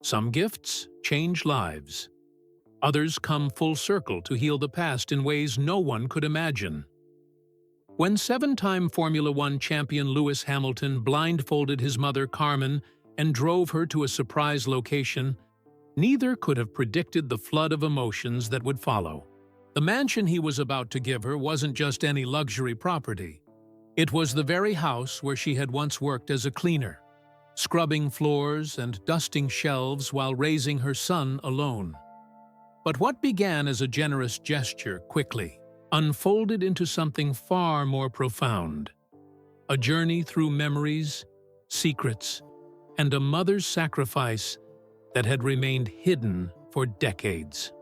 Some gifts change lives. Others come full circle to heal the past in ways no one could imagine. When seven-time Formula One champion Lewis Hamilton blindfolded his mother Carmen and drove her to a surprise location, neither could have predicted the flood of emotions that would follow. The mansion he was about to give her wasn't just any luxury property. It was the very house where she had once worked as a cleaner, scrubbing floors and dusting shelves while raising her son alone. But what began as a generous gesture quickly unfolded into something far more profound. A journey through memories, secrets, and a mother's sacrifice that had remained hidden for decades.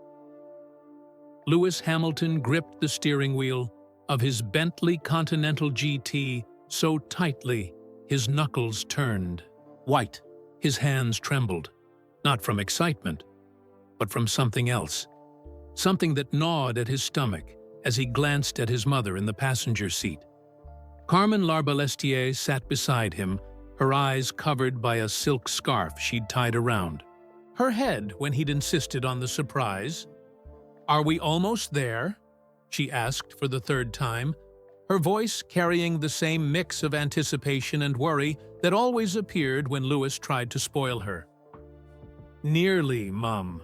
Lewis Hamilton gripped the steering wheel of his Bentley Continental GT so tightly his knuckles turned white. His hands trembled, not from excitement, but from something else, something that gnawed at his stomach as he glanced at his mother in the passenger seat. Carmen Larbalestier sat beside him, her eyes covered by a silk scarf she'd tied around her head when he'd insisted on the surprise. "Are we almost there?" she asked for the third time, her voice carrying the same mix of anticipation and worry that always appeared when Lewis tried to spoil her. "Nearly, Mum,"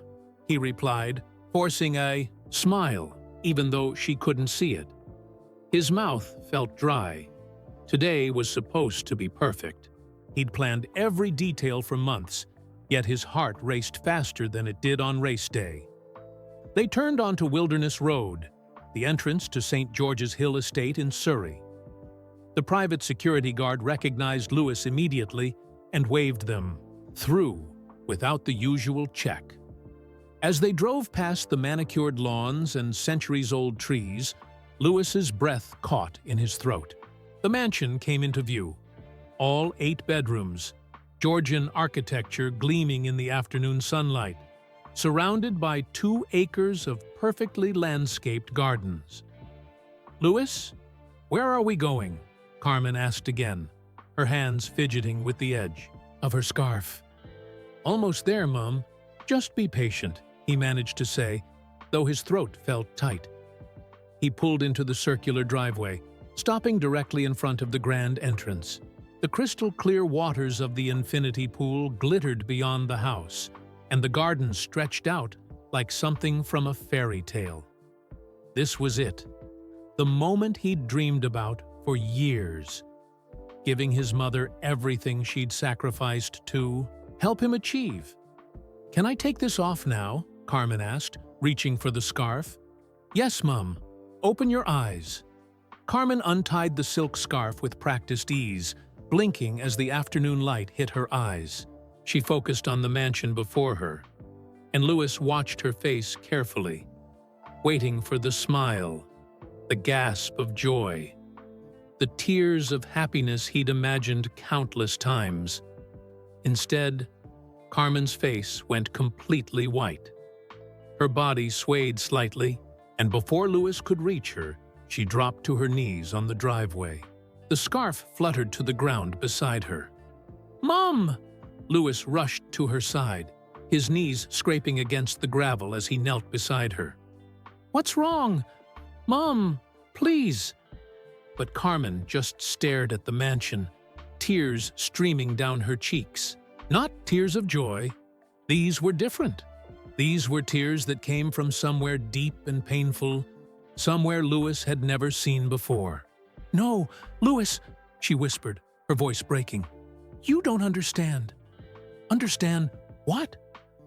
he replied, forcing a smile, even though she couldn't see it. His mouth felt dry. Today was supposed to be perfect. He'd planned every detail for months, yet his heart raced faster than it did on race day. They turned onto Wilderness Road, the entrance to St. George's Hill Estate in Surrey. The private security guard recognized Lewis immediately and waved them through without the usual check. As they drove past the manicured lawns and centuries-old trees, Lewis's breath caught in his throat. The mansion came into view. All 8 bedrooms, Georgian architecture gleaming in the afternoon sunlight, surrounded by 2 acres of perfectly landscaped gardens. "Lewis, where are we going?" Carmen asked again, her hands fidgeting with the edge of her scarf. "Almost there, Mum. Just be patient," he managed to say, though his throat felt tight. He pulled into the circular driveway, stopping directly in front of the grand entrance. The crystal-clear waters of the infinity pool glittered beyond the house, and the garden stretched out like something from a fairy tale. This was it, the moment he'd dreamed about for years, giving his mother everything she'd sacrificed to help him achieve. "Can I take this off now?" Carmen asked, reaching for the scarf. "Yes, Mum. Open your eyes." Carmen untied the silk scarf with practiced ease, blinking as the afternoon light hit her eyes. She focused on the mansion before her, and Lewis watched her face carefully, waiting for the smile, the gasp of joy, the tears of happiness he'd imagined countless times. Instead, Carmen's face went completely white. Her body swayed slightly, and before Lewis could reach her, she dropped to her knees on the driveway. The scarf fluttered to the ground beside her. "Mom!" Lewis rushed to her side, his knees scraping against the gravel as he knelt beside her. "What's wrong? Mom, please!" But Carmen just stared at the mansion, tears streaming down her cheeks. Not tears of joy. These were different. These were tears that came from somewhere deep and painful, somewhere Lewis had never seen before. "No, Lewis," she whispered, her voice breaking. "You don't understand." "Understand what?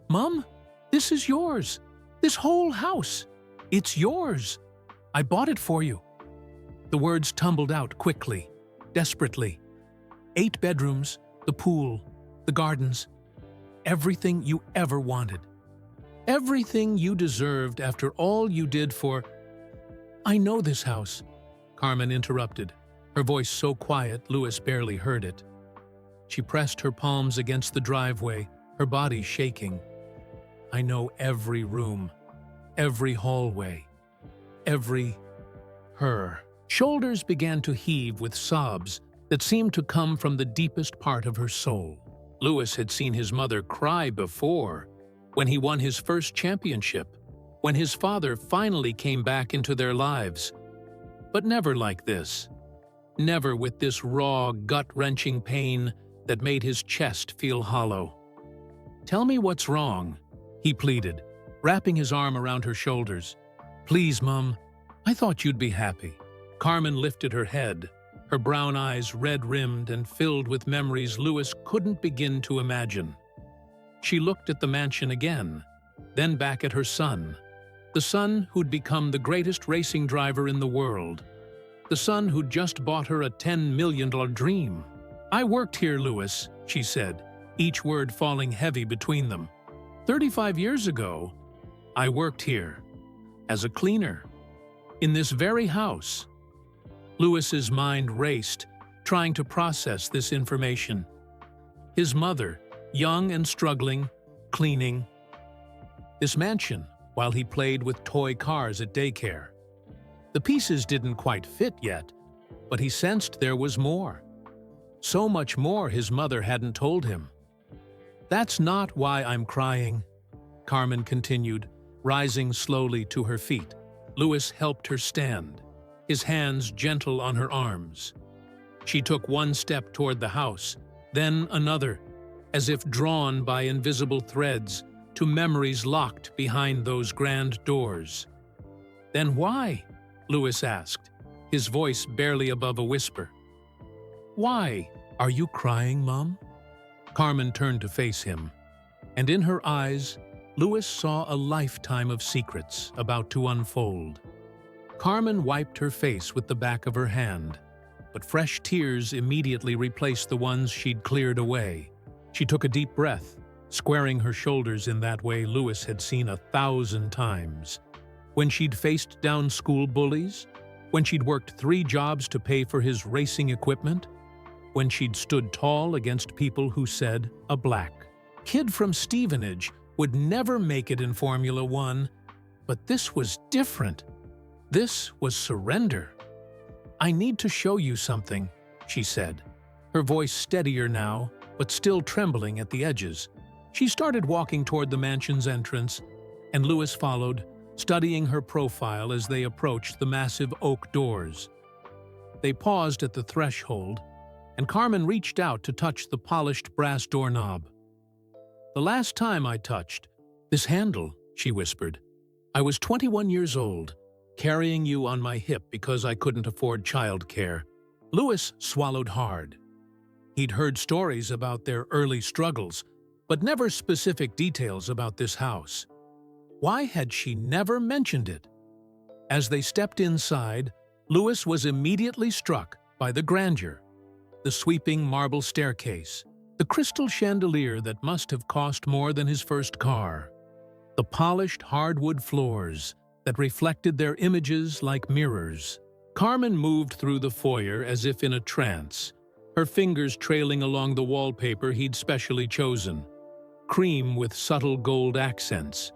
Mom, this is yours. This whole house. It's yours. I bought it for you." The words tumbled out quickly, desperately. 8 bedrooms, the pool, the gardens, everything you ever wanted. Everything you deserved after all you did for— "I know this house," Carmen interrupted, her voice so quiet Lewis barely heard it. She pressed her palms against the driveway, her body shaking. "I know every room, every hallway, every— her." Shoulders began to heave with sobs that seemed to come from the deepest part of her soul. Louis had seen his mother cry before, when he won his first championship, when his father finally came back into their lives. But never like this. Never with this raw, gut-wrenching pain that made his chest feel hollow. "Tell me what's wrong," he pleaded, wrapping his arm around her shoulders. "Please, Mum, I thought you'd be happy." Carmen lifted her head, her brown eyes red-rimmed and filled with memories Louis couldn't begin to imagine. She looked at the mansion again, then back at her son, the son who'd become the greatest racing driver in the world, the son who'd just bought her a $10 million dream. "I worked here, Louis," she said, each word falling heavy between them. 35 years ago, I worked here, as a cleaner, in this very house." Louis's mind raced, trying to process this information. His mother, young and struggling, cleaning. This mansion, while he played with toy cars at daycare. The pieces didn't quite fit yet, but he sensed there was more. So much more his mother hadn't told him. "That's not why I'm crying," Carmen continued, rising slowly to her feet. Louis helped her stand, his hands gentle on her arms. She took one step toward the house, then another, as if drawn by invisible threads to memories locked behind those grand doors. "Then why?" Louis asked, his voice barely above a whisper. "Why? Are you crying, Mom?" Carmen turned to face him, and in her eyes, Louis saw a lifetime of secrets about to unfold. Carmen wiped her face with the back of her hand, but fresh tears immediately replaced the ones she'd cleared away. She took a deep breath, squaring her shoulders in that way Louis had seen 1,000 times. When she'd faced down school bullies, when she'd worked 3 jobs to pay for his racing equipment, when she'd stood tall against people who said a black kid from Stevenage would never make it in Formula One. But this was different. This was surrender. "I need to show you something," she said, her voice steadier now, but still trembling at the edges. She started walking toward the mansion's entrance, and Louis followed, studying her profile as they approached the massive oak doors. They paused at the threshold, and Carmen reached out to touch the polished brass doorknob. "The last time I touched this handle," she whispered, "I was 21 years old, carrying you on my hip because I couldn't afford childcare." Louis swallowed hard. He'd heard stories about their early struggles, but never specific details about this house. Why had she never mentioned it? As they stepped inside, Louis was immediately struck by the grandeur, the sweeping marble staircase, the crystal chandelier that must have cost more than his first car, the polished hardwood floors that reflected their images like mirrors. Carmen moved through the foyer as if in a trance, her fingers trailing along the wallpaper he'd specially chosen, cream with subtle gold accents.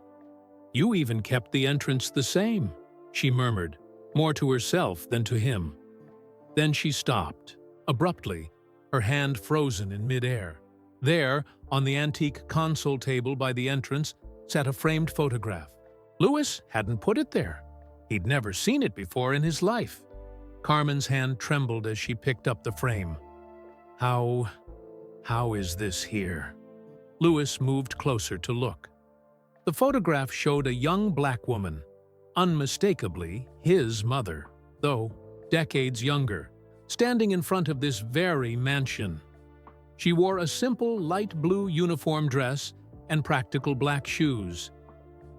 "You even kept the entrance the same," she murmured, more to herself than to him. Then she stopped, abruptly, her hand frozen in midair. There, on the antique console table by the entrance, sat a framed photograph. Louis hadn't put it there. He'd never seen it before in his life. Carmen's hand trembled as she picked up the frame. How is this here?" Louis moved closer to look. The photograph showed a young black woman, unmistakably his mother, though decades younger, standing in front of this very mansion. She wore a simple light blue uniform dress and practical black shoes.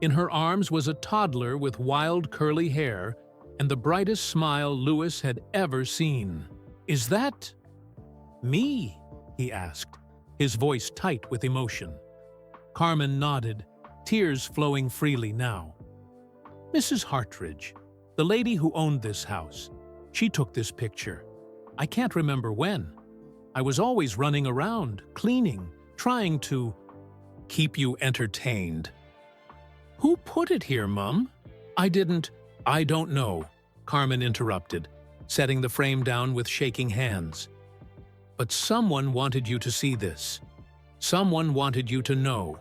In her arms was a toddler with wild curly hair and the brightest smile Louis had ever seen. "Is that me?" he asked, his voice tight with emotion. Carmen nodded, tears flowing freely now. "Mrs. Hartridge, the lady who owned this house, she took this picture. I can't remember when. I was always running around, cleaning, trying to keep you entertained." "Who put it here, Mum?" "I don't know," Carmen interrupted, setting the frame down with shaking hands. "But someone wanted you to see this. Someone wanted you to know.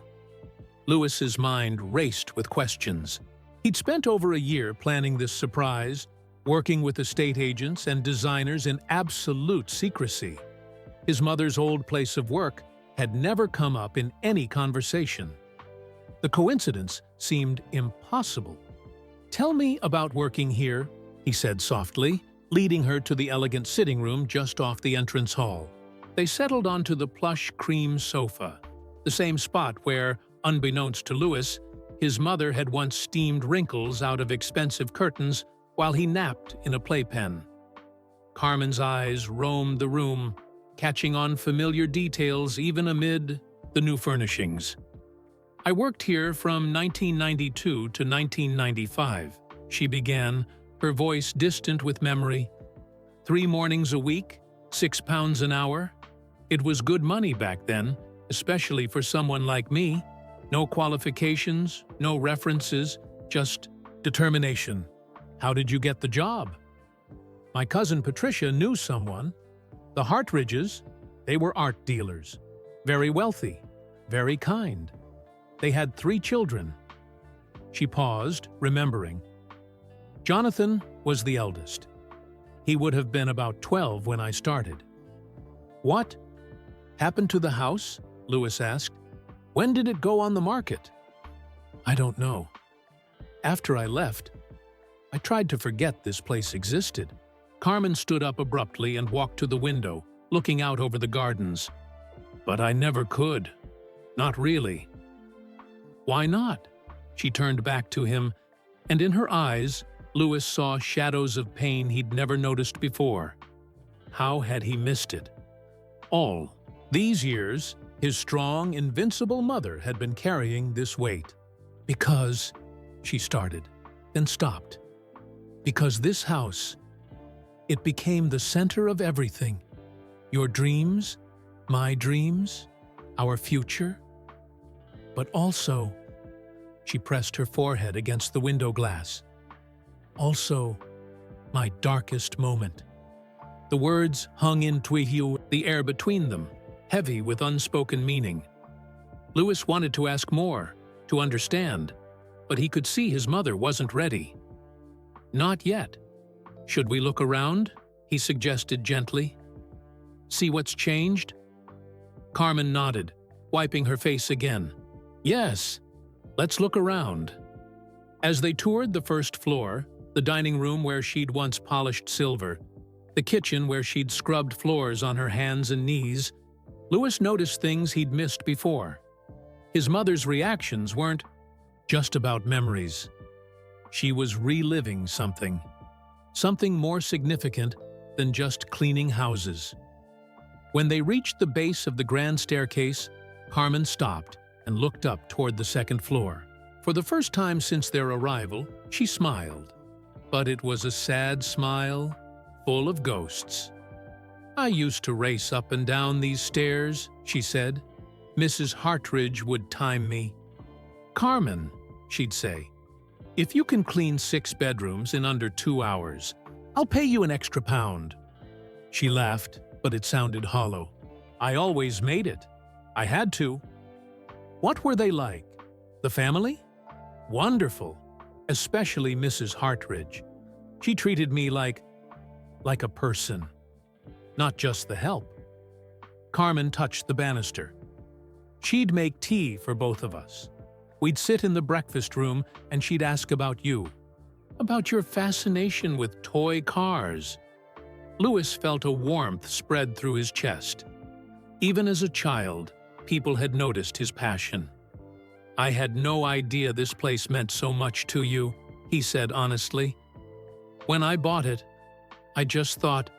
Louis's mind raced with questions. He'd spent over a year planning this surprise, working with estate agents and designers in absolute secrecy. His mother's old place of work had never come up in any conversation. The coincidence seemed impossible. "Tell me about working here," he said softly, leading her to the elegant sitting room just off the entrance hall. They settled onto the plush cream sofa, the same spot where, unbeknownst to Louis, his mother had once steamed wrinkles out of expensive curtains while he napped in a playpen. Carmen's eyes roamed the room, catching on familiar details even amid the new furnishings. "I worked here from 1992 to 1995, she began, her voice distant with memory. 3 mornings a week, £6 an hour. It was good money back then, especially for someone like me. No qualifications, no references, just determination. How did you get the job?" "My cousin Patricia knew someone. The Hartridges, they were art dealers. Very wealthy, very kind. They had 3 children." She paused, remembering. "Jonathan was the eldest. He would have been about 12 when I started." "What happened to the house?" Louis asked. "When did it go on the market?" "I don't know. After I left, I tried to forget this place existed." Carmen stood up abruptly and walked to the window, looking out over the gardens. "But I never could. Not really." "Why not?" She turned back to him, and in her eyes, Louis saw shadows of pain he'd never noticed before. How had he missed it? All these years, his strong, invincible mother had been carrying this weight. "Because," she started, then stopped. "Because this house, it became the center of everything. Your dreams, my dreams, our future. But also," she pressed her forehead against the window glass, "also my darkest moment." The words hung in Twihiu, the air between them, heavy with unspoken meaning. Louis wanted to ask more, to understand, but he could see his mother wasn't ready. "Not yet. Should we look around?" he suggested gently. "See what's changed?" Carmen nodded, wiping her face again. "Yes, let's look around." As they toured the first floor, the dining room where she'd once polished silver, the kitchen where she'd scrubbed floors on her hands and knees, Louis noticed things he'd missed before. His mother's reactions weren't just about memories. She was reliving something more significant than just cleaning houses. When they reached the base of the grand staircase, Carmen stopped and looked up toward the second floor. For the first time since their arrival, she smiled. But it was a sad smile, full of ghosts. "I used to race up and down these stairs," she said. "Mrs. Hartridge would time me. 'Carmen,' she'd say, 'if you can clean 6 bedrooms in under 2 hours, I'll pay you an extra £1. She laughed, but it sounded hollow. "I always made it. I had to." "What were they like? The family?" "Wonderful, especially Mrs. Hartridge. She treated me like a person, not just the help." Carmen touched the banister. "She'd make tea for both of us. We'd sit in the breakfast room and she'd ask about you, about your fascination with toy cars." Louis felt a warmth spread through his chest. Even as a child, people had noticed his passion. "I had no idea this place meant so much to you," he said honestly. "When I bought it, I just thought,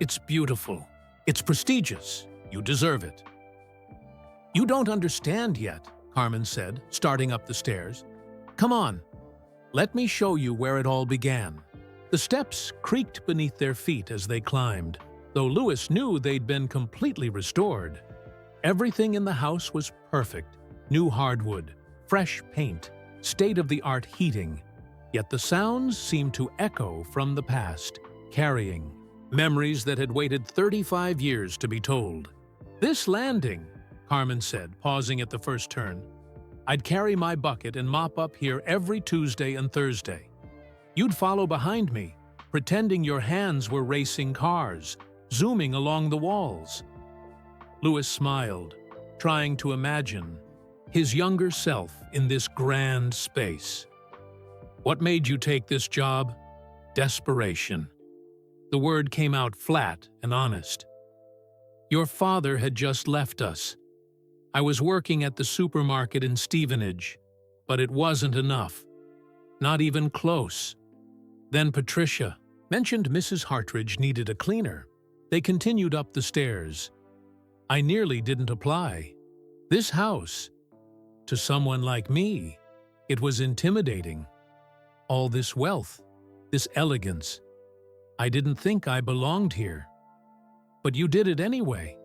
it's beautiful, it's prestigious, you deserve it." "You don't understand yet," Carmen said, starting up the stairs. "Come on, let me show you where it all began." The steps creaked beneath their feet as they climbed, though Louis knew they'd been completely restored. Everything in the house was perfect: new hardwood, fresh paint, state-of-the-art heating. Yet the sounds seemed to echo from the past, carrying memories that had waited 35 years to be told. "This landing," Carmen said, pausing at the first turn. "I'd carry my bucket and mop up here every Tuesday and Thursday. You'd follow behind me, pretending your hands were racing cars, zooming along the walls." Louis smiled, trying to imagine his younger self in this grand space. "What made you take this job?" "Desperation." The word came out flat and honest. "Your father had just left us. I was working at the supermarket in Stevenage, but it wasn't enough. Not even close. Then Patricia mentioned Mrs. Hartridge needed a cleaner. They continued up the stairs. I nearly didn't apply. This house, to someone like me, it was intimidating. All this wealth, this elegance. I didn't think I belonged here. But you did it anyway."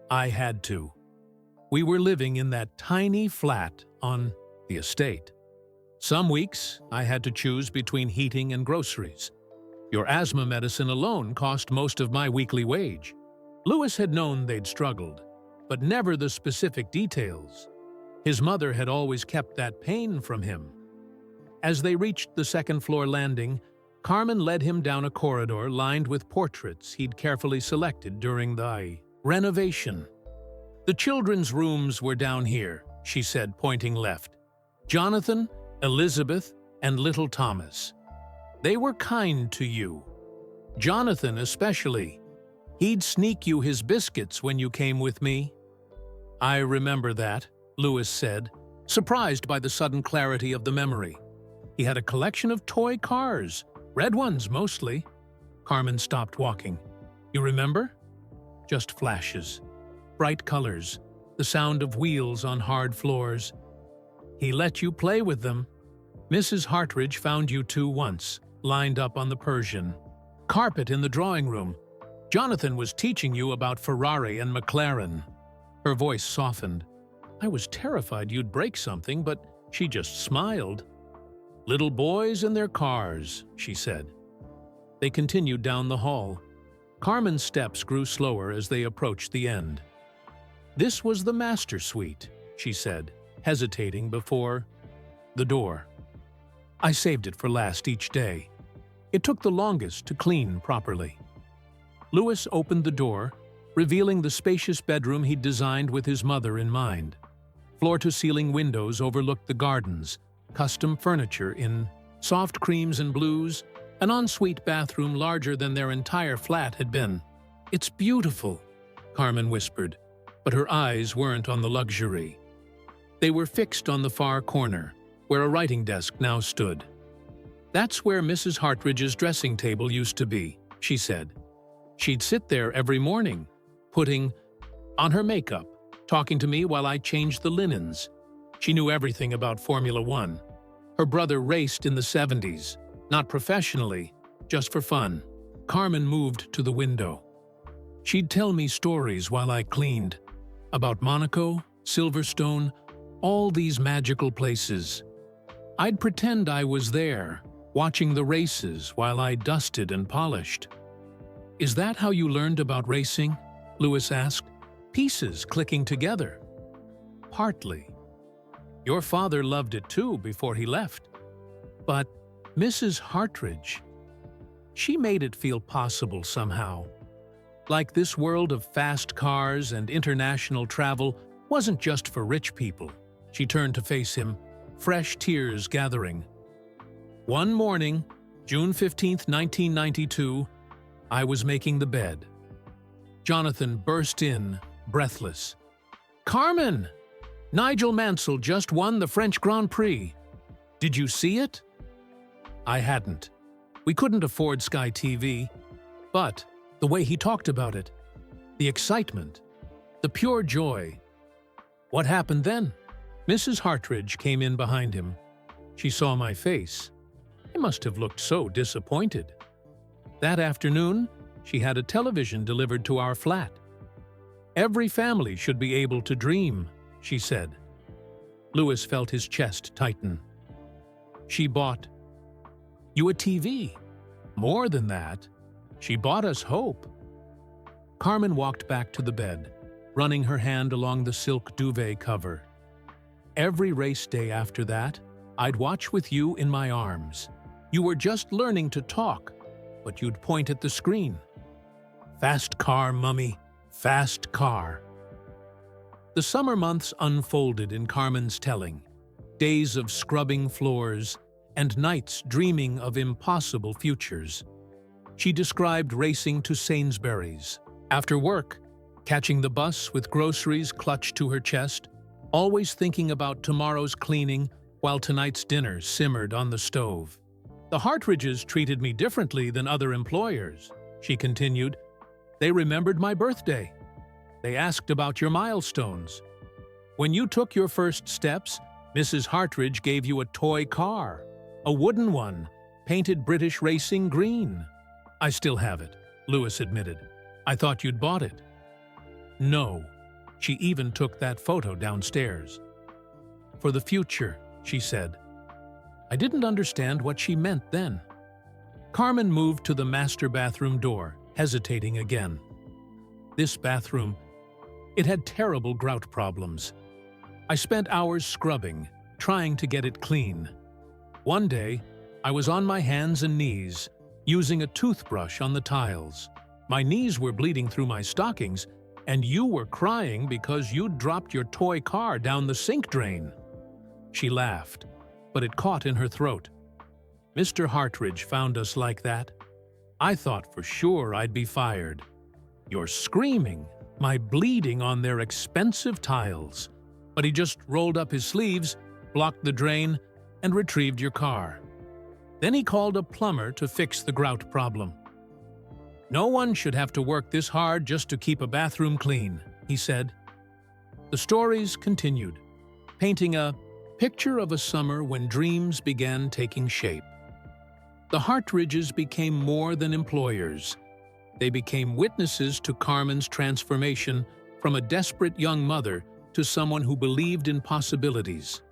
I had to. We were living in that tiny flat on the estate. Some weeks, I had to choose between heating and groceries. Your asthma medicine alone cost most of my weekly wage. Louis had known they'd struggled, but never the specific details. His mother had always kept that pain from him. As they reached the second-floor landing, Carmen led him down a corridor lined with portraits he'd carefully selected during the renovation. "The children's rooms were down here," she said, pointing left. "Jonathan, Elizabeth, and little Thomas. They were kind to you. Jonathan especially. He'd sneak you his biscuits when you came with me." "I remember that," Louis said, surprised by the sudden clarity of the memory. He had a collection of toy cars, red ones mostly. Carmen stopped walking. "You remember?" "Just flashes. Bright colors, the sound of wheels on hard floors. He let you play with them. Mrs. Hartridge found you two once, lined up on the Persian. Carpet in the drawing room. Jonathan was teaching you about Ferrari and McLaren." Her voice softened. "I was terrified you'd break something, but she just smiled." "Little boys and their cars," she said. They continued down the hall. Carmen's steps grew slower as they approached the end. "This was the master suite," she said, hesitating before the door. "I saved it for last each day. It took the longest to clean properly." Louis opened the door, revealing the spacious bedroom he'd designed with his mother in mind. Floor-to-ceiling windows overlooked the gardens, custom furniture in soft creams and blues, an ensuite bathroom larger than their entire flat had been. "It's beautiful," Carmen whispered, but her eyes weren't on the luxury. They were fixed on the far corner, where a writing desk now stood. "That's where Mrs. Hartridge's dressing table used to be," she said. "She'd sit there every morning, putting on her makeup, talking to me while I changed the linens. She knew everything about Formula One. Her brother raced in the 70s, not professionally, just for fun." Carmen moved to the window. "She'd tell me stories while I cleaned, about Monaco, Silverstone, all these magical places. I'd pretend I was there, watching the races while I dusted and polished." "Is that how you learned about racing?" Louis asked, pieces clicking together. "Partly. Your father loved it too before he left. But Mrs. Hartridge, she made it feel possible somehow. Like this world of fast cars and international travel wasn't just for rich people." She turned to face him, fresh tears gathering. "One morning, June 15, 1992, I was making the bed. Jonathan burst in, breathless. 'Carmen! Nigel Mansell just won the French Grand Prix. Did you see it?' I hadn't. We couldn't afford Sky TV. But the way he talked about it, the excitement, the pure joy. What happened then?" Mrs. Hartridge came in behind him. She saw my face. I must have looked so disappointed. That afternoon, she had a television delivered to our flat. "Every family should be able to dream," she said. Louis felt his chest tighten. "She bought you a TV. More than that, she bought us hope." Carmen walked back to the bed, running her hand along the silk duvet cover. Every race day after that, I'd watch with you in my arms. You were just learning to talk, but you'd point at the screen. Fast car, Mummy, fast car. The summer months unfolded in Carmen's telling, days of scrubbing floors and nights dreaming of impossible futures. She described racing to Sainsbury's. After work, catching the bus with groceries clutched to her chest, always thinking about tomorrow's cleaning while tonight's dinner simmered on the stove. The Hartridges treated me differently than other employers, she continued. They remembered my birthday. They asked about your milestones. When you took your first steps, Mrs. Hartridge gave you a toy car, a wooden one, painted British racing green. I still have it, Louis admitted. I thought you'd bought it. No. She even took that photo downstairs. For the future, she said. I didn't understand what she meant then. Carmen moved to the master bathroom door, hesitating again. This bathroom, it had terrible grout problems. I spent hours scrubbing, trying to get it clean. One day, I was on my hands and knees, using a toothbrush on the tiles. My knees were bleeding through my stockings, and you were crying because you'd dropped your toy car down the sink drain. She laughed, but it caught in her throat. Mr. Hartridge found us like that. I thought for sure I'd be fired. You're screaming, my bleeding on their expensive tiles. But he just rolled up his sleeves, blocked the drain, and retrieved your car. Then he called a plumber to fix the grout problem. No one should have to work this hard just to keep a bathroom clean, he said. The stories continued, painting a picture of a summer when dreams began taking shape. The Hartridges became more than employers. They became witnesses to Carmen's transformation from a desperate young mother to someone who believed in possibilities.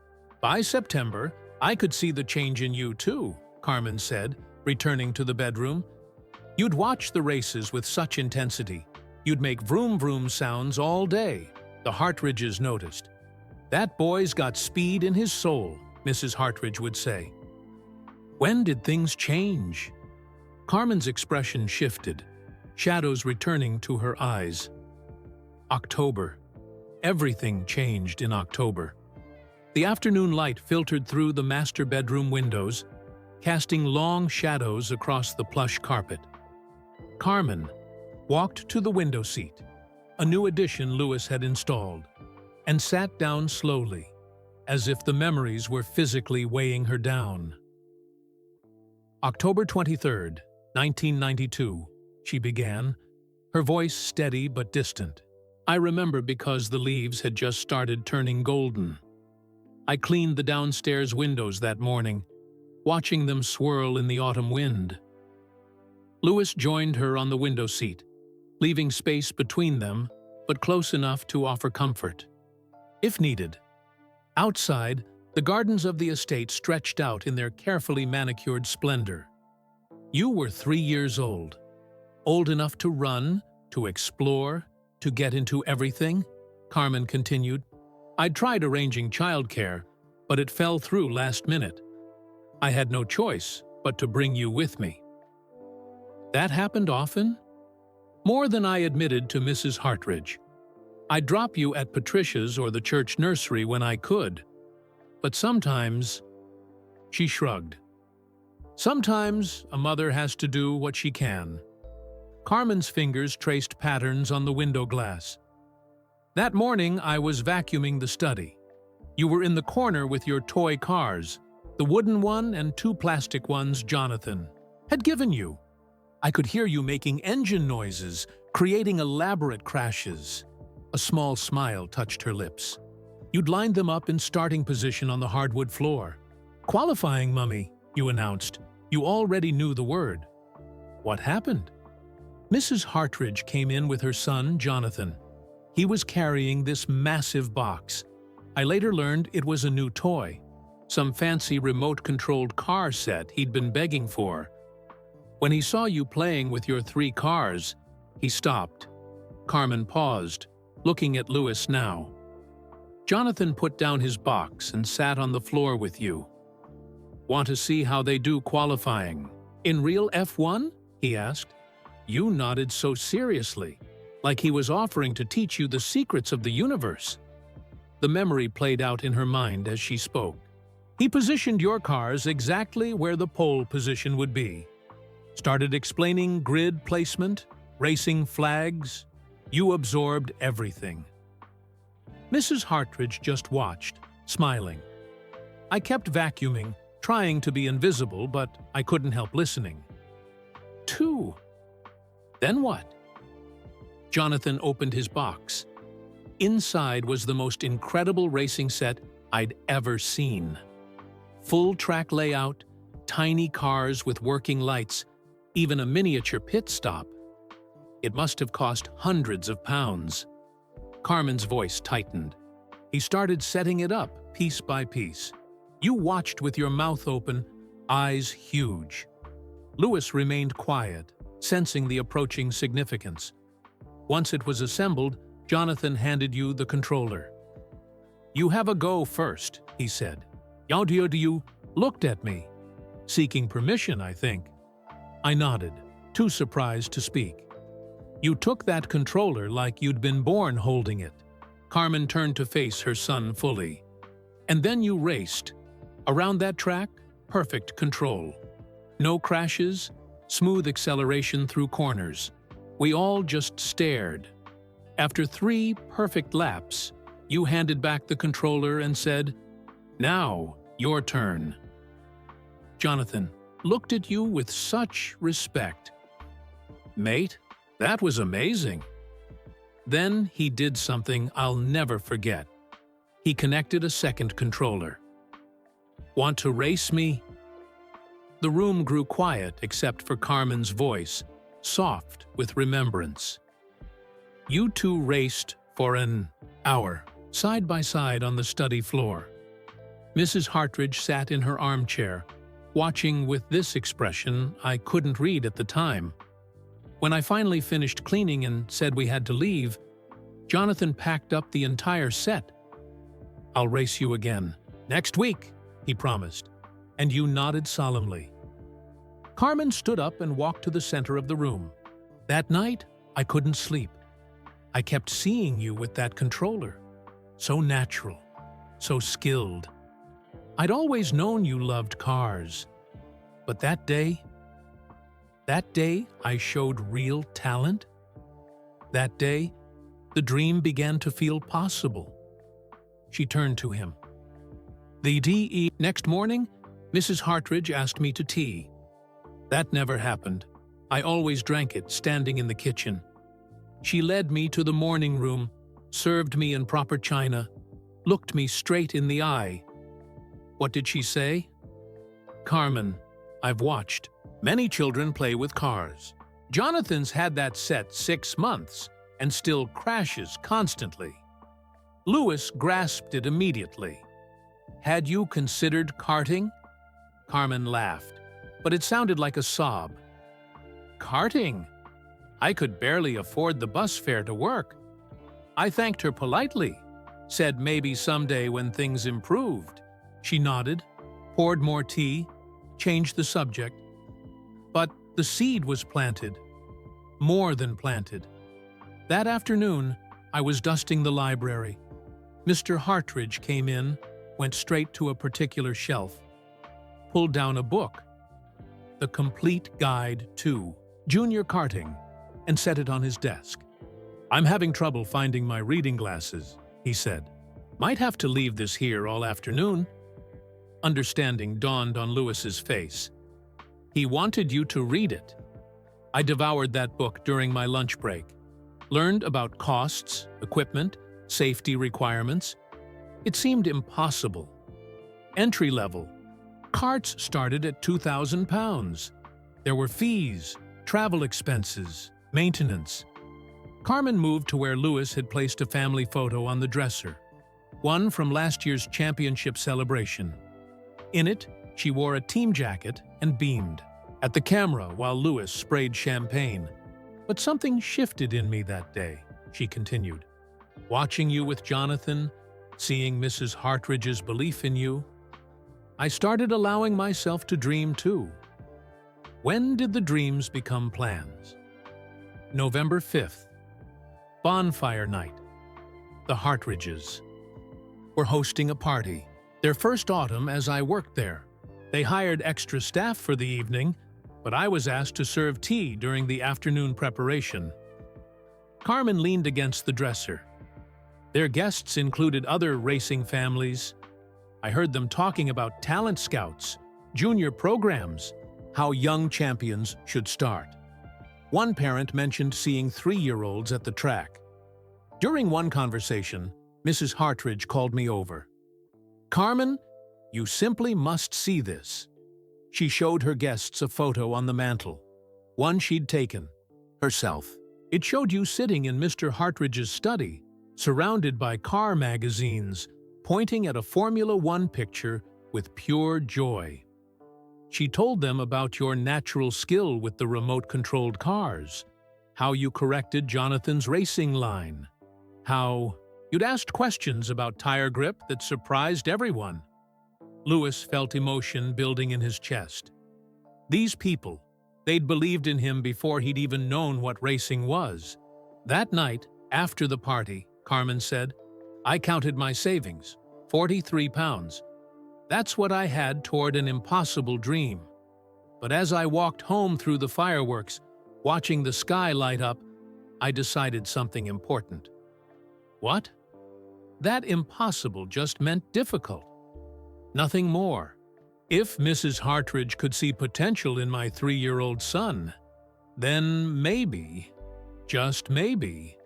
By September, I could see the change in you too, Carmen said, returning to the bedroom. You'd watch the races with such intensity. You'd make vroom vroom sounds all day, the Hartridges noticed. That boy's got speed in his soul, Mrs. Hartridge would say. When did things change? Carmen's expression shifted, shadows returning to her eyes. October. Everything changed in October. The afternoon light filtered through the master bedroom windows, casting long shadows across the plush carpet. Carmen walked to the window seat, a new addition Louis had installed, and sat down slowly, as if the memories were physically weighing her down. October 23rd, 1992, she began, her voice steady but distant. I remember because the leaves had just started turning golden. I cleaned the downstairs windows that morning, watching them swirl in the autumn wind. Louis joined her on the window seat, leaving space between them, but close enough to offer comfort, if needed. Outside, the gardens of the estate stretched out in their carefully manicured splendor. You were 3 years old enough to run, to explore, to get into everything, Carmen continued. I'd tried arranging childcare, but it fell through last minute. I had no choice but to bring you with me. That happened often? More than I admitted to Mrs. Hartridge. I'd drop you at Patricia's or the church nursery when I could. But sometimes, she shrugged. Sometimes a mother has to do what she can. Carmen's fingers traced patterns on the window glass. That morning, I was vacuuming the study. You were in the corner with your toy cars, the wooden one and 2 plastic ones Jonathan had given you. I could hear you making engine noises, creating elaborate crashes. A small smile touched her lips. You'd lined them up in starting position on the hardwood floor. Qualifying, Mummy, you announced. You already knew the word. What happened? Mrs. Hartridge came in with her son, Jonathan. He was carrying this massive box. I later learned it was a new toy, some fancy remote-controlled car set he'd been begging for. When he saw you playing with your 3 cars, he stopped. Carmen paused, looking at Lewis now. Jonathan put down his box and sat on the floor with you. Want to see how they do qualifying? In real F1? He asked. You nodded so seriously, like he was offering to teach you the secrets of the universe. The memory played out in her mind as she spoke. He positioned your cars exactly where the pole position would be. Started explaining grid placement, racing flags. You absorbed everything. Mrs. Hartridge just watched, smiling. I kept vacuuming, trying to be invisible, but I couldn't help listening. 2. Then what? Jonathan opened his box. Inside was the most incredible racing set I'd ever seen. Full track layout, tiny cars with working lights, even a miniature pit stop. It must have cost hundreds of pounds. Carmen's voice tightened. He started setting it up, piece by piece. You watched with your mouth open, eyes huge. Lewis remained quiet, sensing the approaching significance. Once it was assembled, Jonathan handed you the controller. You have a go first, he said. You looked at me, seeking permission, I think. I nodded, too surprised to speak. You took that controller like you'd been born holding it. Carmen turned to face her son fully. And then you raced. Around that track, perfect control. No crashes, smooth acceleration through corners. We all just stared. After 3 perfect laps, you handed back the controller and said, "Now, your turn." Jonathan looked at you with such respect. Mate, that was amazing. Then he did something I'll never forget. He connected a second controller. Want to race me? The room grew quiet except for Carmen's voice, soft with remembrance. You two raced for an hour, side by side on the study floor. Mrs. Hartridge sat in her armchair, watching with this expression I couldn't read at the time. When I finally finished cleaning and said we had to leave, Jonathan packed up the entire set. I'll race you again. Next week, he promised, and you nodded solemnly. Carmen stood up and walked to the center of the room. That night, I couldn't sleep. I kept seeing you with that controller. So natural, so skilled. I'd always known you loved cars. But that day I showed real talent. That day, the dream began to feel possible. She turned to him. Next morning, Mrs. Hartridge asked me to tea. That never happened. I always drank it standing in the kitchen. She led me to the morning room, served me in proper china, looked me straight in the eye. What did she say? Carmen, I've watched. Many children play with cars. Jonathan's had that set 6 months and still crashes constantly. Lewis grasped it immediately. Had you considered karting? Carmen laughed, but it sounded like a sob. Karting? I could barely afford the bus fare to work. I thanked her politely, said maybe someday when things improved. She nodded, poured more tea, changed the subject. But the seed was planted. More than planted. That afternoon, I was dusting the library. Mr. Hartridge came in, went straight to a particular shelf, pulled down a book, The Complete Guide to Junior Karting, and set it on his desk. I'm having trouble finding my reading glasses, he said. Might have to leave this here all afternoon. Understanding dawned on Lewis's face. He wanted you to read it. I devoured that book during my lunch break. Learned about costs, equipment, safety requirements. It seemed impossible. Entry level. Carts started at £2,000. There were fees, travel expenses, maintenance. Carmen moved to where Lewis had placed a family photo on the dresser, one from last year's championship celebration. In it, she wore a team jacket and beamed at the camera while Lewis sprayed champagne. But something shifted in me that day, she continued. Watching you with Jonathan, seeing Mrs. Hartridge's belief in you, I started allowing myself to dream too. When did the dreams become plans? November 5th, bonfire night. The Hartridges were hosting a party, their first autumn as I worked there. They hired extra staff for the evening, but I was asked to serve tea during the afternoon preparation. Carmen leaned against the dresser. Their guests included other racing families. I heard them talking about talent scouts, junior programs, how young champions should start. One parent mentioned seeing 3-year-olds at the track. During one conversation, Mrs. Hartridge called me over. "Carmen, you simply must see this." She showed her guests a photo on the mantel, one she'd taken, herself. It showed you sitting in Mr. Hartridge's study, surrounded by car magazines, pointing at a Formula One picture with pure joy. She told them about your natural skill with the remote-controlled cars, how you corrected Jonathan's racing line, how you'd asked questions about tire grip that surprised everyone. Lewis felt emotion building in his chest. These people, they'd believed in him before he'd even known what racing was. That night, after the party, Carmen said, "I counted my savings, 43 pounds. That's what I had toward an impossible dream. But as I walked home through the fireworks, watching the sky light up, I decided something important." What? That impossible just meant difficult. Nothing more. If Mrs. Hartridge could see potential in my 3-year-old son, then maybe, just maybe,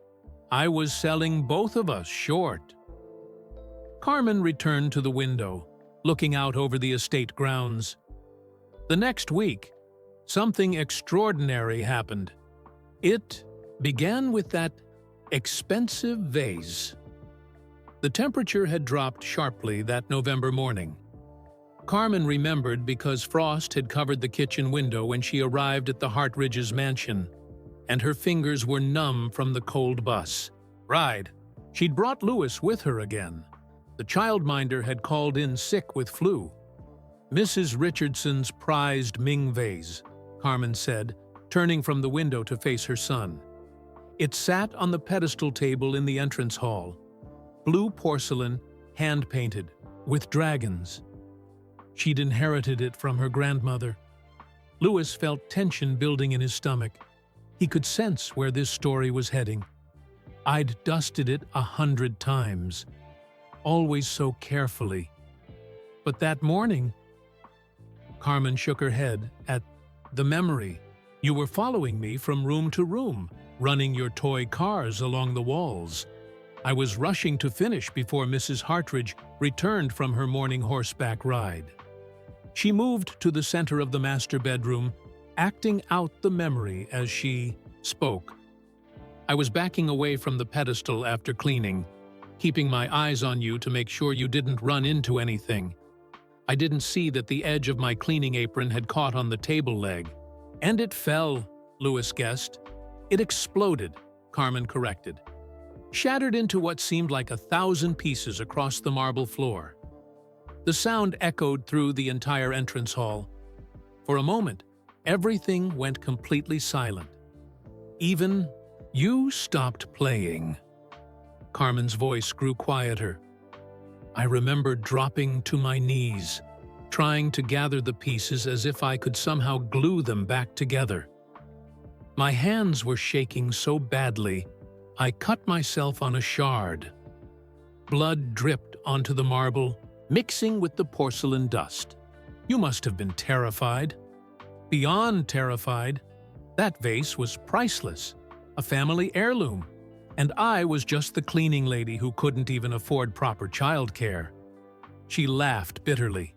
I was selling both of us short. Carmen returned to the window, looking out over the estate grounds. The next week, something extraordinary happened. It began with that expensive vase. The temperature had dropped sharply that November morning. Carmen remembered because frost had covered the kitchen window when she arrived at the Hartridges' mansion, and her fingers were numb from the cold bus ride. She'd brought Lewis with her again. The childminder had called in sick with flu. "Mrs. Richardson's prized Ming vase," Carmen said, turning from the window to face her son. It sat on the pedestal table in the entrance hall. Blue porcelain, hand-painted, with dragons. She'd inherited it from her grandmother. Lewis felt tension building in his stomach. He could sense where this story was heading. I'd dusted it 100 times, always so carefully. But that morning, Carmen shook her head at the memory. "You were following me from room to room, running your toy cars along the walls. I was rushing to finish before Mrs. Hartridge returned from her morning horseback ride." She moved to the center of the master bedroom, acting out the memory as she spoke. "I was backing away from the pedestal after cleaning, keeping my eyes on you to make sure you didn't run into anything. I didn't see that the edge of my cleaning apron had caught on the table leg. And it fell," Lewis guessed. "It exploded," Carmen corrected. "Shattered into what seemed like 1,000 pieces across the marble floor." The sound echoed through the entire entrance hall. For a moment, everything went completely silent. Even you stopped playing. Carmen's voice grew quieter. I remember dropping to my knees, trying to gather the pieces as if I could somehow glue them back together. My hands were shaking so badly, I cut myself on a shard. Blood dripped onto the marble, mixing with the porcelain dust. You must have been terrified. Beyond terrified. That vase was priceless, a family heirloom, and I was just the cleaning lady who couldn't even afford proper childcare. She laughed bitterly.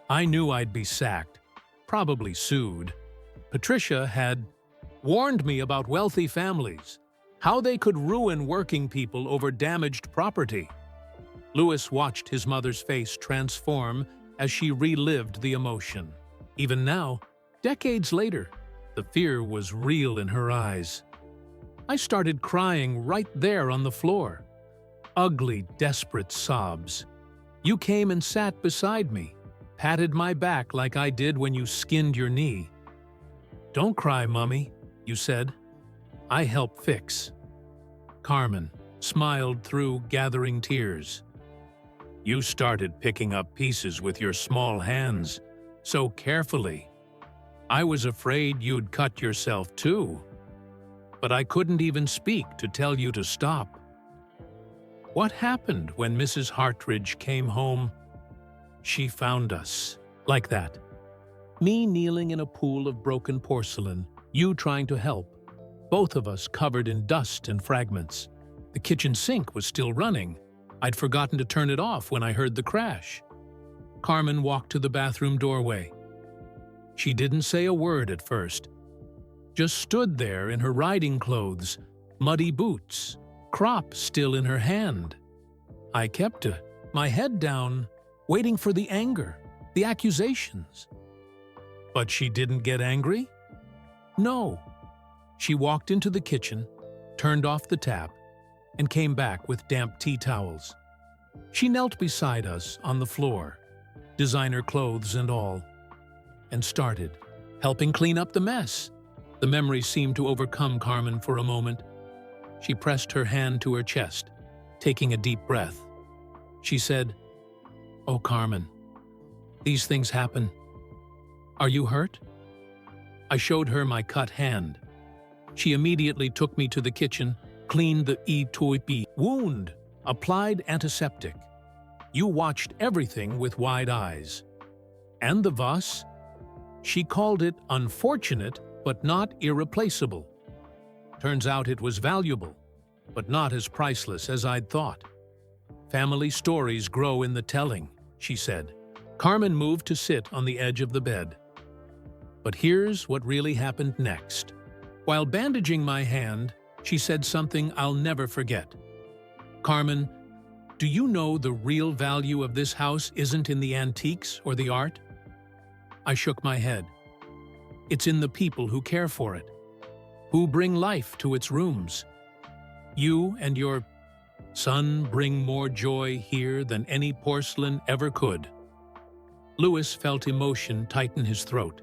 I knew I'd be sacked, probably sued. Patricia had warned me about wealthy families, how they could ruin working people over damaged property. Lewis watched his mother's face transform as she relived the emotion. Even now, decades later, the fear was real in her eyes. I started crying right there on the floor. ugly, desperate sobs. You came and sat beside me, patted my back like I did when you skinned your knee. "Don't cry, Mummy," you said. "I help fix." Carmen smiled through gathering tears. "You started picking up pieces with your small hands, so carefully. I was afraid you'd cut yourself too, but I couldn't even speak to tell you to stop." What happened when Mrs. Hartridge came home? She found us, like that. Me kneeling in a pool of broken porcelain, you trying to help, both of us covered in dust and fragments. The kitchen sink was still running. I'd forgotten to turn it off when I heard the crash. Carmen walked to the bathroom doorway. She didn't say a word at first, just stood there in her riding clothes, muddy boots, crop still in her hand. I kept my head down, waiting for the anger, the accusations. But she didn't get angry? No. She walked into the kitchen, turned off the tap, and came back with damp tea towels. She knelt beside us on the floor, designer clothes and all, and started helping clean up the mess. The memory seemed to overcome Carmen for a moment. She pressed her hand to her chest, taking a deep breath. She said, "Oh, Carmen, these things happen. Are you hurt?" I showed her my cut hand. She immediately took me to the kitchen, cleaned the E2P wound, applied antiseptic. You watched everything with wide eyes. And the vas? She called it unfortunate, but not irreplaceable. Turns out it was valuable, but not as priceless as I'd thought. Family stories grow in the telling, she said. Carmen moved to sit on the edge of the bed. But here's what really happened next. While bandaging my hand, she said something I'll never forget. "Carmen, do you know the real value of this house isn't in the antiques or the art?" I shook my head. "It's in the people who care for it, who bring life to its rooms. You and your son bring more joy here than any porcelain ever could." Louis felt emotion tighten his throat.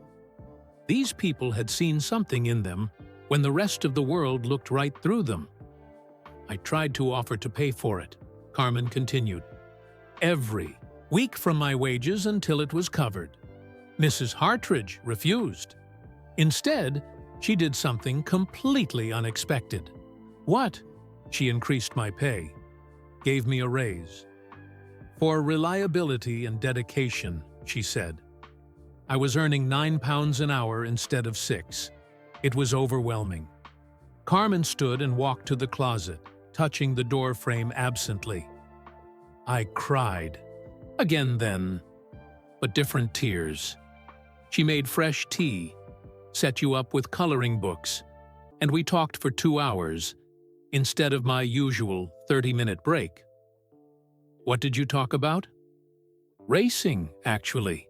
These people had seen something in them when the rest of the world looked right through them. I tried to offer to pay for it, Carmen continued. Every week from my wages until it was covered. Mrs. Hartridge refused. Instead, she did something completely unexpected. "What?" She increased my pay, gave me a raise. "For reliability and dedication," she said. I was earning £9 an hour instead of 6. It was overwhelming. Carmen stood and walked to the closet, touching the door frame absently. I cried. Again then, but different tears. She made fresh tea, set you up with coloring books, and we talked for 2 hours, instead of my usual 30-minute break. What did you talk about? Racing, actually.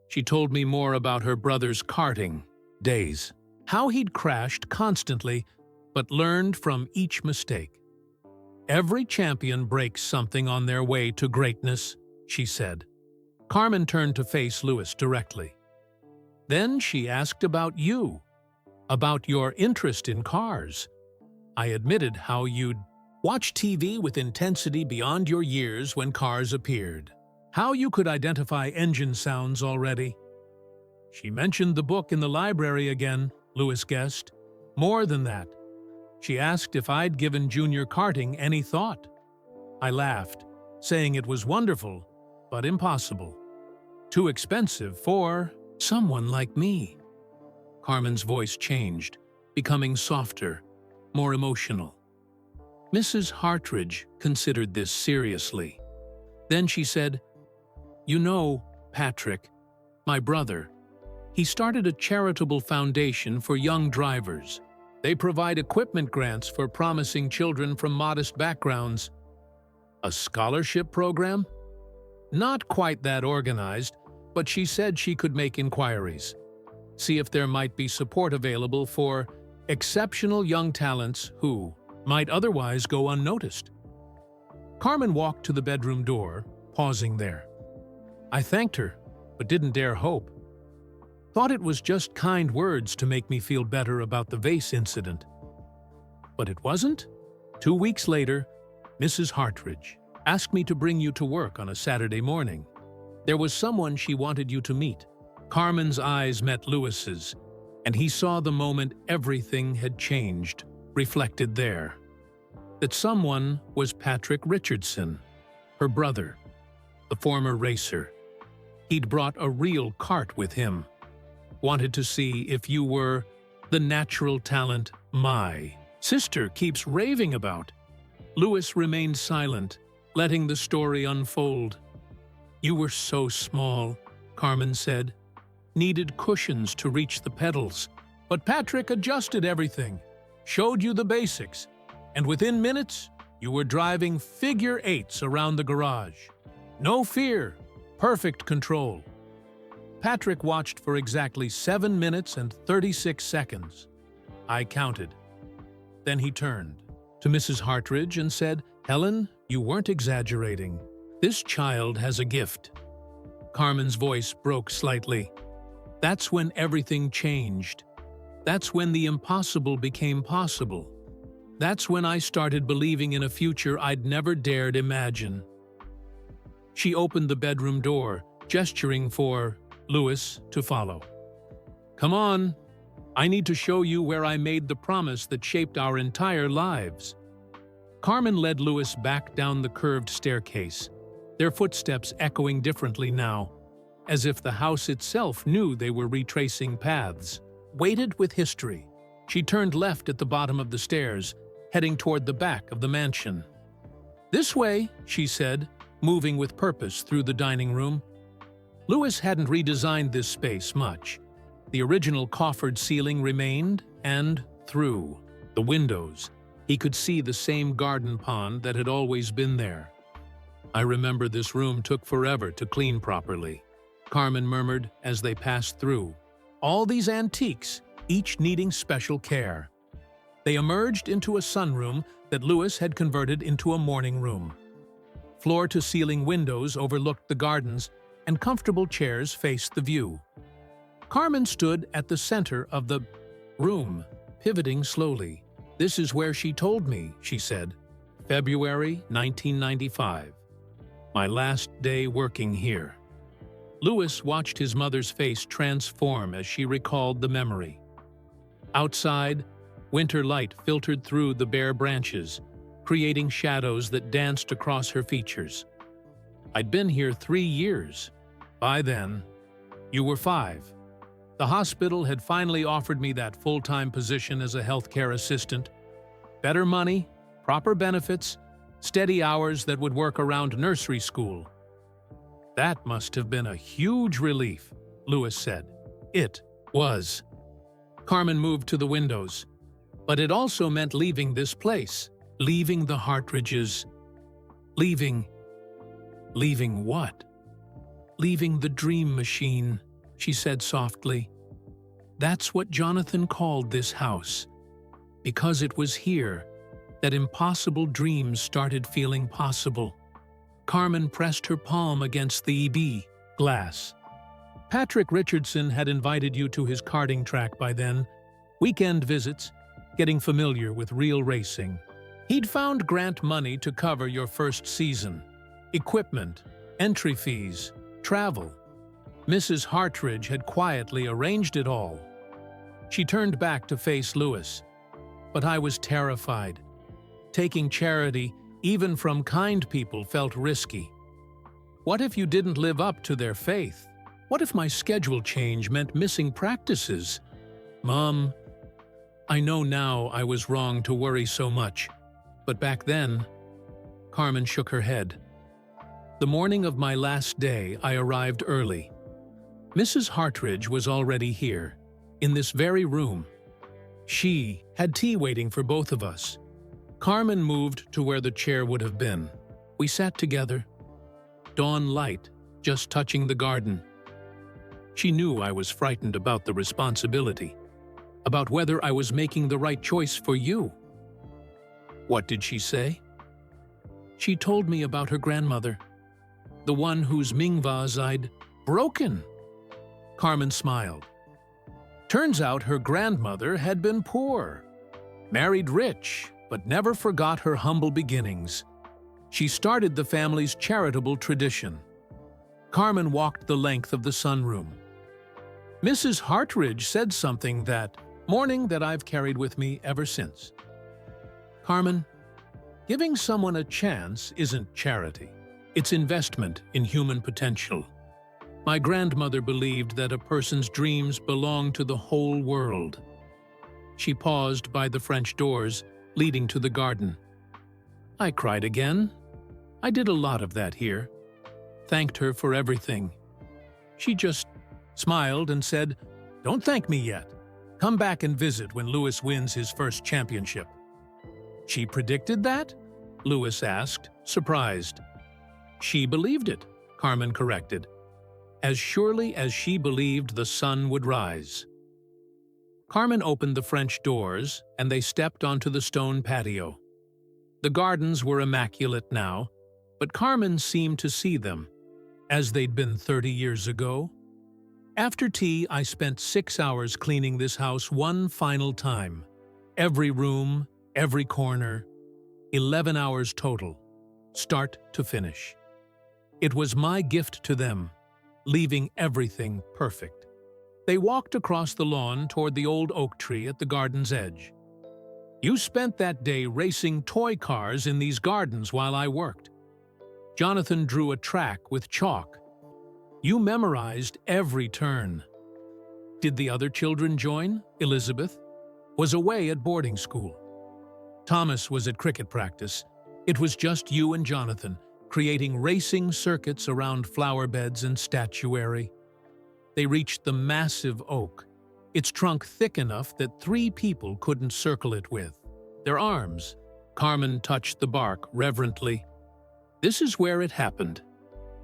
She told me more about her brother's karting days, how he'd crashed constantly, but learned from each mistake. Every champion breaks something on their way to greatness, she said. Carmen turned to face Louis directly. Then she asked about you, about your interest in cars. I admitted how you'd watch TV with intensity beyond your years when cars appeared, how you could identify engine sounds already. She mentioned the book in the library again, Louis guessed. More than that. She asked if I'd given junior karting any thought. I laughed, saying it was wonderful, but impossible. Too expensive for someone like me. Carmen's voice changed, becoming softer, more emotional. Mrs. Hartridge considered this seriously. Then she said, "You know, Patrick, my brother, he started a charitable foundation for young drivers. They provide equipment grants for promising children from modest backgrounds. A scholarship program? Not quite that organized, but she said she could make inquiries. See if there might be support available for exceptional young talents who might otherwise go unnoticed." Carmen walked to the bedroom door, pausing there. I thanked her, but didn't dare hope. Thought it was just kind words to make me feel better about the vase incident. But it wasn't. 2 weeks later, Mrs. Hartridge asked me to bring you to work on a Saturday morning. There was someone she wanted you to meet. Carmen's eyes met Louis's, and he saw the moment everything had changed, reflected there. That someone was Patrick Richardson, her brother, the former racer. He'd brought a real cart with him. Wanted to see if you were the natural talent my sister keeps raving about. Louis remained silent, letting the story unfold. You were so small, Carmen said. Needed cushions to reach the pedals. But Patrick adjusted everything, showed you the basics, and within minutes, you were driving figure eights around the garage. No fear, perfect control. Patrick watched for exactly 7 minutes and 36 seconds. I counted. Then he turned to Mrs. Hartridge and said, Helen, you weren't exaggerating. This child has a gift. Carmen's voice broke slightly. That's when everything changed. That's when the impossible became possible. That's when I started believing in a future I'd never dared imagine. She opened the bedroom door, gesturing for Louis to follow. Come on. I need to show you where I made the promise that shaped our entire lives. Carmen led Louis back down the curved staircase, their footsteps echoing differently now, as if the house itself knew they were retracing paths. Weighted with history, she turned left at the bottom of the stairs, heading toward the back of the mansion. This way, she said, moving with purpose through the dining room. Louis hadn't redesigned this space much. The original coffered ceiling remained, and through the windows, he could see the same garden pond that had always been there. I remember this room took forever to clean properly, Carmen murmured as they passed through. All these antiques, each needing special care. They emerged into a sunroom that Louis had converted into a morning room. Floor-to-ceiling windows overlooked the gardens, and comfortable chairs faced the view. Carmen stood at the center of the room, pivoting slowly. This is where she told me, she said. February 1995. My last day working here. Louis watched his mother's face transform as she recalled the memory. Outside, winter light filtered through the bare branches, creating shadows that danced across her features. I'd been here 3 years. By then, you were 5. The hospital had finally offered me that full-time position as a healthcare assistant. Better money, proper benefits, steady hours that would work around nursery school. That must have been a huge relief, Louis said. It was. Carmen moved to the windows. But it also meant leaving this place, leaving the Hartridges. Leaving what? Leaving the dream machine, she said softly. That's what Jonathan called this house. Because it was here that impossible dreams started feeling possible. Carmen pressed her palm against the EB glass. Patrick Richardson had invited you to his karting track by then. Weekend visits, getting familiar with real racing. He'd found grant money to cover your first season. Equipment, entry fees, travel. Mrs. Hartridge had quietly arranged it all. She turned back to face Louis. But I was terrified. Taking charity, even from kind people, felt risky. What if you didn't live up to their faith? What if my schedule change meant missing practices? Mom, I know now I was wrong to worry so much, but back then, Carmen shook her head. The morning of my last day, I arrived early. Mrs. Hartridge was already here, in this very room. She had tea waiting for both of us. Carmen moved to where the chair would have been. We sat together, dawn light just touching the garden. She knew I was frightened about the responsibility, about whether I was making the right choice for you. What did she say? She told me about her grandmother, the one whose Ming vase I'd broken. Carmen smiled. Turns out her grandmother had been poor, married rich, but never forgot her humble beginnings. She started the family's charitable tradition. Carmen walked the length of the sunroom. Mrs. Hartridge said something that morning that I've carried with me ever since. Carmen, giving someone a chance isn't charity. It's investment in human potential. My grandmother believed that a person's dreams belong to the whole world. She paused by the French doors leading to the garden. I cried again. I did a lot of that here. Thanked her for everything. She just smiled and said, "Don't thank me yet. Come back and visit when Lewis wins his first championship." She predicted that? Lewis asked, surprised. She believed it, Carmen corrected. As surely as she believed the sun would rise. Carmen opened the French doors, and they stepped onto the stone patio. The gardens were immaculate now, but Carmen seemed to see them, as they'd been 30 years ago. After tea, I spent 6 hours cleaning this house one final time. Every room, every corner, 11 hours total, start to finish. It was my gift to them, leaving everything perfect. They walked across the lawn toward the old oak tree at the garden's edge. You spent that day racing toy cars in these gardens while I worked. Jonathan drew a track with chalk. You memorized every turn. Did the other children join? Elizabeth was away at boarding school. Thomas was at cricket practice. It was just you and Jonathan, creating racing circuits around flower beds and statuary. They reached the massive oak, its trunk thick enough that 3 people couldn't circle it with their arms. Carmen touched the bark reverently. This is where it happened.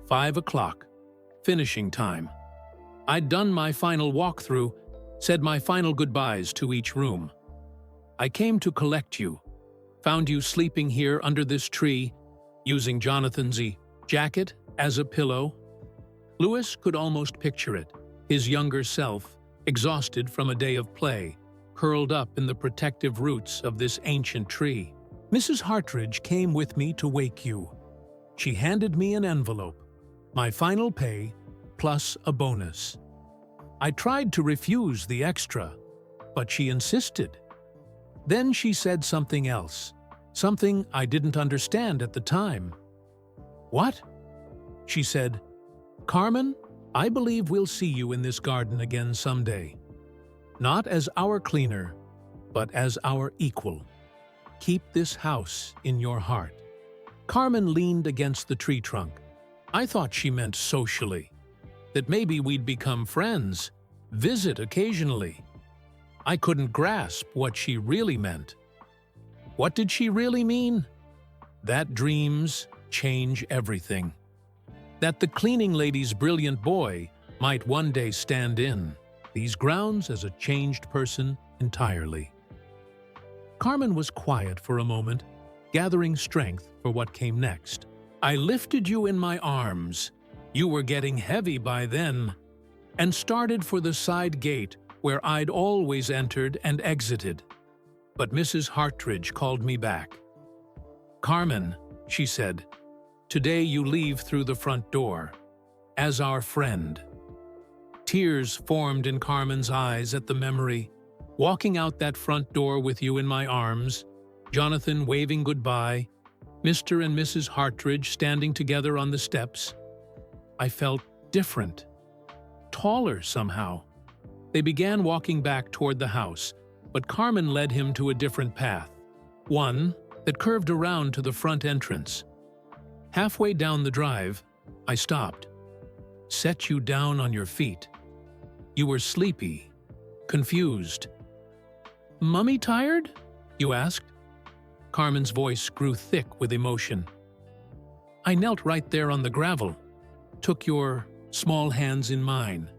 5 o'clock, finishing time. I'd done my final walkthrough, said my final goodbyes to each room. I came to collect you, found you sleeping here under this tree, using Jonathan's jacket as a pillow. Lewis could almost picture it, his younger self, exhausted from a day of play, curled up in the protective roots of this ancient tree. Mrs. Hartridge came with me to wake you. She handed me an envelope, my final pay, plus a bonus. I tried to refuse the extra, but she insisted. Then she said something else, something I didn't understand at the time. What? She said, Carmen, I believe we'll see you in this garden again someday. Not as our cleaner, but as our equal. Keep this house in your heart. Carmen leaned against the tree trunk. I thought she meant socially, that maybe we'd become friends, visit occasionally. I couldn't grasp what she really meant. What did she really mean? That dreams change everything. That the cleaning lady's brilliant boy might one day stand in these grounds as a changed person entirely. Carmen was quiet for a moment, gathering strength for what came next. I lifted you in my arms. You were getting heavy by then, and started for the side gate where I'd always entered and exited. But Mrs. Hartridge called me back. Carmen, she said, today you leave through the front door, as our friend. Tears formed in Carmen's eyes at the memory, walking out that front door with you in my arms, Jonathan waving goodbye, Mr. and Mrs. Hartridge standing together on the steps. I felt different, taller somehow. They began walking back toward the house, but Carmen led him to a different path, one that curved around to the front entrance. Halfway down the drive, I stopped, set you down on your feet. You were sleepy, confused. Mummy tired? You asked. Carmen's voice grew thick with emotion. I knelt right there on the gravel, took your small hands in mine,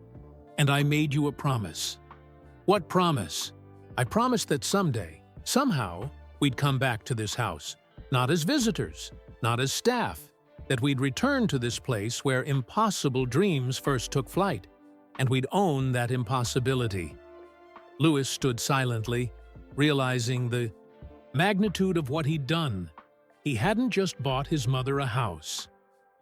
and I made you a promise. What promise? I promised that someday, somehow, we'd come back to this house, not as visitors, not as staff, that we'd return to this place where impossible dreams first took flight, and we'd own that impossibility. Louis stood silently, realizing the magnitude of what he'd done. He hadn't just bought his mother a house.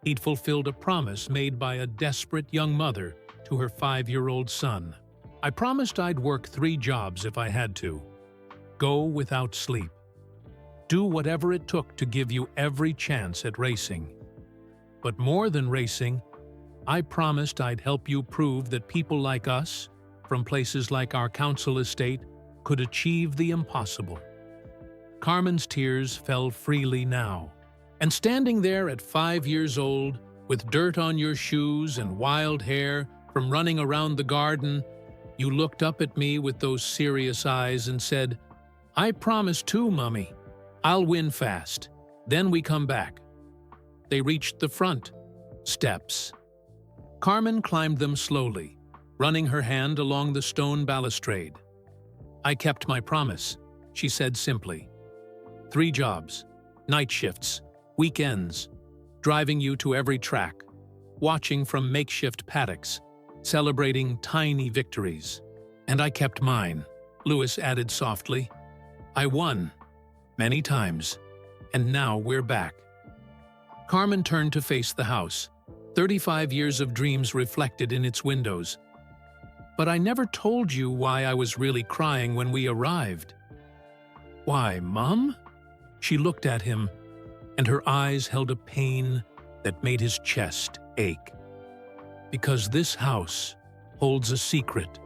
He'd fulfilled a promise made by a desperate young mother to her 5-year-old son. I promised I'd work 3 jobs if I had to. Go without sleep. Do whatever it took to give you every chance at racing. But more than racing, I promised I'd help you prove that people like us, from places like our council estate, could achieve the impossible. Carmen's tears fell freely now. And standing there at 5 years old, with dirt on your shoes and wild hair from running around the garden, you looked up at me with those serious eyes and said, "I promise too, Mummy. I'll win fast. Then we come back." They reached the front steps. Carmen climbed them slowly, running her hand along the stone balustrade. "I kept my promise," she said simply. 3 jobs, night shifts, weekends, driving you to every track, watching from makeshift paddocks, celebrating tiny victories. And I kept mine, Louis added softly. I won, many times, and now we're back. Carmen turned to face the house, 35 years of dreams reflected in its windows. "But I never told you why I was really crying when we arrived." "Why, Mum?" She looked at him, and her eyes held a pain that made his chest ache. "Because this house holds a secret,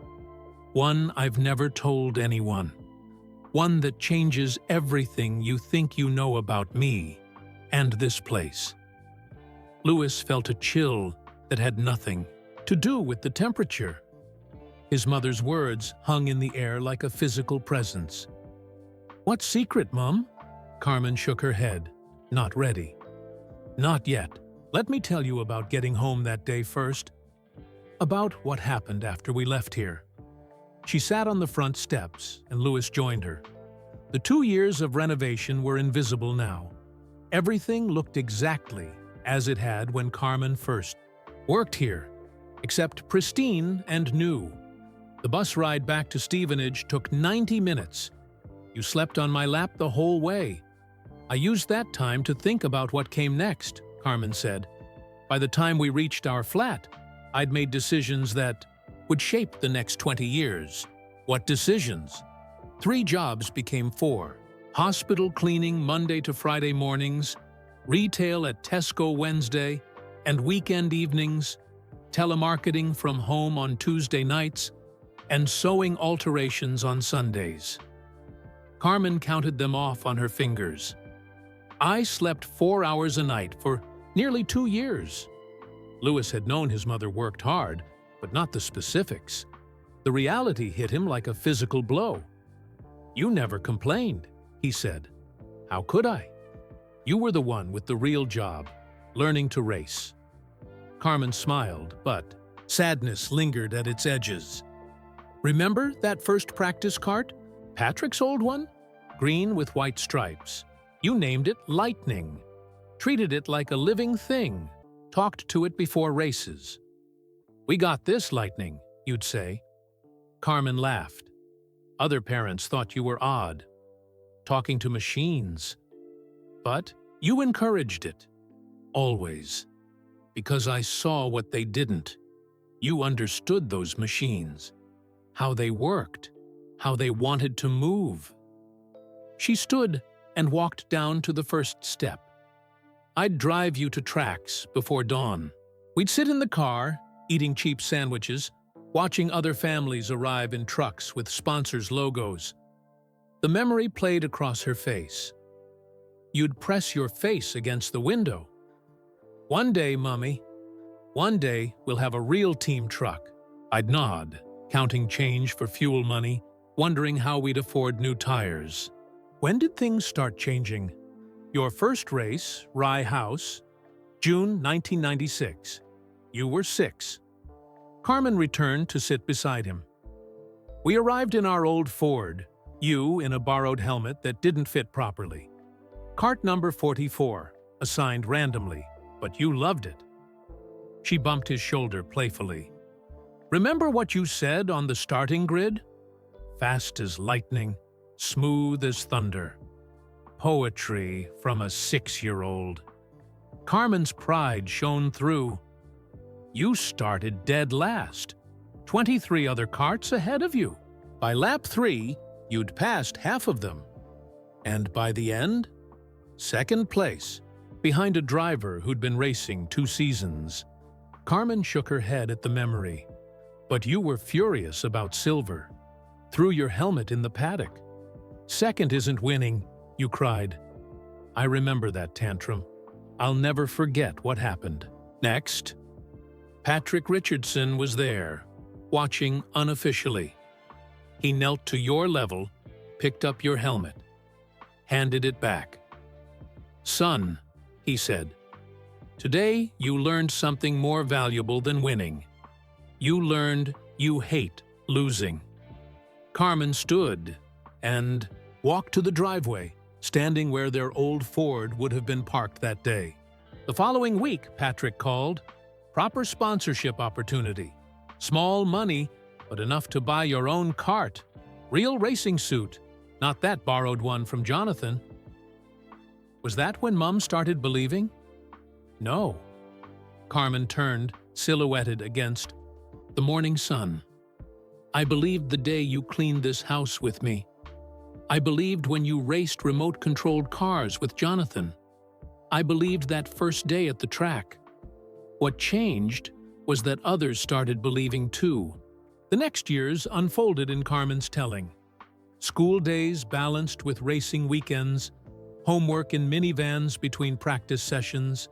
one I've never told anyone, one that changes everything you think you know about me and this place." Louis felt a chill that had nothing to do with the temperature. His mother's words hung in the air like a physical presence. "What secret, Mum?" Carmen shook her head. "Not ready." "Not yet. Let me tell you about getting home that day first. About what happened after we left here." She sat on the front steps, and Louis joined her. The 2 years of renovation were invisible now. Everything looked exactly as it had when Carmen first worked here, except pristine and new. The bus ride back to Stevenage took 90 minutes. You slept on my lap the whole way. I used that time to think about what came next, Carmen said. By the time we reached our flat, I'd made decisions that would shape the next 20 years. What decisions? 3 jobs became 4. Hospital cleaning Monday to Friday mornings, retail at Tesco Wednesday, and weekend evenings, telemarketing from home on Tuesday nights, and sewing alterations on Sundays. Carmen counted them off on her fingers. I slept 4 hours a night for nearly 2 years. Louis had known his mother worked hard, but not the specifics. The reality hit him like a physical blow. "You never complained," he said. "How could I? You were the one with the real job, learning to race." Carmen smiled, but sadness lingered at its edges. "Remember that first practice cart? Patrick's old one? Green with white stripes. You named it Lightning. Treated it like a living thing. Talked to it before races. 'We got this, Lightning,' you'd say." Carmen laughed. "Other parents thought you were odd. Talking to machines. But you encouraged it. Always. Because I saw what they didn't. You understood those machines. How they worked. How they wanted to move." She stood and walked down to the first step. "I'd drive you to tracks before dawn. We'd sit in the car, eating cheap sandwiches, watching other families arrive in trucks with sponsors' logos." The memory played across her face. "You'd press your face against the window. 'One day, Mummy. One day we'll have a real team truck.' I'd nod, counting change for fuel money, wondering how we'd afford new tires." When did things start changing? Your first race, Rye House, June 1996. You were 6. Carmen returned to sit beside him. "We arrived in our old Ford, you in a borrowed helmet that didn't fit properly. Cart number 44, assigned randomly, but you loved it. She bumped his shoulder playfully. Remember what you said on the starting grid? Fast as lightning, smooth as thunder. Poetry from a 6-year-old. Carmen's pride shone through. You started dead last, 23 other carts ahead of you. By lap 3, you'd passed half of them. And by the end, second place, behind a driver who'd been racing 2 seasons. Carmen shook her head at the memory. But you were furious about silver. Threw your helmet in the paddock. Second isn't winning, you cried. I remember that tantrum. I'll never forget what happened. Next, Patrick Richardson was there, watching unofficially. He knelt to your level, picked up your helmet, handed it back. Son, he said, today you learned something more valuable than winning. You learned you hate losing. Carmen stood and walked to the driveway, standing where their old Ford would have been parked that day. The following week, Patrick called. Proper sponsorship opportunity. Small money, but enough to buy your own cart. Real racing suit, not that borrowed one from Jonathan. Was that when Mum started believing? No. Carmen turned, silhouetted against the morning sun. I believed the day you cleaned this house with me. I believed when you raced remote-controlled cars with Jonathan. I believed that first day at the track. What changed was that others started believing too. The next years unfolded in Carmen's telling. School days balanced with racing weekends, homework in minivans between practice sessions,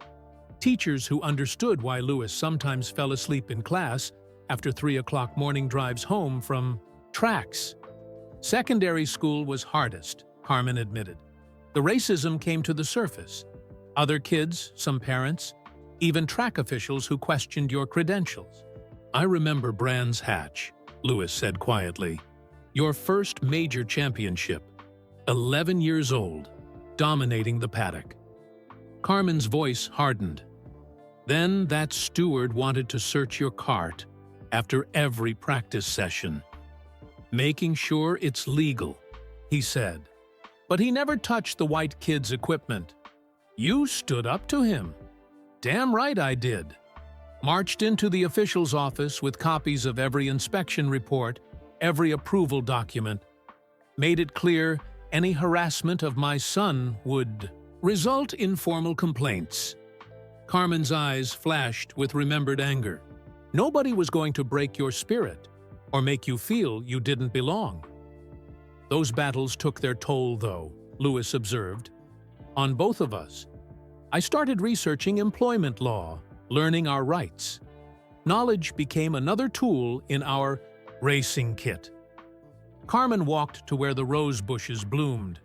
teachers who understood why Lewis sometimes fell asleep in class after 3 o'clock morning drives home from tracks. Secondary school was hardest, Carmen admitted. The racism came to the surface. Other kids, some parents, even track officials who questioned your credentials. I remember Brands Hatch, Lewis said quietly. Your first major championship, 11 years old, dominating the paddock. Carmen's voice hardened. Then that steward wanted to search your cart after every practice session. Making sure it's legal, he said. But he never touched the white kid's equipment. You stood up to him. Damn right I did. Marched into the official's office with copies of every inspection report, every approval document. Made it clear any harassment of my son would result in formal complaints. Carmen's eyes flashed with remembered anger. Nobody was going to break your spirit or make you feel you didn't belong. Those battles took their toll, though, Lewis observed. On both of us. I started researching employment law, learning our rights. Knowledge became another tool in our racing kit. Carmen walked to where the rose bushes bloomed.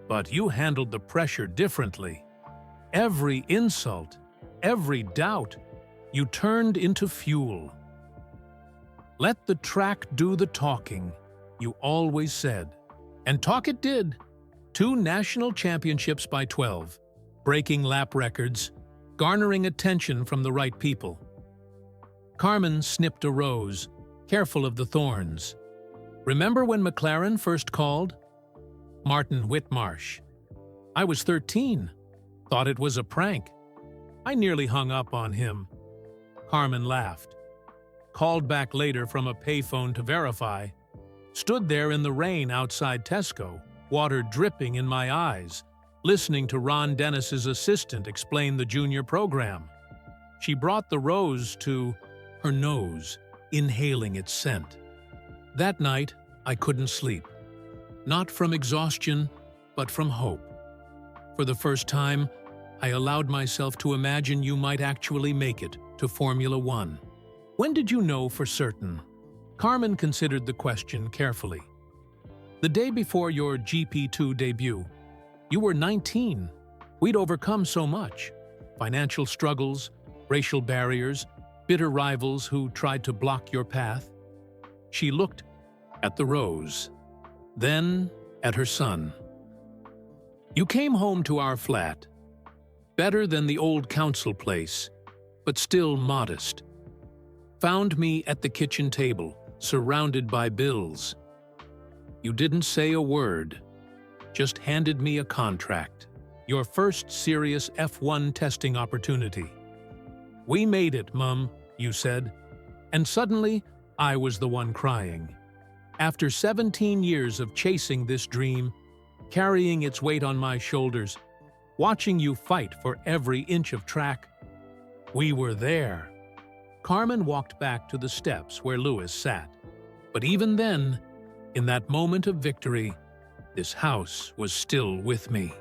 But you handled the pressure differently. Every insult, every doubt, you turned into fuel. Let the track do the talking, you always said. And talk it did. 2 national championships by 12. Breaking lap records, garnering attention from the right people. Carmen snipped a rose, careful of the thorns. Remember when McLaren first called? Martin Whitmarsh. I was 13. Thought it was a prank. I nearly hung up on him. Carmen laughed. Called back later from a payphone to verify. Stood there in the rain outside Tesco, water dripping in my eyes, listening to Ron Dennis's assistant explain the junior program. She brought the rose to her nose, inhaling its scent. That night, I couldn't sleep. Not from exhaustion, but from hope. For the first time, I allowed myself to imagine you might actually make it to Formula One. When did you know for certain? Carmen considered the question carefully. The day before your GP2 debut. You were 19. We'd overcome so much. Financial struggles, racial barriers, bitter rivals who tried to block your path. She looked at the rose, then at her son. You came home to our flat. Better than the old council place, but still modest. Found me at the kitchen table, surrounded by bills. You didn't say a word, just handed me a contract. Your first serious F1 testing opportunity. We made it, Mum, you said. And suddenly, I was the one crying. After 17 years of chasing this dream, carrying its weight on my shoulders, watching you fight for every inch of track, we were there. Carmen walked back to the steps where Louis sat. But even then, in that moment of victory, this house was still with me.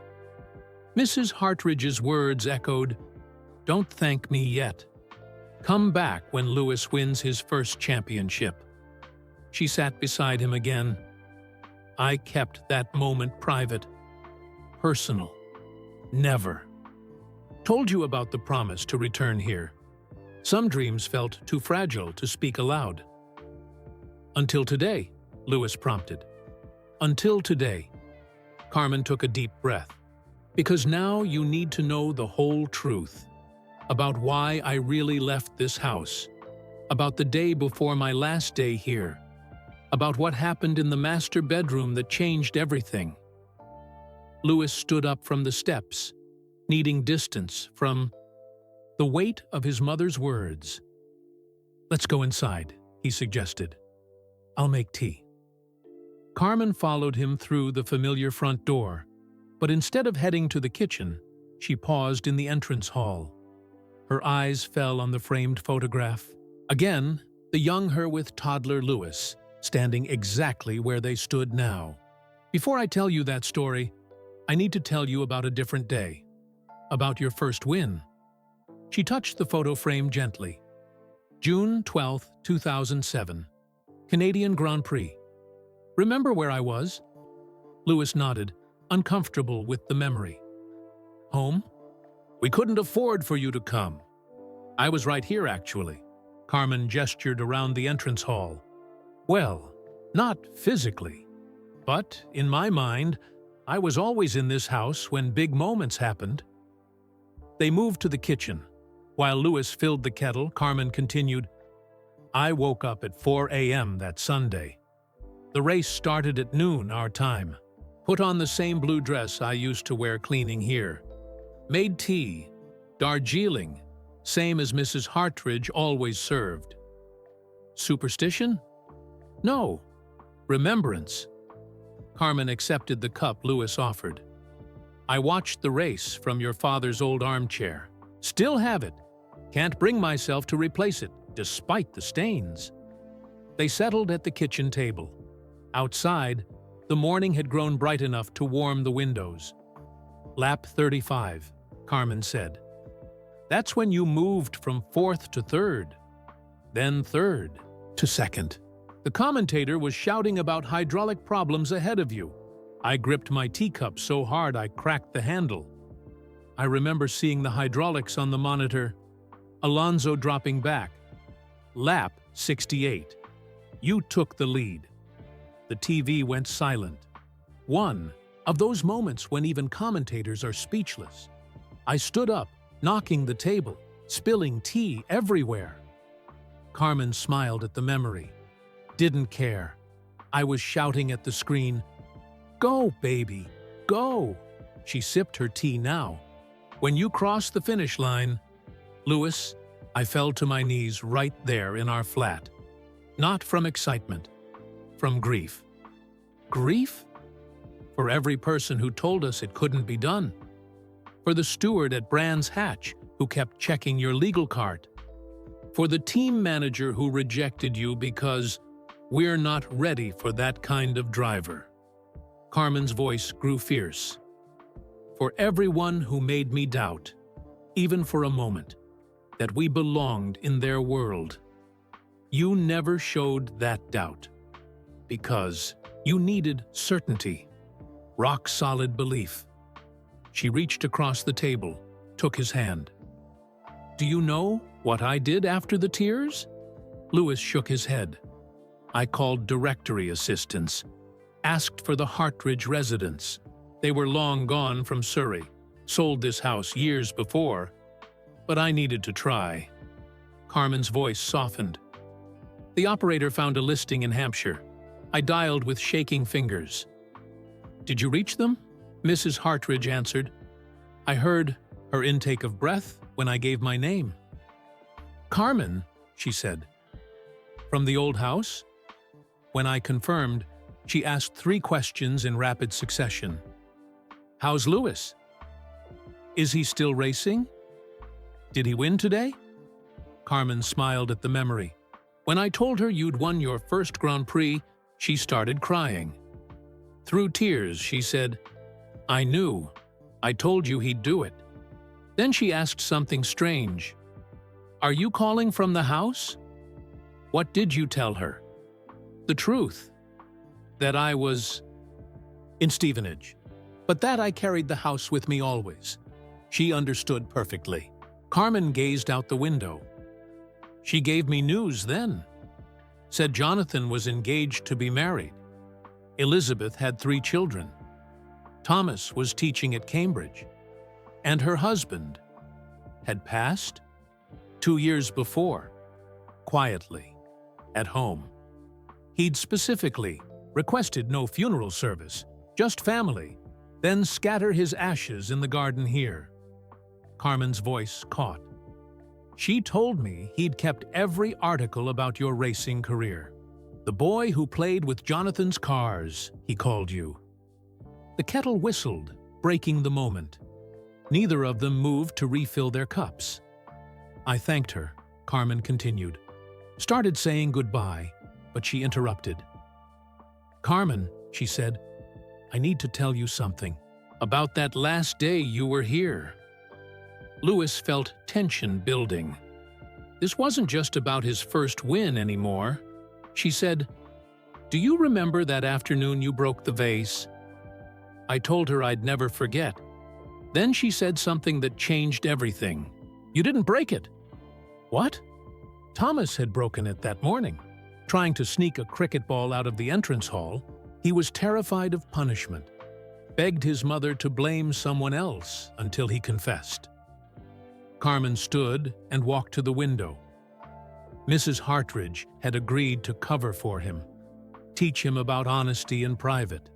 Mrs. Hartridge's words echoed, "Don't thank me yet. Come back when Louis wins his first championship." She sat beside him again. I kept that moment private, personal. Never. Told you about the promise to return here. Some dreams felt too fragile to speak aloud. Until today, Louis prompted. Until today. Carmen took a deep breath. Because now you need to know the whole truth. About why I really left this house. About the day before my last day here. About what happened in the master bedroom that changed everything. Louis stood up from the steps, needing distance from the weight of his mother's words. "Let's go inside," he suggested. "I'll make tea." Carmen followed him through the familiar front door, but instead of heading to the kitchen, she paused in the entrance hall. Her eyes fell on the framed photograph. Again, the young her with toddler Louis, standing exactly where they stood now. Before I tell you that story, I need to tell you about a different day. About your first win. She touched the photo frame gently. June 12, 2007. Canadian Grand Prix. Remember where I was? Louis nodded, uncomfortable with the memory. Home? We couldn't afford for you to come. I was right here, actually. Carmen gestured around the entrance hall. Well, not physically, but in my mind, I was always in this house when big moments happened. They moved to the kitchen. While Louis filled the kettle, Carmen continued, I woke up at 4 a.m. that Sunday. The race started at noon our time. Put on the same blue dress I used to wear cleaning here. Made tea, Darjeeling, same as Mrs. Hartridge always served. Superstition? No. Remembrance. Carmen accepted the cup Louis offered. I watched the race from your father's old armchair. Still have it. Can't bring myself to replace it, despite the stains. They settled at the kitchen table. Outside, the morning had grown bright enough to warm the windows. Lap 35, Carmen said. That's when you moved from fourth to third, then third to second. The commentator was shouting about hydraulic problems ahead of you. I gripped my teacup so hard I cracked the handle. I remember seeing the hydraulics on the monitor. Alonso dropping back. Lap 68. You took the lead. The TV went silent. One of those moments when even commentators are speechless. I stood up, knocking the table, spilling tea everywhere. Carmen smiled at the memory. Didn't care. I was shouting at the screen, Go, baby, go! She sipped her tea now. When you crossed the finish line, Louis, I fell to my knees right there in our flat. Not from excitement, from grief. Grief? For every person who told us it couldn't be done. For the steward at Brands Hatch who kept checking your legal cart. For the team manager who rejected you because we're not ready for that kind of driver. Carmen's voice grew fierce. For everyone who made me doubt, even for a moment, that we belonged in their world. You never showed that doubt. Because you needed certainty, rock-solid belief. She reached across the table, took his hand. Do you know what I did after the tears? Louis shook his head. I called directory assistants, asked for the Hartridge residents. They were long gone from Surrey. sold this house years before, but I needed to try." Carmen's voice softened. "The operator found a listing in Hampshire. I dialed with shaking fingers." "Did you reach them?" Mrs. Hartridge answered. "I heard her intake of breath when I gave my name." "Carmen," she said. "From the old house?" When I confirmed, she asked 3 questions in rapid succession. "How's Louis? Is he still racing? Did he win today?" Carmen smiled at the memory. "When I told her you'd won your first Grand Prix, she started crying. Through tears, she said, 'I knew. I told you he'd do it.' Then she asked something strange. 'Are you calling from the house?' What did you tell her?" "The truth. That I was in Stevenage. But that I carried the house with me always." She understood perfectly. Carmen gazed out the window. "She gave me news then. Said Jonathan was engaged to be married. Elizabeth had 3 children. Thomas was teaching at Cambridge. And her husband had passed 2 years before, quietly, at home. He'd specifically requested no funeral service, just family, then scatter his ashes in the garden here." Carmen's voice caught. "She told me he'd kept every article about your racing career. The boy who played with Jonathan's cars, he called you." The kettle whistled, breaking the moment. Neither of them moved to refill their cups. "I thanked her," Carmen continued. Started saying goodbye, but she interrupted. "Carmen," she said, "I need to tell you something. About that last day you were here." Louis felt tension building. This wasn't just about his first win anymore. She said, "Do you remember that afternoon you broke the vase?" I told her I'd never forget. Then she said something that changed everything. "You didn't break it." "What?" Thomas had broken it that morning. Trying to sneak a cricket ball out of the entrance hall, he was terrified of punishment. Begged his mother to blame someone else until he confessed. Carmen stood and walked to the window. Mrs. Hartridge had agreed to cover for him, teach him about honesty in private.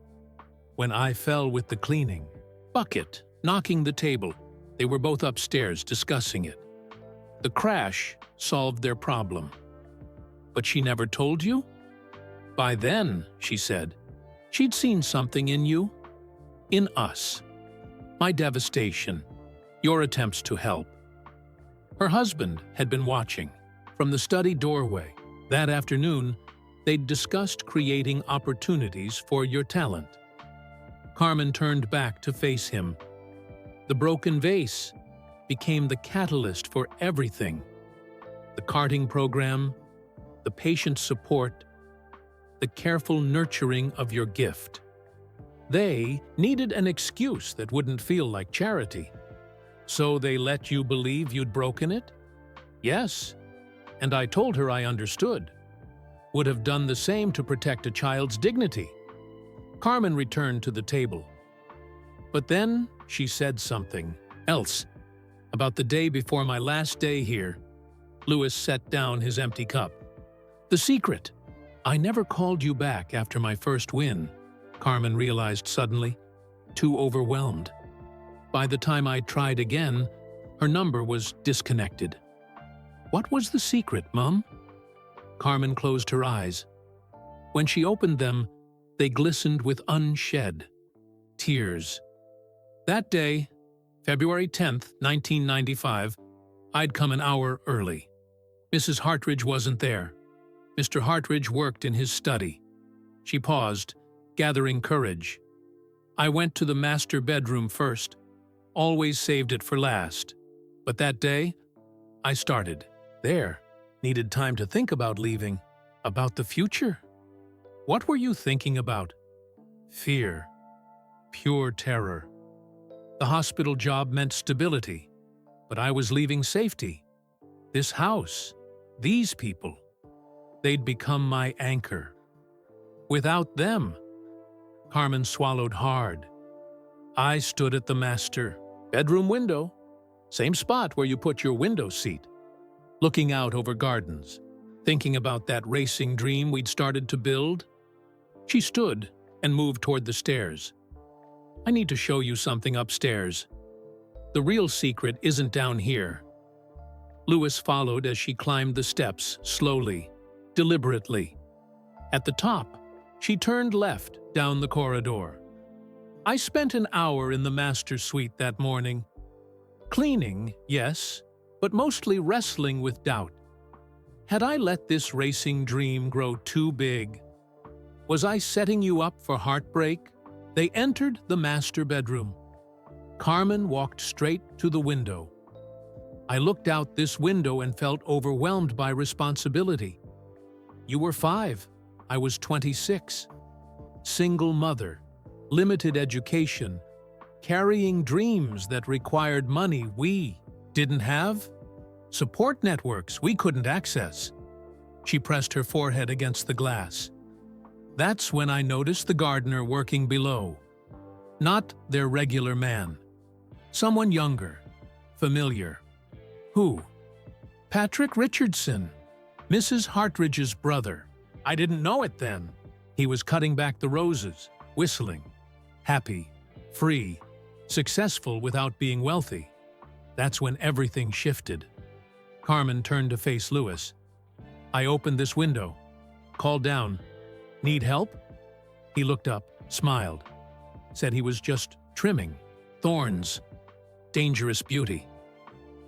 When I fell with the cleaning, bucket, knocking the table, they were both upstairs discussing it. The crash solved their problem. "But she never told you?" "By then," she said, "she'd seen something in you. In us. My devastation. Your attempts to help." Her husband had been watching. From the study doorway, that afternoon, they'd discussed creating opportunities for your talent. Carmen turned back to face him. The broken vase became the catalyst for everything. The karting program, the patient support, the careful nurturing of your gift. They needed an excuse that wouldn't feel like charity. So they let you believe you'd broken it? Yes. And I told her I understood. Would have done the same to protect a child's dignity. Carmen returned to the table. But then she said something else. About the day before my last day here, Louis set down his empty cup. "The secret. I never called you back after my first win," Carmen realized suddenly, too overwhelmed. By the time I tried again, her number was disconnected. "What was the secret, Mum?" Carmen closed her eyes. When she opened them, they glistened with unshed tears. That day, February 10th, 1995, I'd come an hour early. Mrs. Hartridge wasn't there. Mr. Hartridge worked in his study. She paused, gathering courage. I went to the master bedroom first, always saved it for last. But that day, I started. There, needed time to think about leaving, about the future. What were you thinking about? Fear. Pure terror. The hospital job meant stability, but I was leaving safety. This house, these people, they'd become my anchor. Without them, Carmen swallowed hard. I stood at the master, Bedroom window. Same spot where you put your window seat. Looking out over gardens, thinking about that racing dream we'd started to build. She stood and moved toward the stairs. I need to show you something upstairs. The real secret isn't down here. Louis followed as she climbed the steps slowly, deliberately. At the top, she turned left down the corridor. I spent an hour in the master suite that morning. Cleaning, yes, but mostly wrestling with doubt. Had I let this racing dream grow too big? Was I setting you up for heartbreak? They entered the master bedroom. Carmen walked straight to the window. I looked out this window and felt overwhelmed by responsibility. You were 5. I was 26. Single mother, limited education, carrying dreams that required money we didn't have, support networks we couldn't access. She pressed her forehead against the glass. That's when I noticed the gardener working below. Not their regular man. Someone younger, familiar. Who? Patrick Richardson, Mrs. Hartridge's brother. I didn't know it then. He was cutting back the roses, whistling. Happy, free, successful without being wealthy. That's when everything shifted. Carmen turned to face Louis. I opened this window, called down, "Need help?" He looked up, smiled, said he was just trimming. Thorns. Dangerous beauty.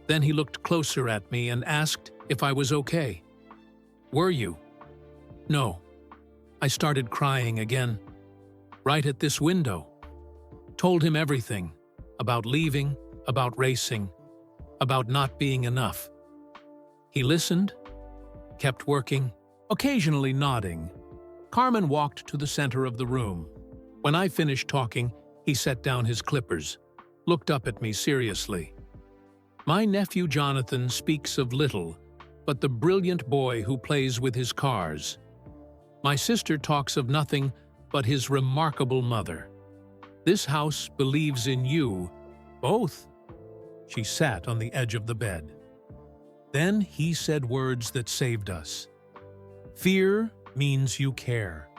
Then he looked closer at me and asked if I was okay. Were you? No. I started crying again. Right at this window. Told him everything. About leaving, about racing, about not being enough. He listened, kept working, occasionally nodding. Carmen walked to the center of the room. When I finished talking, he set down his clippers, looked up at me seriously. My nephew Jonathan speaks of little, but the brilliant boy who plays with his cars. My sister talks of nothing but his remarkable mother. This house believes in you, both. She sat on the edge of the bed. Then he said words that saved us. Fear means you care.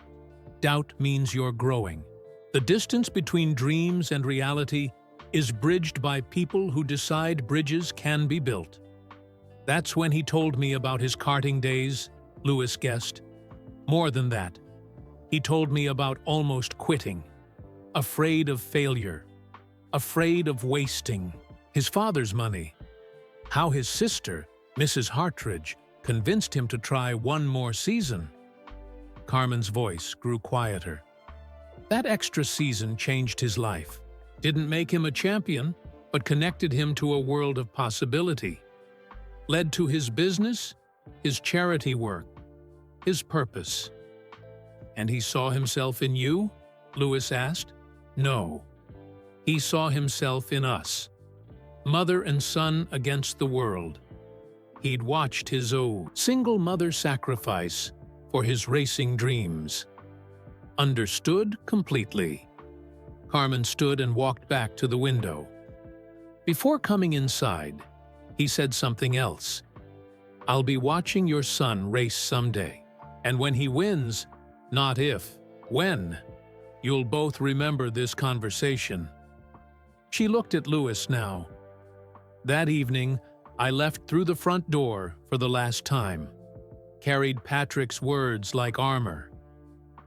Doubt means you're growing. The distance between dreams and reality is bridged by people who decide bridges can be built. That's when he told me about his karting days, Louis guessed. More than that, he told me about almost quitting, afraid of failure, afraid of wasting his father's money, how his sister, Mrs. Hartridge, convinced him to try one more season. Carmen's voice grew quieter. That extra season changed his life. Didn't make him a champion, but connected him to a world of possibility. Led to his business, his charity work, his purpose. And he saw himself in you? Louis asked. No. He saw himself in us. Mother and son against the world. He'd watched his own single mother sacrifice for his racing dreams. Understood completely. Carmen stood and walked back to the window. Before coming inside, he said something else. I'll be watching your son race someday. And when he wins, not if, when, you'll both remember this conversation. She looked at Louis now. That evening, I left through the front door for the last time. Carried Patrick's words like armor.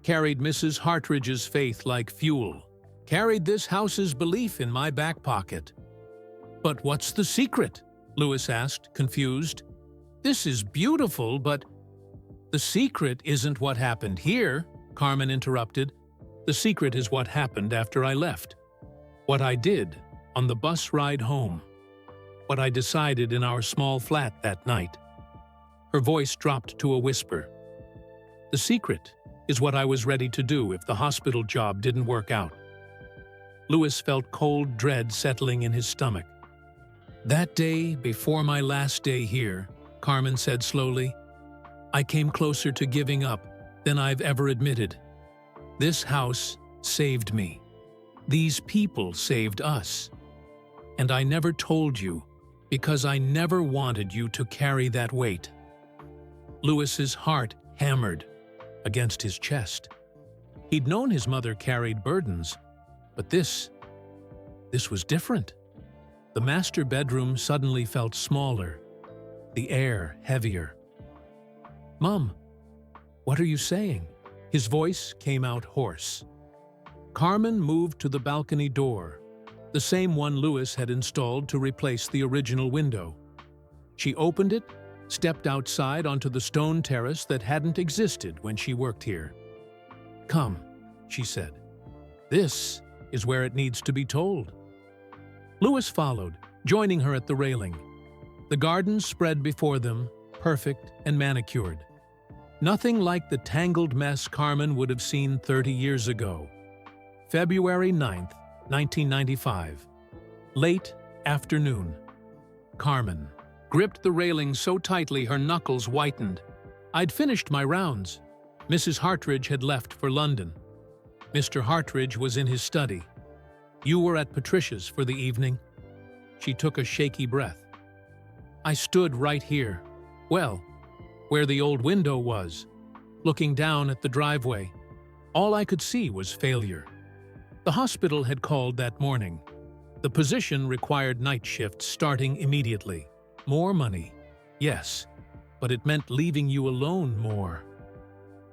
Carried Mrs. Hartridge's faith like fuel. Carried this house's belief in my back pocket. But what's the secret? Louis asked, confused. This is beautiful, but... The secret isn't what happened here, Carmen interrupted. The secret is what happened after I left. What I did on the bus ride home. What I decided in our small flat that night. Her voice dropped to a whisper. The secret is what I was ready to do if the hospital job didn't work out. Louis felt cold dread settling in his stomach. That day, before my last day here, Carmen said slowly, I came closer to giving up than I've ever admitted. This house saved me. These people saved us. And I never told you because I never wanted you to carry that weight." Louis's heart hammered against his chest. He'd known his mother carried burdens, but this was different. The master bedroom suddenly felt smaller, the air heavier. "Mom, what are you saying?" His voice came out hoarse. Carmen moved to the balcony door, the same one Louis had installed to replace the original window. She opened it, stepped outside onto the stone terrace that hadn't existed when she worked here. "Come," she said. "This is where it needs to be told." Louis followed, joining her at the railing. The garden spread before them, perfect and manicured. Nothing like the tangled mess Carmen would have seen 30 years ago. February 9th, 1995. Late afternoon. Carmen gripped the railing so tightly her knuckles whitened. "I'd finished my rounds. Mrs. Hartridge had left for London. Mr. Hartridge was in his study. You were at Patricia's for the evening." She took a shaky breath. "I stood right here. Well, where the old window was, looking down at the driveway. All I could see was failure. The hospital had called that morning. The position required night shifts starting immediately. More money, yes, but it meant leaving you alone more.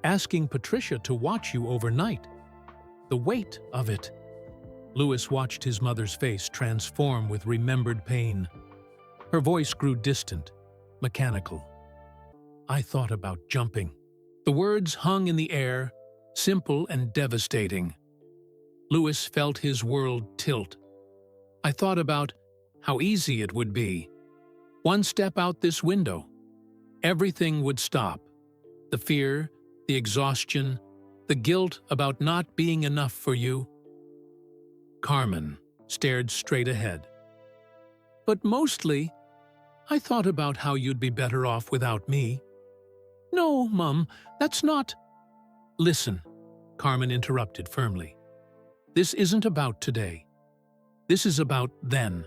Asking Patricia to watch you overnight. The weight of it." Louis watched his mother's face transform with remembered pain. Her voice grew distant, mechanical. "I thought about jumping." The words hung in the air, simple and devastating. Louis felt his world tilt. "I thought about how easy it would be. One step out this window. Everything would stop. The fear, the exhaustion, the guilt about not being enough for you." Carmen stared straight ahead. "But mostly, I thought about how you'd be better off without me." "No, Mum, that's not—" "Listen," Carmen interrupted firmly. "This isn't about today. This is about then.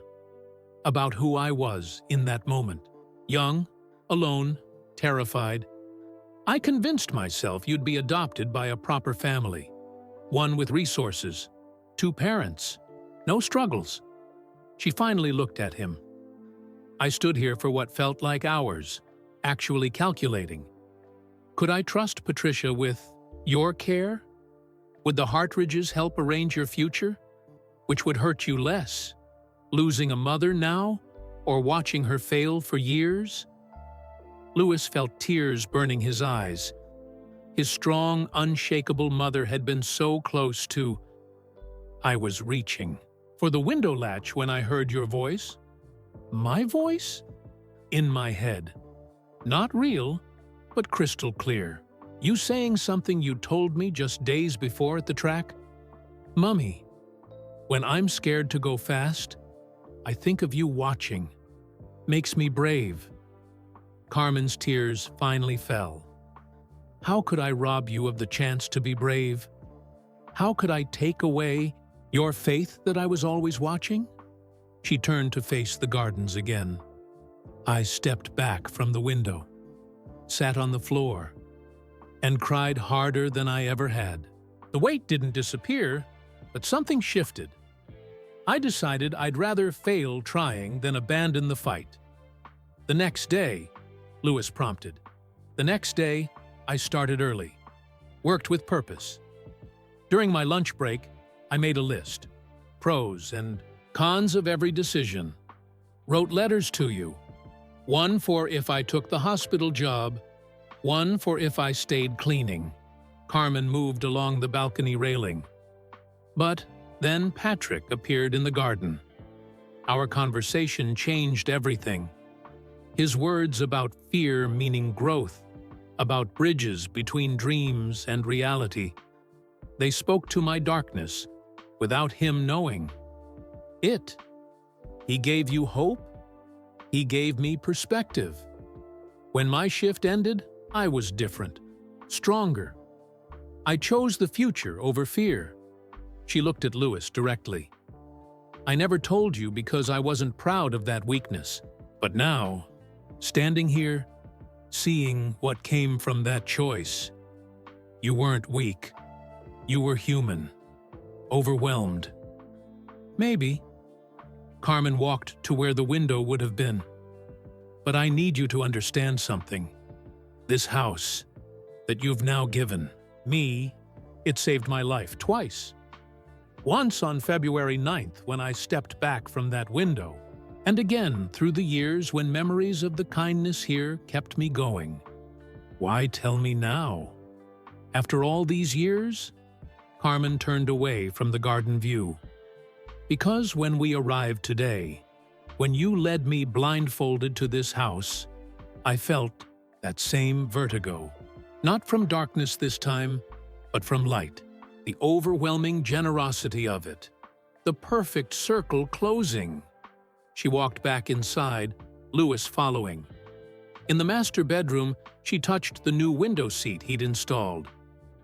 About who I was in that moment. Young, alone, terrified. I convinced myself you'd be adopted by a proper family. One with resources. 2 parents. No struggles." She finally looked at him. "I stood here for what felt like hours, actually calculating. Could I trust Patricia with your care? Would the Hartridges help arrange your future? Which would hurt you less? Losing a mother now, or watching her fail for years?" Louis felt tears burning his eyes. His strong, unshakable mother had been so close to— "I was reaching for the window latch when I heard your voice." "My voice?" "In my head. Not real, but crystal clear. You saying something you told me just days before at the track? Mummy, when I'm scared to go fast, I think of you watching. Makes me brave." Carmen's tears finally fell. "How could I rob you of the chance to be brave? How could I take away your faith that I was always watching?" She turned to face the gardens again. I stepped back from the window, sat on the floor, and cried harder than I ever had. The weight didn't disappear, but something shifted. I decided I'd rather fail trying than abandon the fight. "The next day," Louis prompted. "The next day, I started early. Worked with purpose. During my lunch break, I made a list. Pros and cons of every decision. Wrote letters to you. One for if I took the hospital job, one for if I stayed cleaning." Carmen moved along the balcony railing. But then Patrick appeared in the garden. Our conversation changed everything. His words about fear meaning growth, about bridges between dreams and reality. They spoke to my darkness, without him knowing. He gave you hope? He gave me perspective. When my shift ended, I was different, stronger. I chose the future over fear. She looked at Louis directly. I never told you because I wasn't proud of that weakness. But now, standing here, seeing what came from that choice, you weren't weak. You were human. Overwhelmed. Maybe. Carmen walked to where the window would have been. But I need you to understand something. This house that you've now given me, it saved my life twice. Once on February 9th when I stepped back from that window, and again through the years when memories of the kindness here kept me going. Why tell me now? After all these years? Carmen turned away from the garden view. Because when we arrived today, when you led me blindfolded to this house, I felt that same vertigo. Not from darkness this time, but from light. The overwhelming generosity of it. The perfect circle closing. She walked back inside, Louis following. In the master bedroom, she touched the new window seat he'd installed.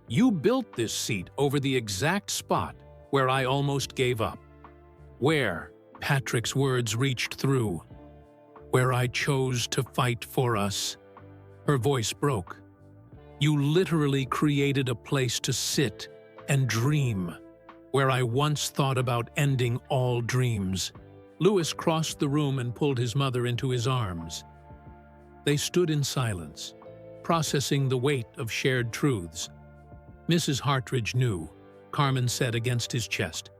You built this seat over the exact spot where I almost gave up. Where, Patrick's words reached through. Where I chose to fight for us. Her voice broke. You literally created a place to sit and dream, where I once thought about ending all dreams. Louis crossed the room and pulled his mother into his arms. They stood in silence, processing the weight of shared truths. Mrs. Hartridge knew, Carmen said against his chest.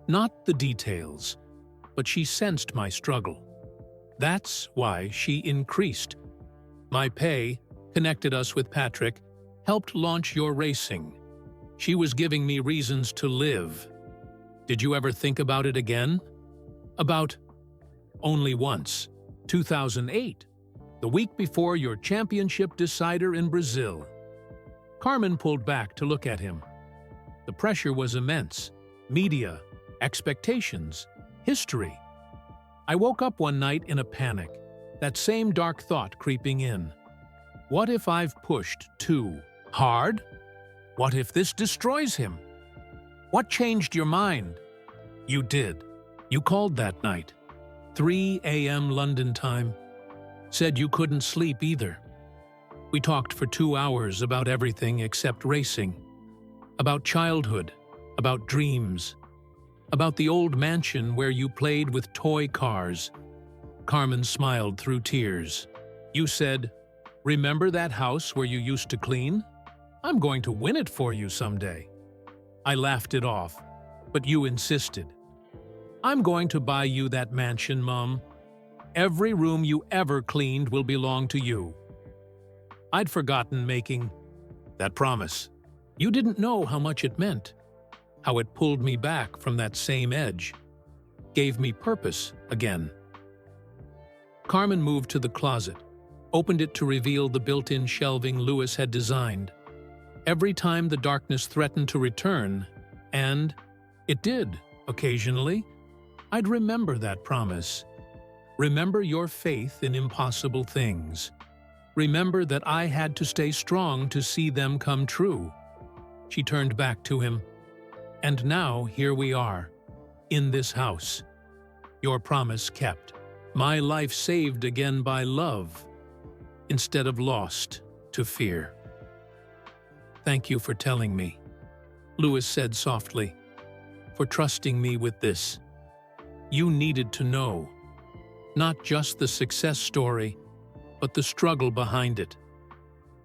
Not the details, but she sensed my struggle. That's why she increased. My pay connected us with Patrick, helped launch your racing. She was giving me reasons to live. Did you ever think about it again? About only once, 2008, the week before your championship decider in Brazil. Carmen pulled back to look at him. The pressure was immense. Media, expectations, history. I woke up one night in a panic, that same dark thought creeping in. What if I've pushed too hard? What if this destroys him? What changed your mind? You did. You called that night. 3 a.m. London time. Said you couldn't sleep either. We talked for 2 hours about everything except racing. About childhood. About dreams. About the old mansion where you played with toy cars. Carmen smiled through tears. You said, "Remember that house where you used to clean? I'm going to win it for you someday." I laughed it off, but you insisted. "I'm going to buy you that mansion, Mom. Every room you ever cleaned will belong to you." I'd forgotten making that promise. You didn't know how much it meant, how it pulled me back from that same edge, gave me purpose again. Carmen moved to the closet, opened it to reveal the built-in shelving Louis had designed. Every time the darkness threatened to return, and it did, occasionally, I'd remember that promise. Remember your faith in impossible things. Remember that I had to stay strong to see them come true. She turned back to him. And now here we are, in this house. Your promise kept. My life saved again by love, instead of lost to fear. Thank you for telling me, Louis said softly, for trusting me with this. You needed to know, not just the success story, but the struggle behind it,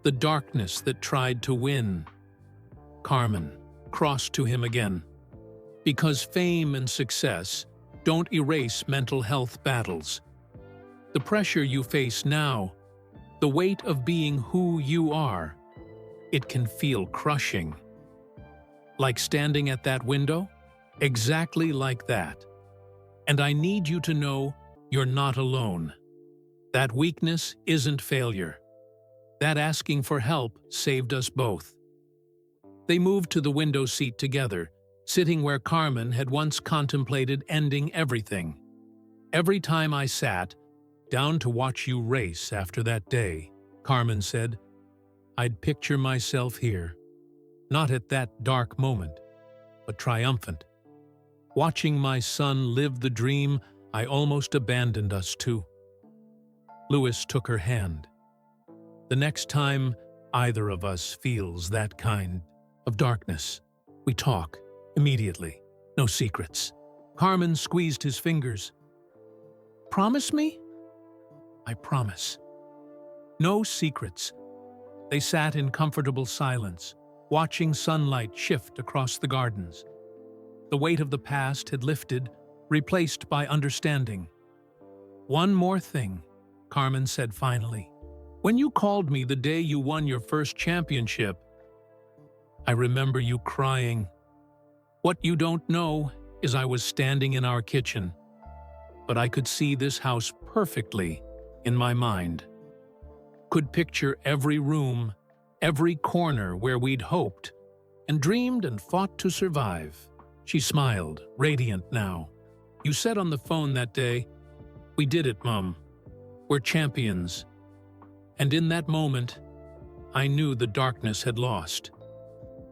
the darkness that tried to win. Carmen crossed to him again. Because fame and success don't erase mental health battles. The pressure you face now, the weight of being who you are, it can feel crushing. Like standing at that window? Exactly like that. And I need you to know you're not alone. That weakness isn't failure. That asking for help saved us both. They moved to the window seat together, sitting where Carmen had once contemplated ending everything. Every time I sat, down to watch you race after that day, Carmen said, I'd picture myself here, not at that dark moment, but triumphant. Watching my son live the dream I almost abandoned us to. Louis took her hand. The next time either of us feels that kind of darkness, we talk immediately. No secrets. Carmen squeezed his fingers. Promise me? I promise. No secrets. They sat in comfortable silence, watching sunlight shift across the gardens. The weight of the past had lifted, replaced by understanding. One more thing, Carmen said finally. When you called me the day you won your first championship, I remember you crying. What you don't know is I was standing in our kitchen, but I could see this house perfectly in my mind. Could picture every room, every corner where we'd hoped and dreamed and fought to survive. She smiled, radiant now. You said on the phone that day, "We did it, Mom. We're champions." And in that moment, I knew the darkness had lost.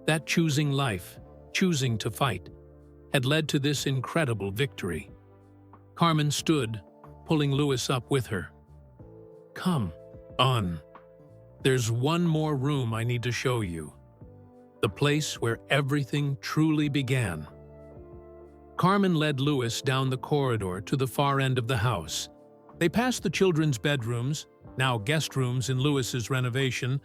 That choosing life, choosing to fight, had led to this incredible victory. Carmen stood, pulling Louis up with her. Come on. There's one more room I need to show you. The place where everything truly began. Carmen led Louis down the corridor to the far end of the house. They passed the children's bedrooms, now guest rooms in Louis's renovation,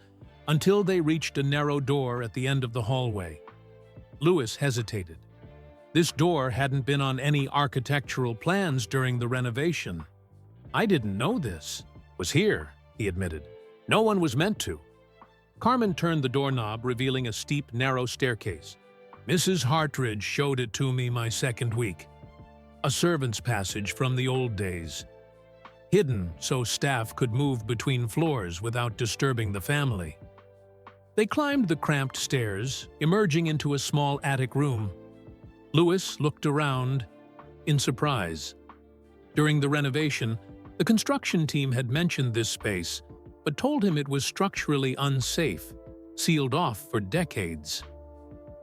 until they reached a narrow door at the end of the hallway. Louis hesitated. This door hadn't been on any architectural plans during the renovation. I didn't know this. Was here, he admitted. No one was meant to. Carmen turned the doorknob, revealing a steep, narrow staircase. Mrs. Hartridge showed it to me my second week. A servant's passage from the old days. Hidden so staff could move between floors without disturbing the family. They climbed the cramped stairs, emerging into a small attic room. Louis looked around in surprise. During the renovation, the construction team had mentioned this space, but told him it was structurally unsafe, sealed off for decades.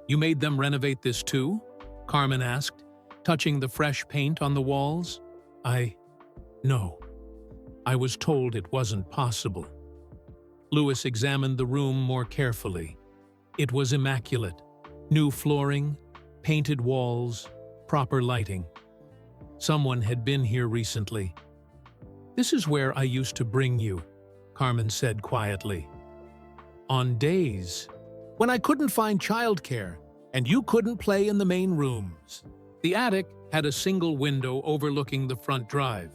You made them renovate this too? Carmen asked, touching the fresh paint on the walls. No. I was told it wasn't possible. Louis examined the room more carefully. It was immaculate. New flooring, painted walls, proper lighting. Someone had been here recently. This is where I used to bring you, Carmen said quietly. On days when I couldn't find childcare and you couldn't play in the main rooms. The attic had a single window overlooking the front drive.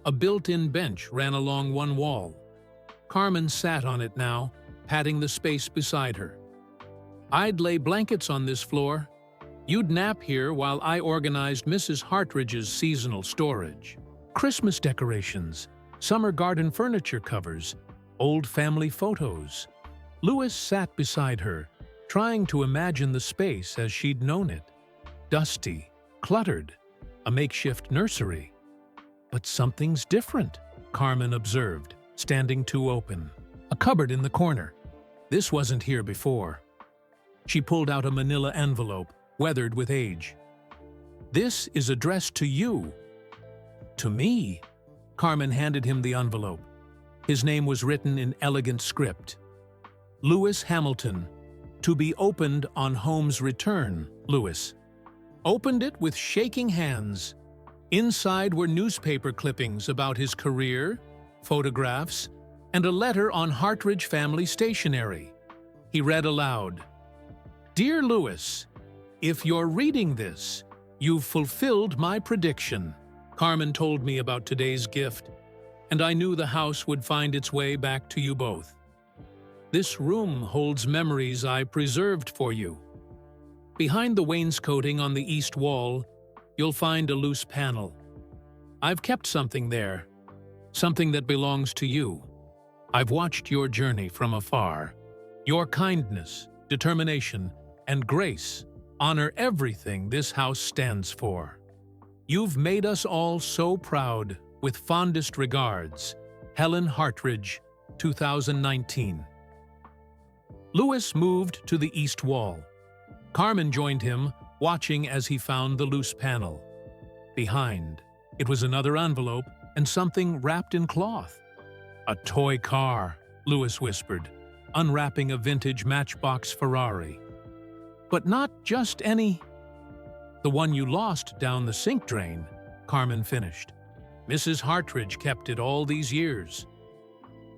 A built-in bench ran along one wall. Carmen sat on it now, patting the space beside her. I'd lay blankets on this floor. You'd nap here while I organized Mrs. Hartridge's seasonal storage. Christmas decorations, summer garden furniture covers, old family photos. Louis sat beside her, trying to imagine the space as she'd known it. Dusty, cluttered, a makeshift nursery. But something's different, Carmen observed, standing too open. A cupboard in the corner. This wasn't here before. She pulled out a manila envelope, weathered with age. This is addressed to you. To me? Carmen handed him the envelope. His name was written in elegant script. Louis Hamilton, to be opened on Home's return, Louis. Opened it with shaking hands. Inside were newspaper clippings about his career, photographs, and a letter on Hartridge family stationery. He read aloud, Dear Louis, if you're reading this, you've fulfilled my prediction. Carmen told me about today's gift, and I knew the house would find its way back to you both. This room holds memories I preserved for you. Behind the wainscoting on the east wall, you'll find a loose panel. I've kept something there, something that belongs to you. I've watched your journey from afar. Your kindness, determination, and grace honor everything this house stands for. You've made us all so proud. With fondest regards, Helen Hartridge, 2019. Louis moved to the east wall. Carmen joined him, watching as he found the loose panel. Behind, it was another envelope and something wrapped in cloth. "A toy car," Louis whispered, unwrapping a vintage Matchbox Ferrari. "But not just any—" "The one you lost down the sink drain," Carmen finished. "Mrs. Hartridge kept it all these years."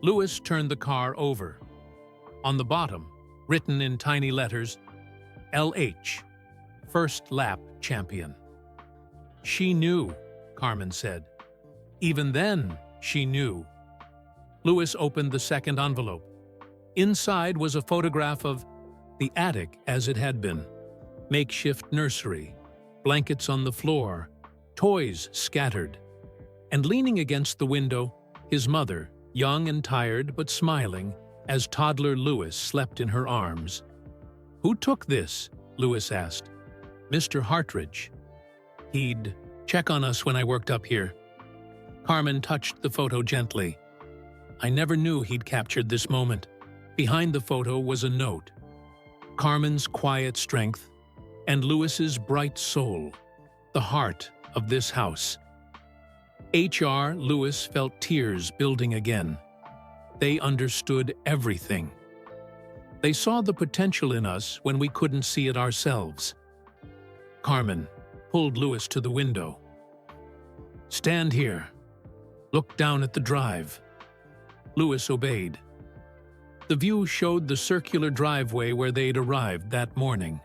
Louis turned the car over. On the bottom, written in tiny letters, LH, First Lap Champion. "She knew," Carmen said. "Even then, she knew." Louis opened the second envelope. Inside was a photograph of the attic as it had been. Makeshift nursery, blankets on the floor, toys scattered. And leaning against the window, his mother, young and tired but smiling, as toddler Louis slept in her arms. "Who took this?" Louis asked. "Mr. Hartridge. He'd check on us when I worked up here." Carmen touched the photo gently. "I never knew he'd captured this moment." Behind the photo was a note. Carmen's quiet strength and Louis's bright soul, the heart of this house. H.R. Louis felt tears building again. They understood everything. They saw the potential in us when we couldn't see it ourselves. Carmen pulled Louis to the window. "Stand here. Look down at the drive." Louis obeyed. The view showed the circular driveway where they'd arrived that morning,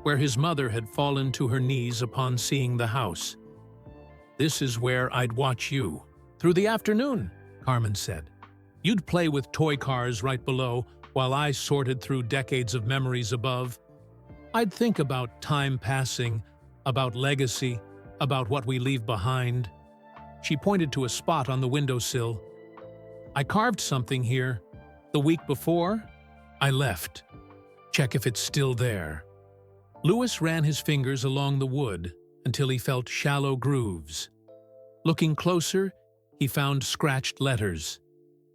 where his mother had fallen to her knees upon seeing the house. "This is where I'd watch you. Through the afternoon," Carmen said. "You'd play with toy cars right below, while I sorted through decades of memories above. I'd think about time passing, about legacy, about what we leave behind." She pointed to a spot on the windowsill. "I carved something here. The week before, I left. Check if it's still there." Louis ran his fingers along the wood until he felt shallow grooves. Looking closer, he found scratched letters.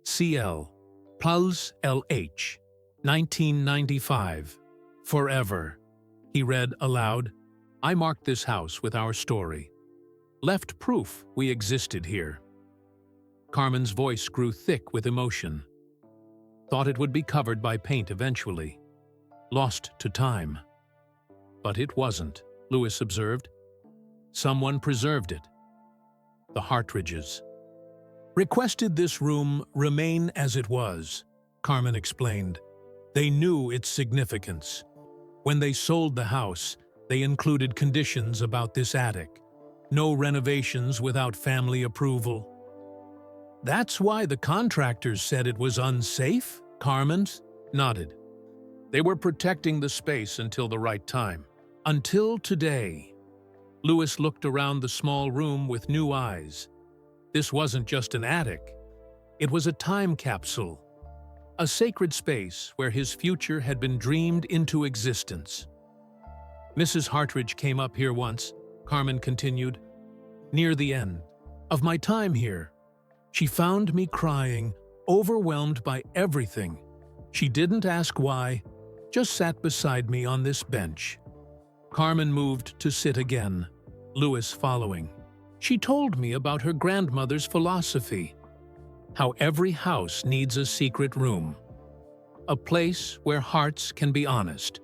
CL, Plus LH, 1995. "Forever," he read aloud. "I marked this house with our story. Left proof we existed here." Carmen's voice grew thick with emotion. Thought it would be covered by paint eventually. Lost to time. But it wasn't, Louis observed. Someone preserved it. The Hartridges. "Requested this room remain as it was," Carmen explained. "They knew its significance. When they sold the house, they included conditions about this attic. No renovations without family approval." "That's why the contractors said it was unsafe?" Carmen nodded. "They were protecting the space until the right time. Until today." Louis looked around the small room with new eyes. This wasn't just an attic. It was a time capsule. A sacred space where his future had been dreamed into existence. "Mrs. Hartridge came up here once," Carmen continued. "Near the end of my time here. She found me crying, overwhelmed by everything. She didn't ask why, just sat beside me on this bench." Carmen moved to sit again, Louis following. "She told me about her grandmother's philosophy, how every house needs a secret room, a place where hearts can be honest,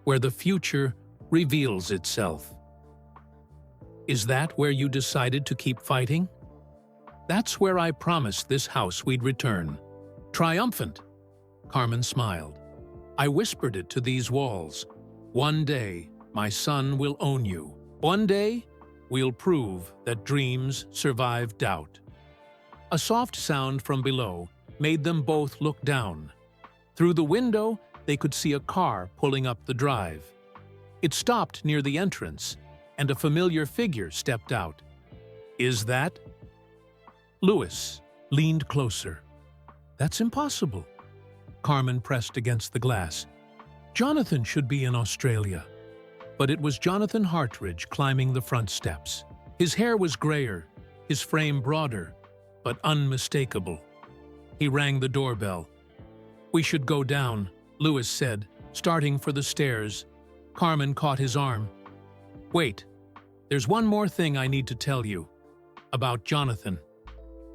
where the future reveals itself." "Is that where you decided to keep fighting?" "That's where I promised this house we'd return. Triumphant." Carmen smiled. "I whispered it to these walls. One day, my son will own you. One day, we'll prove that dreams survive doubt." A soft sound from below made them both look down. Through the window, they could see a car pulling up the drive. It stopped near the entrance, and a familiar figure stepped out. "Is that—" Louis leaned closer. "That's impossible." Carmen pressed against the glass. "Jonathan should be in Australia." But it was Jonathan Hartridge climbing the front steps. His hair was grayer, his frame broader, but unmistakable. He rang the doorbell. "We should go down," Louis said, starting for the stairs. Carmen caught his arm. "Wait, there's one more thing I need to tell you. About Jonathan.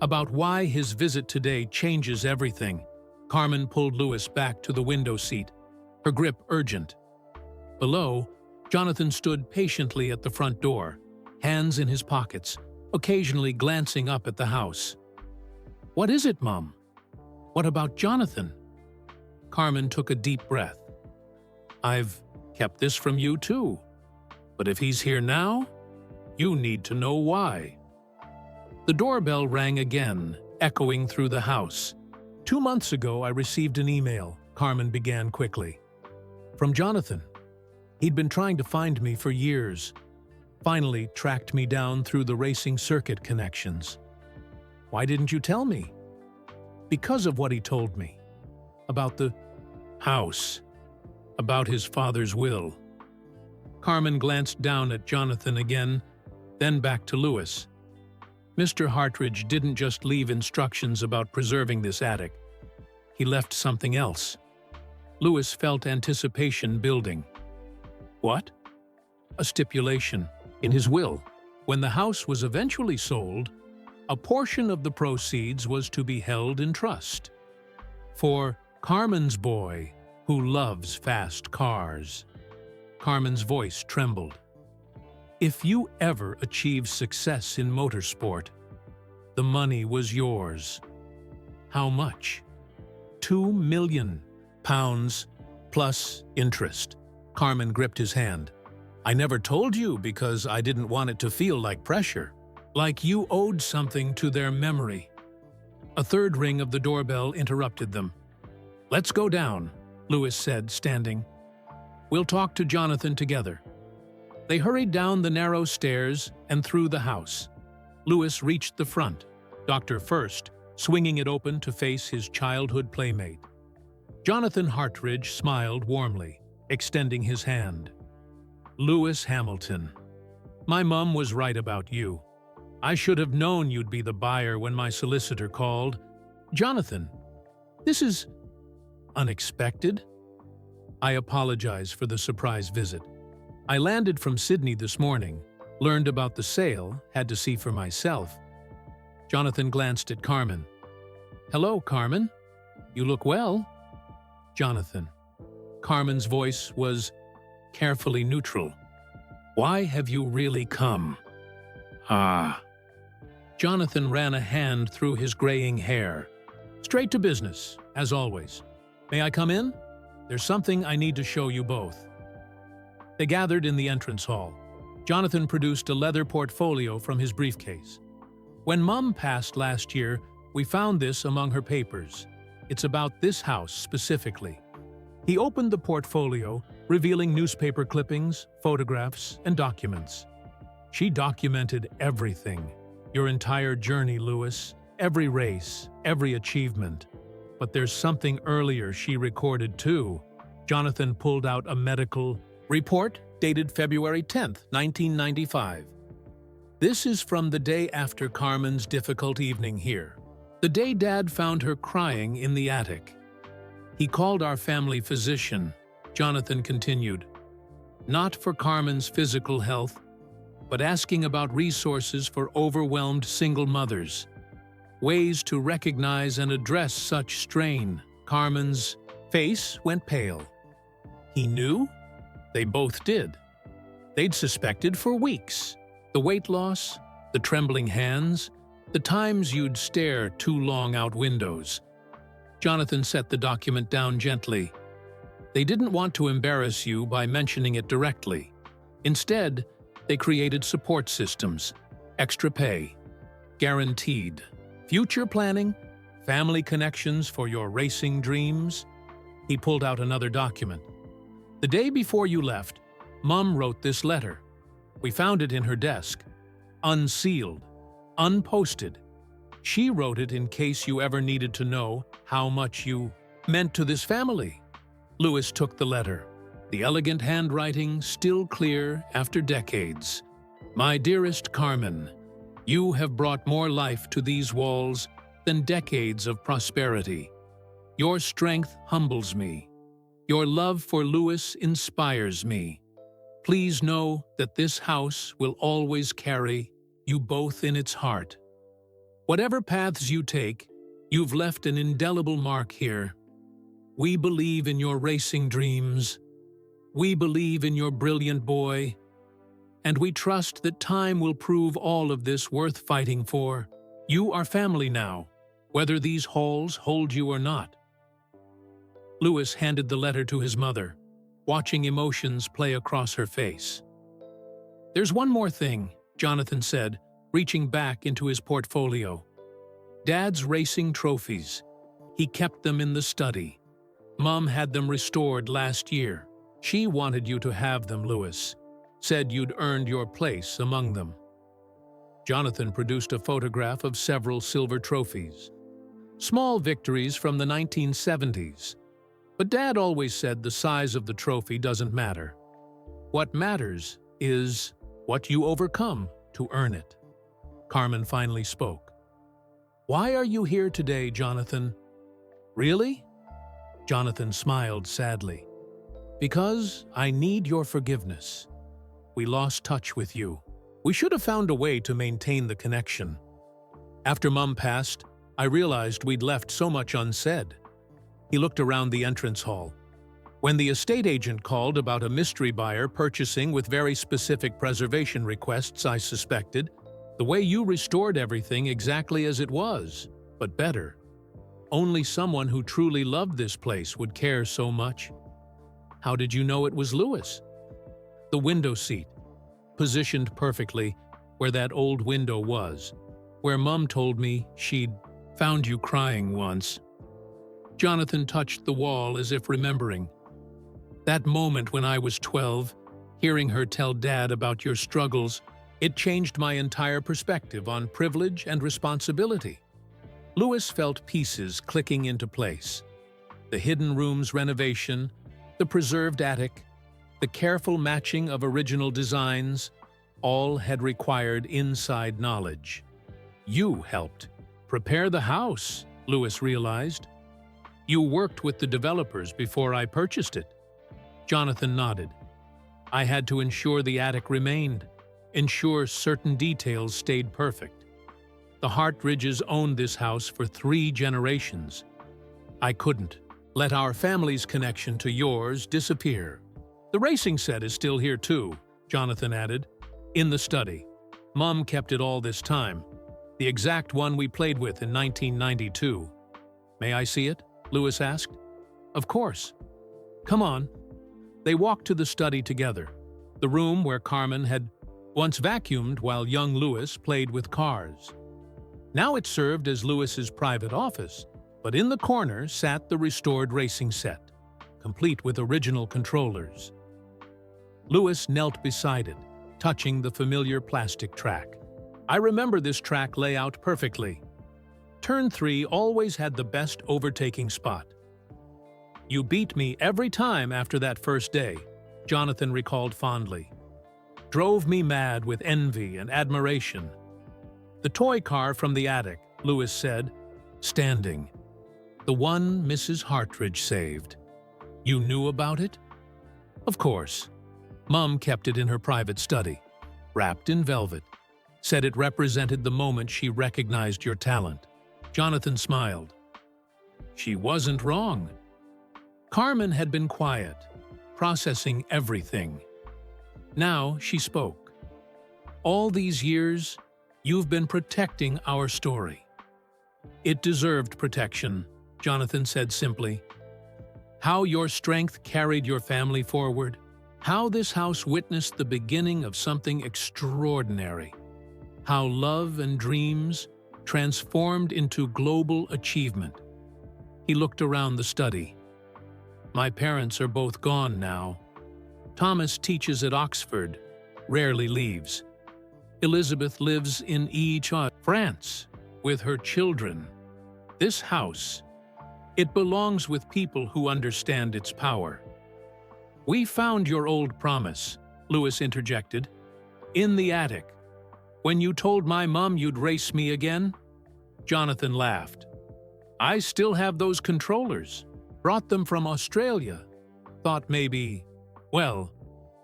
About why his visit today changes everything." Carmen pulled Louis back to the window seat, her grip urgent. Below, Jonathan stood patiently at the front door, hands in his pockets, occasionally glancing up at the house. "What is it, Mom? What about Jonathan?" Carmen took a deep breath. "I've kept this from you too. But if he's here now, you need to know why." The doorbell rang again, echoing through the house. "2 months ago, I received an email," Carmen began quickly. "From Jonathan. He'd been trying to find me for years. Finally tracked me down through the racing circuit connections. Why didn't you tell me?" "Because of what he told me. About the house. About his father's will." Carmen glanced down at Jonathan again, then back to Louis. "Mr. Hartridge didn't just leave instructions about preserving this attic. He left something else." Louis felt anticipation building. "What?" "A stipulation in his will. When the house was eventually sold, a portion of the proceeds was to be held in trust. For Carmen's boy, who loves fast cars." Carmen's voice trembled. "If you ever achieved success in motorsport, the money was yours." "How much?" £2 million plus interest." Carmen gripped his hand. "I never told you because I didn't want it to feel like pressure. Like you owed something to their memory." A third ring of the doorbell interrupted them. "Let's go down," Louis said, standing. "We'll talk to Jonathan together." They hurried down the narrow stairs and through the house. Louis reached the front, Doctor first, swinging it open to face his childhood playmate. Jonathan Hartridge smiled warmly, extending his hand. "Louis Hamilton, my mom was right about you. I should have known you'd be the buyer when my solicitor called. Jonathan, this is unexpected. I apologize for the surprise visit. I landed from Sydney this morning, learned about the sale, had to see for myself." Jonathan glanced at Carmen. "Hello, Carmen. You look well." "Jonathan." Carmen's voice was carefully neutral. "Why have you really come?" "Ah." Jonathan ran a hand through his graying hair. "Straight to business, as always. May I come in? There's something I need to show you both." They gathered in the entrance hall. Jonathan produced a leather portfolio from his briefcase. "When Mom passed last year, we found this among her papers. It's about this house specifically." He opened the portfolio, revealing newspaper clippings, photographs, and documents. "She documented everything. Your entire journey, Louis. Every race, every achievement. But there's something earlier she recorded too." Jonathan pulled out a medical report dated February 10th, 1995. "This is from the day after Carmen's difficult evening here. The day Dad found her crying in the attic. He called our family physician," Jonathan continued. "Not for Carmen's physical health, but asking about resources for overwhelmed single mothers. Ways to recognize and address such strain." Carmen's face went pale. "He knew?" "They both did. They'd suspected for weeks. The weight loss, the trembling hands, the times you'd stare too long out windows." Jonathan set the document down gently. "They didn't want to embarrass you by mentioning it directly. Instead, they created support systems, extra pay, guaranteed, future planning, family connections for your racing dreams." He pulled out another document. "The day before you left, Mom wrote this letter. We found it in her desk. Unsealed, unposted. She wrote it in case you ever needed to know how much you meant to this family." Louis took the letter, the elegant handwriting still clear after decades. "My dearest Carmen, you have brought more life to these walls than decades of prosperity. Your strength humbles me. Your love for Louis inspires me. Please know that this house will always carry you both in its heart. Whatever paths you take, you've left an indelible mark here. We believe in your racing dreams. We believe in your brilliant boy. And we trust that time will prove all of this worth fighting for. You are family now, whether these halls hold you or not. Louis handed the letter to his mother, watching emotions play across her face. There's one more thing, Jonathan said, reaching back into his portfolio. Dad's racing trophies. He kept them in the study. Mom had them restored last year. She wanted you to have them, Louis. Said you'd earned your place among them. Jonathan produced a photograph of several silver trophies. Small victories from the 1970s. But Dad always said the size of the trophy doesn't matter. What matters is what you overcome to earn it. Carmen finally spoke. Why are you here today, Jonathan? Really? Jonathan smiled sadly. Because I need your forgiveness. We lost touch with you. We should have found a way to maintain the connection. After Mom passed, I realized we'd left so much unsaid. He looked around the entrance hall. When the estate agent called about a mystery buyer purchasing with very specific preservation requests, I suspected, the way you restored everything exactly as it was, but better. Only someone who truly loved this place would care so much. How did you know it was Louis? The window seat, positioned perfectly where that old window was, where Mom told me she'd found you crying once. Jonathan touched the wall as if remembering. That moment when I was 12, hearing her tell Dad about your struggles, it changed my entire perspective on privilege and responsibility. Louis felt pieces clicking into place. The hidden room's renovation, the preserved attic, the careful matching of original designs, all had required inside knowledge. You helped prepare the house, Louis realized. You worked with the developers before I purchased it. Jonathan nodded. I had to ensure the attic remained, ensure certain details stayed perfect. The Hartridges owned this house for 3 generations. I couldn't let our family's connection to yours disappear. The racing set is still here too, Jonathan added, in the study. Mom kept it all this time, the exact one we played with in 1992. May I see it? Louis asked. Of course. Come on. They walked to the study together, the room where Carmen had once vacuumed while young Louis played with cars. Now it served as Louis's private office, but in the corner sat the restored racing set, complete with original controllers. Louis knelt beside it, touching the familiar plastic track. I remember this track layout perfectly. Turn 3 always had the best overtaking spot. You beat me every time after that first day, Jonathan recalled fondly. Drove me mad with envy and admiration. The toy car from the attic, Louis said, standing. The one Mrs. Hartridge saved. You knew about it? Of course. Mom kept it in her private study, wrapped in velvet. Said it represented the moment she recognized your talent. Jonathan smiled. She wasn't wrong. Carmen had been quiet, processing everything. Now she spoke. All these years, you've been protecting our story. It deserved protection, Jonathan said simply. How your strength carried your family forward, how this house witnessed the beginning of something extraordinary, how love and dreams transformed into global achievement. He looked around the study. My parents are both gone now. Thomas teaches at Oxford, rarely leaves. Elizabeth lives in France with her children. This house, it belongs with people who understand its power. We found your old promise, Louis interjected, in the attic. When you told my mom you'd race me again? Jonathan laughed. I still have those controllers. Brought them from Australia. Thought maybe, well,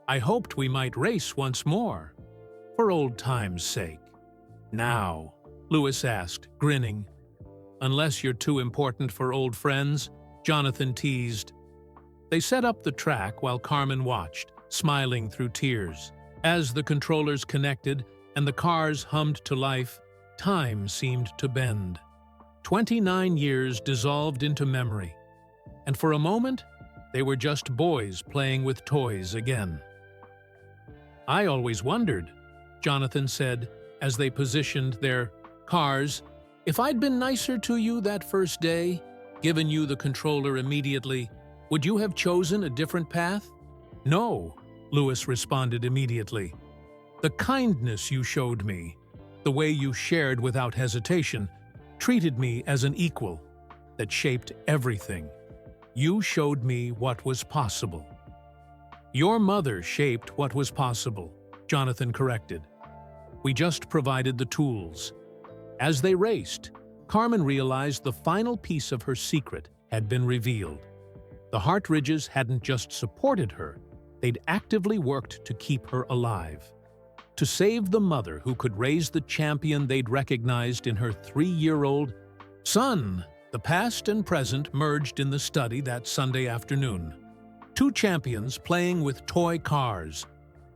I hoped we might race once more, for old time's sake. Now, Lewis asked, grinning. Unless you're too important for old friends, Jonathan teased. They set up the track while Carmen watched, smiling through tears. As the controllers connected and the cars hummed to life, time seemed to bend. 29 years dissolved into memory, and for a moment, they were just boys playing with toys again. I always wondered, Jonathan said, as they positioned their cars, if I'd been nicer to you that first day, given you the controller immediately, would you have chosen a different path? No, Lewis responded immediately. The kindness you showed me, the way you shared without hesitation, treated me as an equal, that shaped everything. You showed me what was possible. Your mother shaped what was possible, Jonathan corrected. We just provided the tools. As they raced, Carmen realized the final piece of her secret had been revealed. The Hartridges hadn't just supported her, they'd actively worked to keep her alive. To save the mother who could raise the champion they'd recognized in her 3-year-old son. The past and present merged in the study that Sunday afternoon. 2 champions playing with toy cars,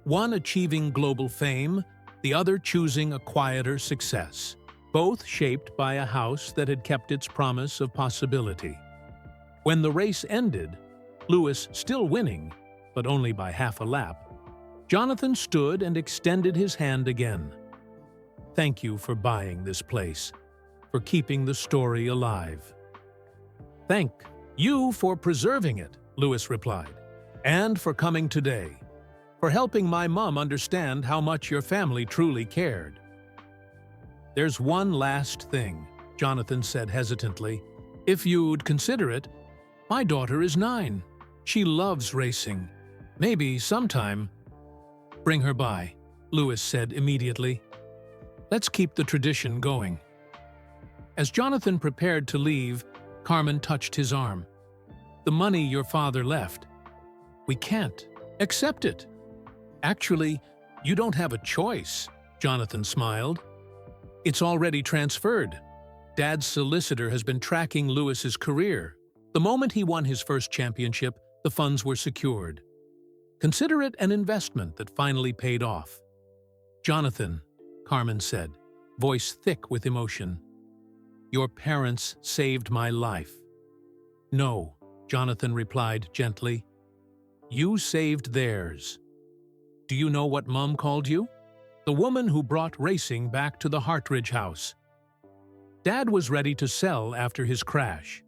one achieving global fame, the other choosing a quieter success, both shaped by a house that had kept its promise of possibility. When the race ended, Lewis still winning, but only by half a lap, Jonathan stood and extended his hand again. Thank you for buying this place, for keeping the story alive. Thank you for preserving it, Lewis replied, and for coming today, for helping my mom understand how much your family truly cared. There's one last thing, Jonathan said hesitantly. If you'd consider it, my daughter is 9. She loves racing. Maybe sometime. Bring her by, Lewis said immediately. Let's keep the tradition going. As Jonathan prepared to leave, Carmen touched his arm. The money your father left. We can't accept it. Actually, you don't have a choice, Jonathan smiled. It's already transferred. Dad's solicitor has been tracking Lewis's career. The moment he won his first championship, the funds were secured. Consider it an investment that finally paid off. Jonathan, Carmen said, voice thick with emotion. Your parents saved my life. No, Jonathan replied gently. You saved theirs. Do you know what Mom called you? The woman who brought racing back to the Hartridge house. Dad was ready to sell after his crash.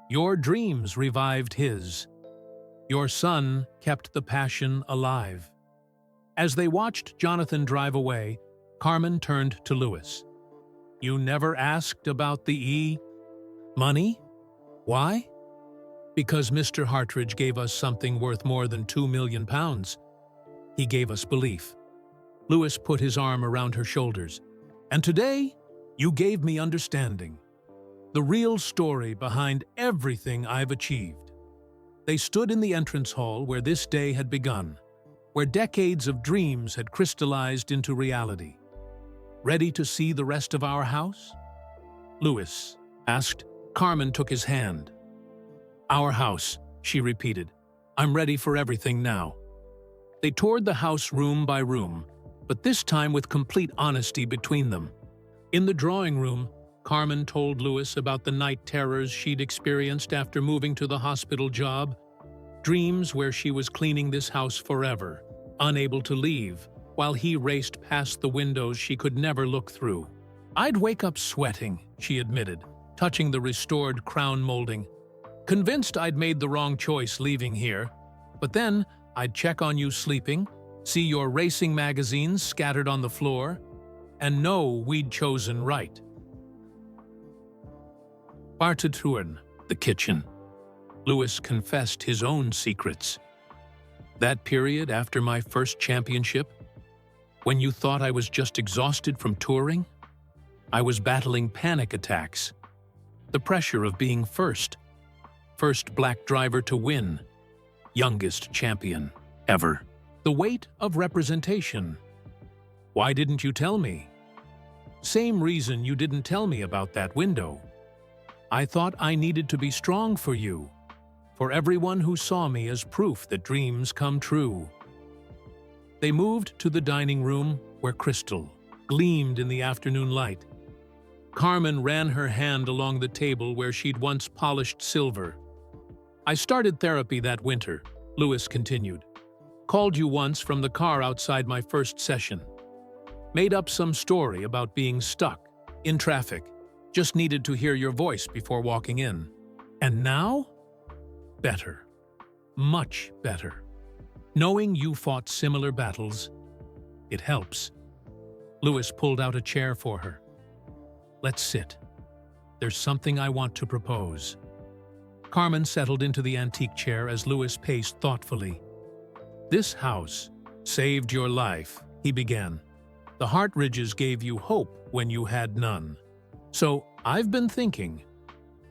Your dreams revived his. Your son kept the passion alive. As they watched Jonathan drive away, Carmen turned to Lewis. You never asked about the money? Why? Because Mr. Hartridge gave us something worth more than £2 million. He gave us belief. Lewis put his arm around her shoulders. And today, you gave me understanding. The real story behind everything I've achieved. They stood in the entrance hall where this day had begun, where decades of dreams had crystallized into reality. Ready to see the rest of our house? Lewis asked. Carmen took his hand. Our house, she repeated. I'm ready for everything now. They toured the house room by room, but this time with complete honesty between them. In the drawing room, Carmen told Lewis about the night terrors she'd experienced after moving to the hospital job, dreams where she was cleaning this house forever, unable to leave, while he raced past the windows she could never look through. I'd wake up sweating, she admitted, touching the restored crown molding, convinced I'd made the wrong choice leaving here, but then I'd check on you sleeping, see your racing magazines scattered on the floor, and know we'd chosen right. Bartetruhen, the kitchen. Lewis confessed his own secrets. That period after my first championship, when you thought I was just exhausted from touring, I was battling panic attacks. The pressure of being first black driver to win, youngest champion ever. The weight of representation. Why didn't you tell me? Same reason you didn't tell me about that window. I thought I needed to be strong for you, for everyone who saw me as proof that dreams come true. They moved to the dining room where crystal gleamed in the afternoon light. Carmen ran her hand along the table where she'd once polished silver. I started therapy that winter, Louis continued. Called you once from the car outside my first session. Made up some story about being stuck in traffic. Just needed to hear your voice before walking in. And now? Better. Much better. Knowing you fought similar battles, it helps. Louis pulled out a chair for her. Let's sit. There's something I want to propose. Carmen settled into the antique chair as Louis paced thoughtfully. This house saved your life, he began. The Hartridges gave you hope when you had none. So I've been thinking,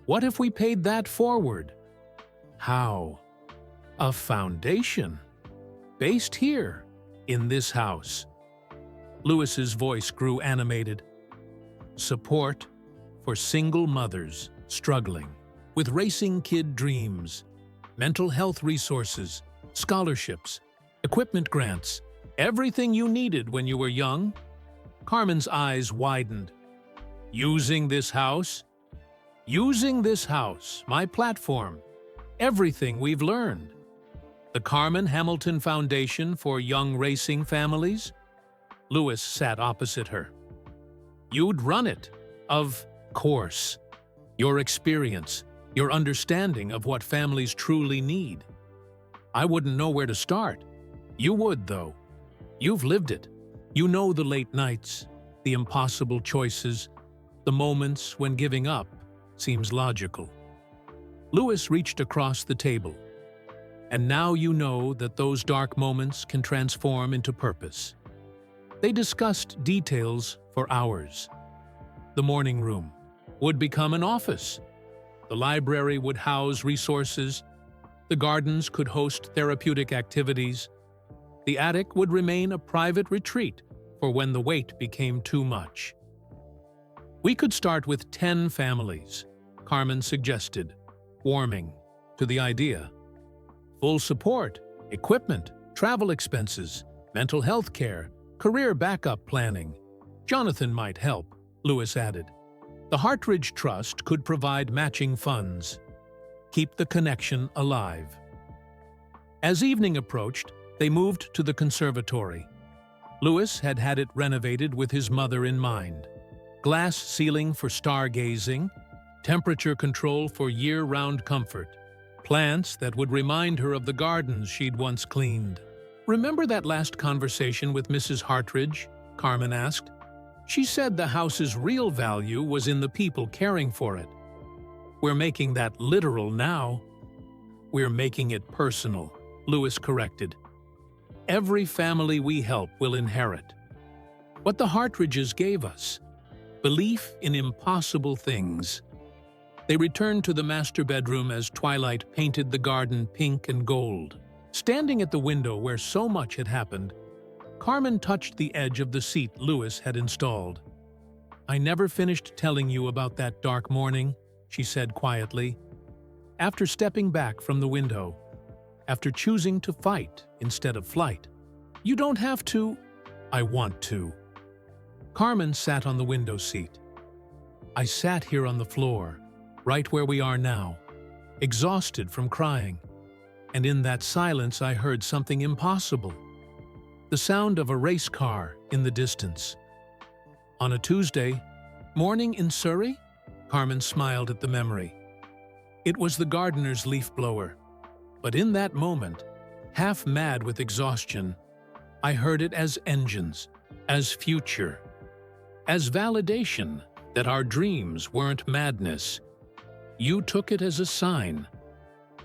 what if we paid that forward? How? A foundation. Based here, in this house. Louis's voice grew animated. Support for single mothers struggling with racing kid dreams, mental health resources, scholarships, equipment grants, everything you needed when you were young. Carmen's eyes widened. Using this house? Using this house, my platform, everything we've learned. The Carmen Hamilton Foundation for Young Racing Families? Louis sat opposite her. You'd run it, of course. Your experience, your understanding of what families truly need. I wouldn't know where to start. You would, though. You've lived it. You know the late nights, the impossible choices, the moments when giving up seems logical. Louis reached across the table. And now you know that those dark moments can transform into purpose. They discussed details for hours. The morning room would become an office. The library would house resources. The gardens could host therapeutic activities. The attic would remain a private retreat for when the weight became too much. We could start with 10 families, Carmen suggested, warming to the idea. Full support, equipment, travel expenses, mental health care, career backup planning. Jonathan might help, Louis added. The Hartridge Trust could provide matching funds. Keep the connection alive. As evening approached, they moved to the conservatory. Louis had had it renovated with his mother in mind. Glass ceiling for stargazing, temperature control for year-round comfort, plants that would remind her of the gardens she'd once cleaned. Remember that last conversation with Mrs. Hartridge? Carmen asked. She said the house's real value was in the people caring for it. We're making that literal now. We're making it personal, Louis corrected. Every family we help will inherit what the Hartridges gave us, belief in impossible things. They returned to the master bedroom as twilight painted the garden pink and gold. Standing at the window where so much had happened, Carmen touched the edge of the seat Louis had installed. I never finished telling you about that dark morning, she said quietly. After stepping back from the window, after choosing to fight instead of flight. You don't have to. I want to. Carmen sat on the window seat. I sat here on the floor, right where we are now, exhausted from crying. And in that silence I heard something impossible. The sound of a race car in the distance. On a Tuesday morning in Surrey? Carmen smiled at the memory. It was the gardener's leaf blower. But in that moment, half mad with exhaustion, I heard it as engines, as future, as validation that our dreams weren't madness. You took it as a sign.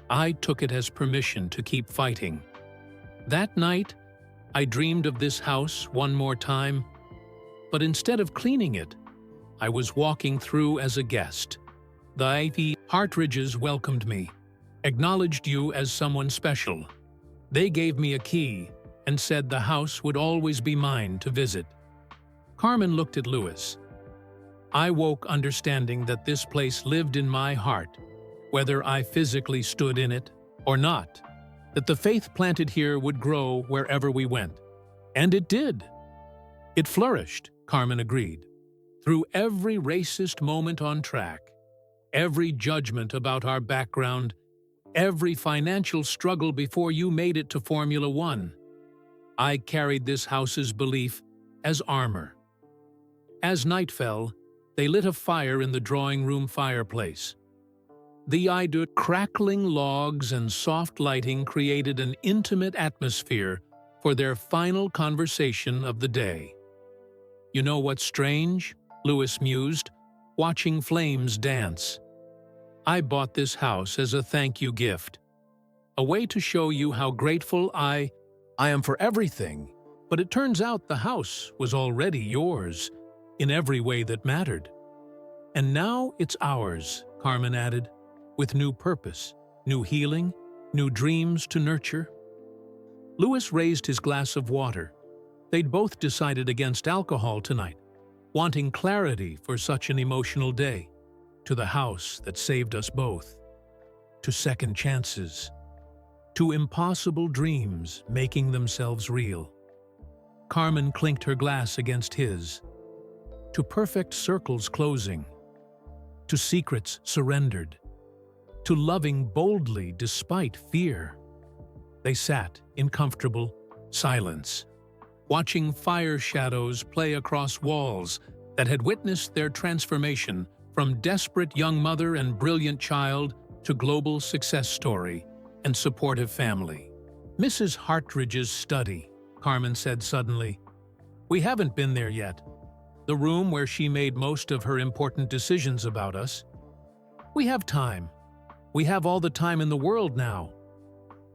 I took it as permission to keep fighting. That night, I dreamed of this house one more time, but instead of cleaning it, I was walking through as a guest. The Ivy Hartridges welcomed me, acknowledged you as someone special. They gave me a key, and said the house would always be mine to visit. Carmen looked at Louis. I woke understanding that this place lived in my heart, whether I physically stood in it or not, that the faith planted here would grow wherever we went. And it did. It flourished, Carmen agreed. Through every racist moment on track, every judgment about our background, every financial struggle before you made it to Formula One, I carried this house's belief as armor. As night fell, they lit a fire in the drawing room fireplace. The idea, crackling logs and soft lighting created an intimate atmosphere for their final conversation of the day. You know what's strange? Louis mused, watching flames dance. I bought this house as a thank you gift. A way to show you how grateful I am for everything. But it turns out the house was already yours, in every way that mattered. And now it's ours, Carmen added, with new purpose, new healing, new dreams to nurture. Louis raised his glass of water. They'd both decided against alcohol tonight, wanting clarity for such an emotional day. To the house that saved us both. To second chances. To impossible dreams making themselves real. Carmen clinked her glass against his. To perfect circles closing. To secrets surrendered. To loving boldly despite fear. They sat in comfortable silence, watching fire shadows play across walls that had witnessed their transformation from desperate young mother and brilliant child to global success story and supportive family. Mrs. Hartridge's study, Carmen said suddenly. We haven't been there yet. The room where she made most of her important decisions about us. We have time. We have all the time in the world now.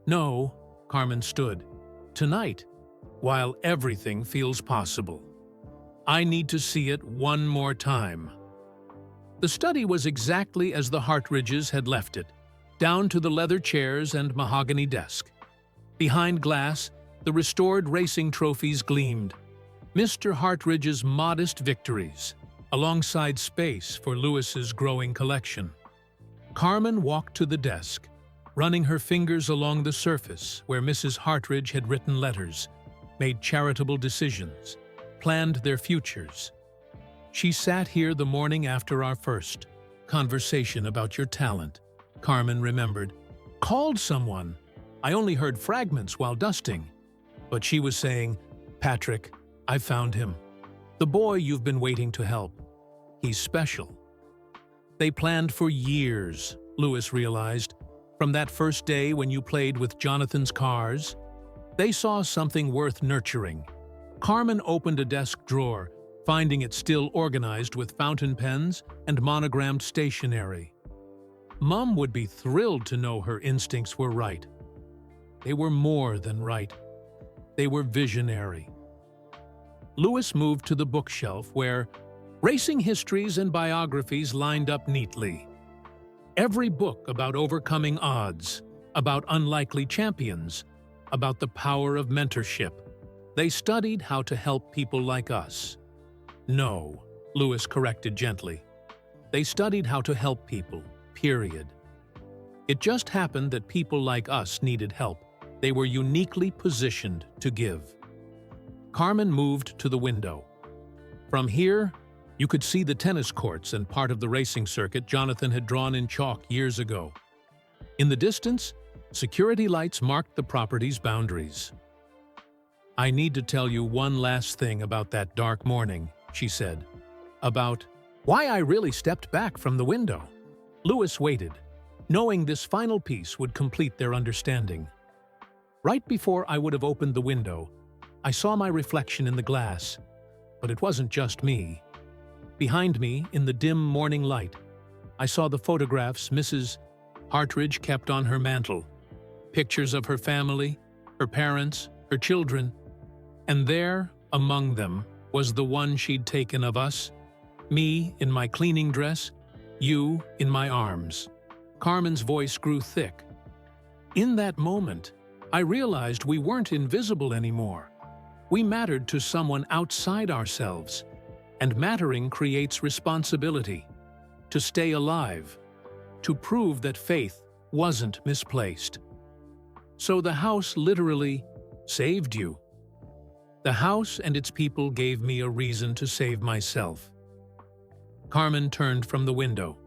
No, Carmen stood. Tonight, while everything feels possible. I need to see it one more time. The study was exactly as the Hartridges had left it, down to the leather chairs and mahogany desk. Behind glass, the restored racing trophies gleamed. Mr. Hartridge's modest victories, alongside space for Louis's growing collection. Carmen walked to the desk, running her fingers along the surface where Mrs. Hartridge had written letters, made charitable decisions, planned their futures. She sat here the morning after our first conversation about your talent, Carmen remembered. Called someone. I only heard fragments while dusting. But she was saying, Patrick, I found him. The boy you've been waiting to help. He's special. They planned for years, Louis realized. From that first day when you played with Jonathan's cars, they saw something worth nurturing. Carmen opened a desk drawer, finding it still organized with fountain pens and monogrammed stationery. Mom would be thrilled to know her instincts were right. They were more than right. They were visionary. Louis moved to the bookshelf where racing histories and biographies lined up neatly. Every book about overcoming odds, about unlikely champions, about the power of mentorship. They studied how to help people like us. No, Louis corrected gently. They studied how to help people, period. It just happened that people like us needed help. They were uniquely positioned to give. Carmen moved to the window. From here, you could see the tennis courts and part of the racing circuit Jonathan had drawn in chalk years ago. In the distance, security lights marked the property's boundaries. I need to tell you one last thing about that dark morning, she said. About why I really stepped back from the window. Louis waited, knowing this final piece would complete their understanding. Right before I would have opened the window, I saw my reflection in the glass. But it wasn't just me. Behind me, in the dim morning light, I saw the photographs Mrs. Hartridge kept on her mantle. Pictures of her family, her parents, her children. And there, among them, was the one she'd taken of us. Me in my cleaning dress, you in my arms. Carmen's voice grew thick. In that moment, I realized we weren't invisible anymore. We mattered to someone outside ourselves, and mattering creates responsibility. To stay alive, to prove that faith wasn't misplaced. So the house literally saved you. The house and its people gave me a reason to save myself. Carmen turned from the window.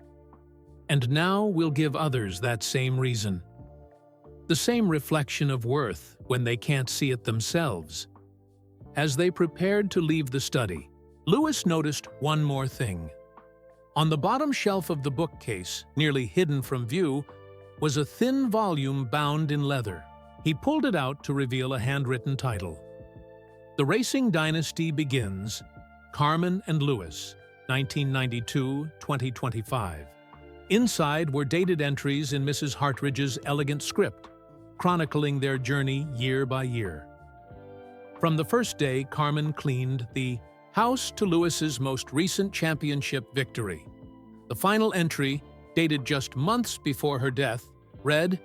And now we'll give others that same reason. The same reflection of worth when they can't see it themselves. As they prepared to leave the study, Louis noticed one more thing. On the bottom shelf of the bookcase, nearly hidden from view, was a thin volume bound in leather. He pulled it out to reveal a handwritten title. The Racing Dynasty Begins, Carmen and Louis, 1992-2025. Inside were dated entries in Mrs. Hartridge's elegant script, chronicling their journey year by year. From the first day Carmen cleaned the house to Louis's most recent championship victory. The final entry, dated just months before her death, read,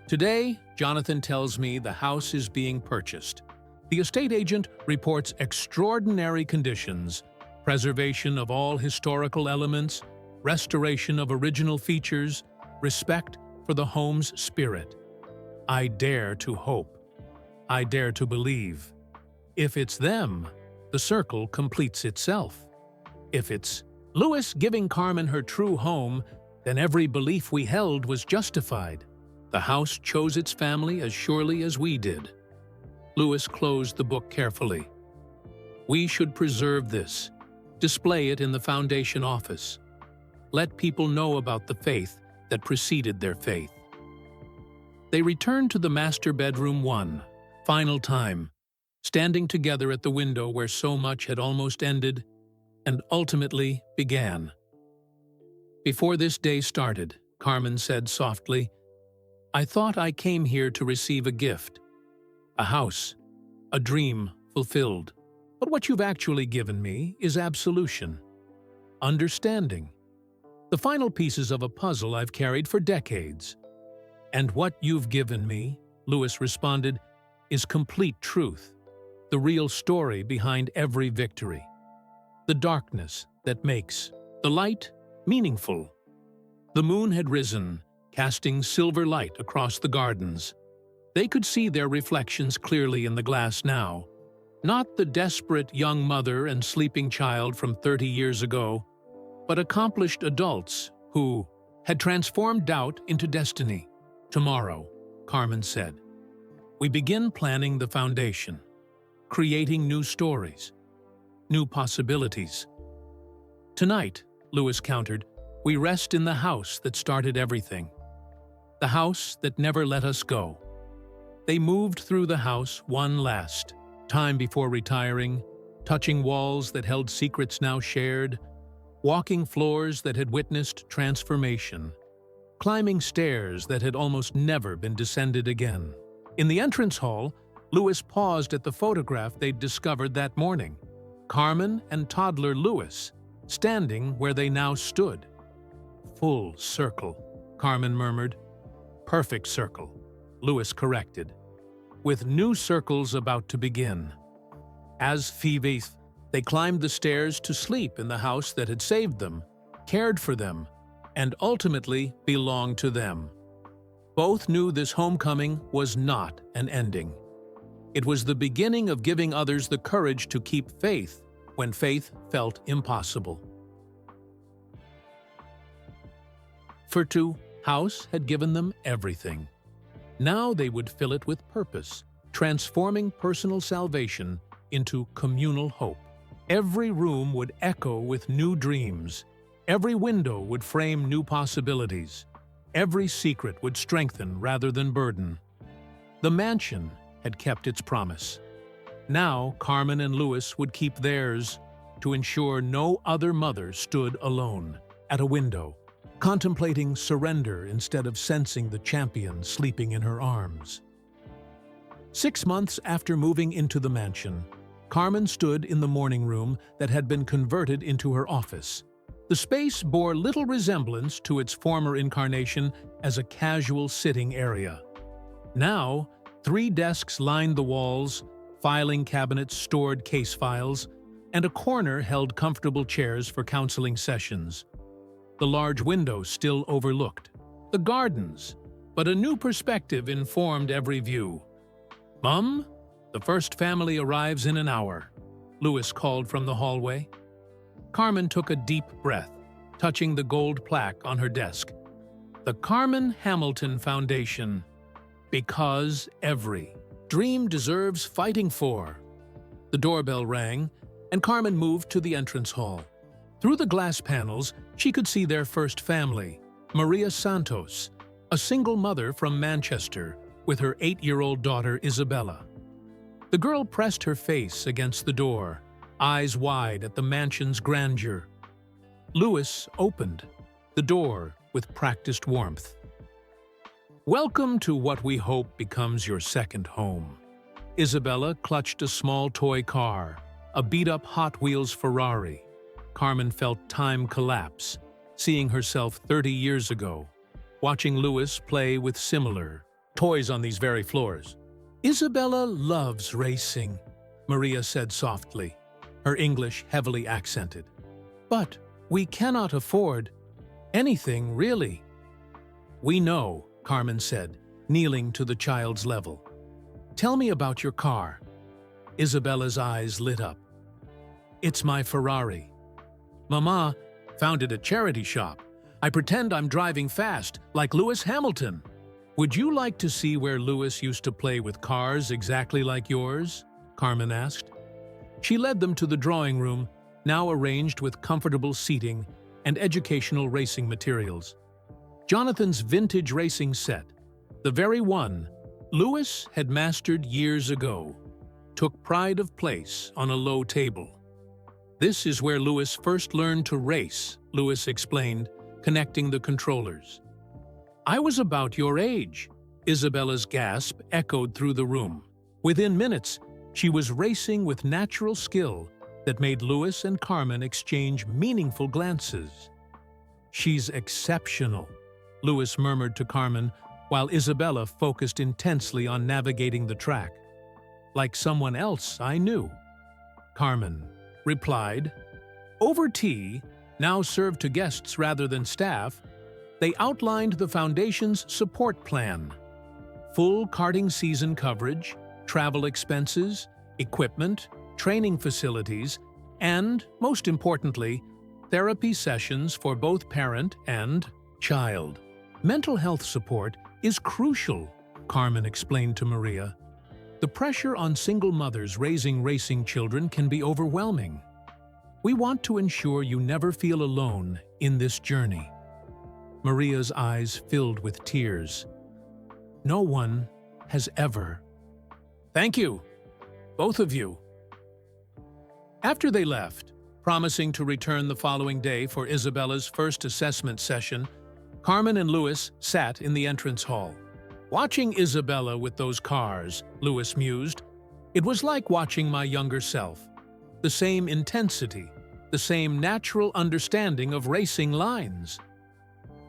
"Today, Jonathan tells me the house is being purchased. The estate agent reports extraordinary conditions, preservation of all historical elements, restoration of original features, respect for the home's spirit. I dare to hope. I dare to believe. If it's them, the circle completes itself. If it's Louis giving Carmen her true home, then every belief we held was justified. The house chose its family as surely as we did." Louis closed the book carefully. "We should preserve this, display it in the foundation office. Let people know about the faith that preceded their faith." They returned to the master bedroom one final time, standing together at the window where so much had almost ended and ultimately began. "Before this day started," Carmen said softly, "I thought I came here to receive a gift, a house, a dream fulfilled. But what you've actually given me is absolution, understanding, the final pieces of a puzzle I've carried for decades. And what you've given me," Louis responded, "is complete truth, the real story behind every victory. The darkness that makes the light meaningful." The moon had risen, casting silver light across the gardens. They could see their reflections clearly in the glass now. Not the desperate young mother and sleeping child from 30 years ago, but accomplished adults who had transformed doubt into destiny. "Tomorrow," Carmen said, "we begin planning the foundation, creating new stories, new possibilities. Tonight," Louis countered, "we rest in the house that started everything, the house that never let us go." They moved through the house one last time before retiring, touching walls that held secrets now shared, walking floors that had witnessed transformation, climbing stairs that had almost never been descended again. In the entrance hall, Louis paused at the photograph they'd discovered that morning. Carmen and toddler Louis, standing where they now stood. "Full circle," Carmen murmured. "Perfect circle," Louis corrected, "with new circles about to begin." As Phoebes, they climbed the stairs to sleep in the house that had saved them, cared for them, and ultimately belonged to them. Both knew this homecoming was not an ending. It was the beginning of giving others the courage to keep faith when faith felt impossible. For two, house had given them everything. Now they would fill it with purpose, transforming personal salvation into communal hope. Every room would echo with new dreams. Every window would frame new possibilities. Every secret would strengthen rather than burden. The mansion had kept its promise. Now Carmen and Louis would keep theirs to ensure no other mother stood alone at a window, contemplating surrender instead of sensing the champion sleeping in her arms. 6 months after moving into the mansion, Carmen stood in the morning room that had been converted into her office. The space bore little resemblance to its former incarnation as a casual sitting area. Now, 3 desks lined the walls, filing cabinets stored case files, and a corner held comfortable chairs for counseling sessions. The large window still overlooked the gardens, but a new perspective informed every view. "Mum, the first family arrives in an hour," Louis called from the hallway. Carmen took a deep breath, touching the gold plaque on her desk. The Carmen Hamilton Foundation. Because every dream deserves fighting for. The doorbell rang, and Carmen moved to the entrance hall. Through the glass panels, she could see their first family, Maria Santos, a single mother from Manchester, with her 8-year-old daughter Isabella. The girl pressed her face against the door, eyes wide at the mansion's grandeur. Louis opened the door with practiced warmth. "Welcome to what we hope becomes your second home." Isabella clutched a small toy car, a beat-up Hot Wheels Ferrari. Carmen felt time collapse, seeing herself 30 years ago, watching Louis play with similar toys on these very floors. "Isabella loves racing," Maria said softly, her English heavily accented. "But we cannot afford anything, really." "We know," Carmen said, kneeling to the child's level. "Tell me about your car." Isabella's eyes lit up. "It's my Ferrari. Mama found it at charity shop. I pretend I'm driving fast, like Lewis Hamilton." "Would you like to see where Louis used to play with cars exactly like yours?" Carmen asked. She led them to the drawing room, now arranged with comfortable seating and educational racing materials. Jonathan's vintage racing set, the very one Louis had mastered years ago, took pride of place on a low table. "This is where Louis first learned to race," Louis explained, connecting the controllers. "I was about your age," Isabella's gasp echoed through the room. Within minutes, she was racing with natural skill that made Louis and Carmen exchange meaningful glances. "She's exceptional," Louis murmured to Carmen, while Isabella focused intensely on navigating the track. "Like someone else I knew," Carmen replied. Over tea, now served to guests rather than staff, they outlined the Foundation's support plan. Full karting season coverage, travel expenses, equipment, training facilities, and, most importantly, therapy sessions for both parent and child. "Mental health support is crucial," Carmen explained to Maria. "The pressure on single mothers raising racing children can be overwhelming. We want to ensure you never feel alone in this journey." Maria's eyes filled with tears. "No one has ever." "Thank you, both of you." After they left, promising to return the following day for Isabella's first assessment session, Carmen and Louis sat in the entrance hall. "Watching Isabella with those cars," Louis mused, "it was like watching my younger self. The same intensity, the same natural understanding of racing lines."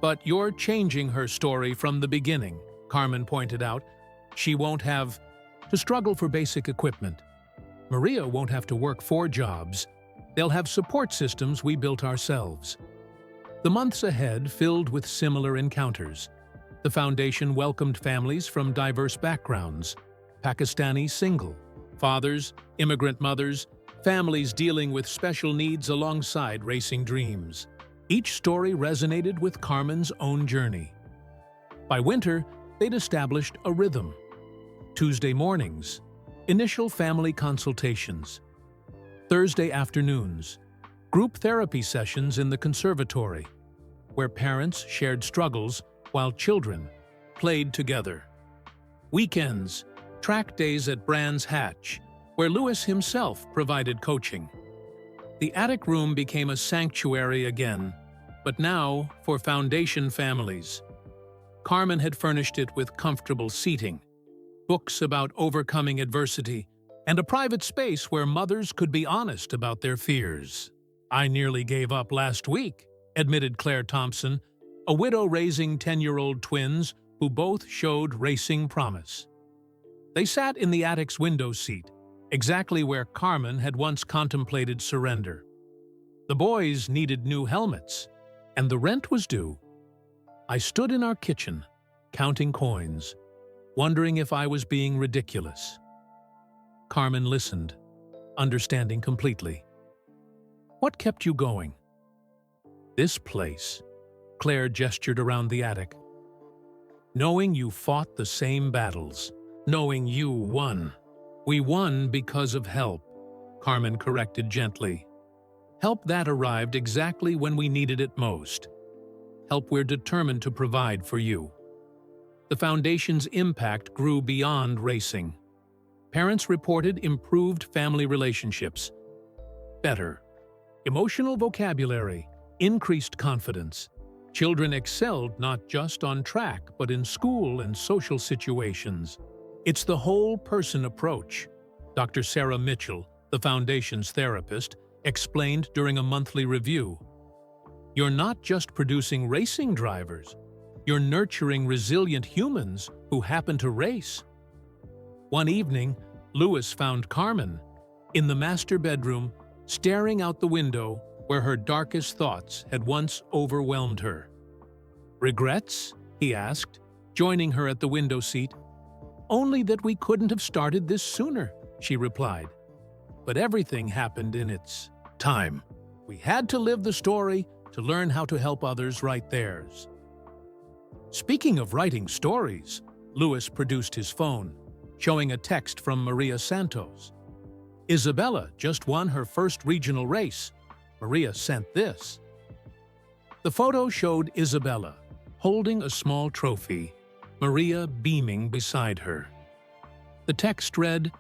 "But you're changing her story from the beginning," Carmen pointed out. "She won't have to struggle for basic equipment. Maria won't have to work 4 jobs. They'll have support systems we built ourselves." The months ahead filled with similar encounters. The Foundation welcomed families from diverse backgrounds: Pakistani single fathers, immigrant mothers, families dealing with special needs alongside racing dreams. Each story resonated with Carmen's own journey. By winter, they'd established a rhythm. Tuesday mornings, initial family consultations. Thursday afternoons, group therapy sessions in the conservatory, where parents shared struggles while children played together. Weekends, track days at Brands Hatch, where Louis himself provided coaching. The attic room became a sanctuary again, but now for Foundation families. Carmen had furnished it with comfortable seating, books about overcoming adversity, and a private space where mothers could be honest about their fears. "I nearly gave up last week," admitted Claire Thompson, a widow raising 10-year-old twins who both showed racing promise. They sat in the attic's window seat, exactly where Carmen had once contemplated surrender. The boys needed new helmets, and the rent was due. I stood in our kitchen, counting coins, wondering if I was being ridiculous. Carmen listened, understanding completely. What kept you going? This place. Claire gestured around the attic. Knowing you fought the same battles. Knowing you won. We won because of help, Carmen corrected gently. Help that arrived exactly when we needed it most. Help we're determined to provide for you. The Foundation's impact grew beyond racing. Parents reported improved family relationships. Better. Emotional vocabulary. Increased confidence. Children excelled not just on track, but in school and social situations. It's the whole-person approach, Dr. Sarah Mitchell, the Foundation's therapist, explained during a monthly review. You're not just producing racing drivers, you're nurturing resilient humans who happen to race. One evening, Louis found Carmen in the master bedroom, staring out the window where her darkest thoughts had once overwhelmed her. Regrets? He asked, joining her at the window seat. Only that we couldn't have started this sooner, she replied. But everything happened in its time. We had to live the story to learn how to help others write theirs. Speaking of writing stories, Louis produced his phone, showing a text from Maria Santos. Isabella just won her first regional race. Maria sent this. The photo showed Isabella holding a small trophy, Maria beaming beside her. The text read,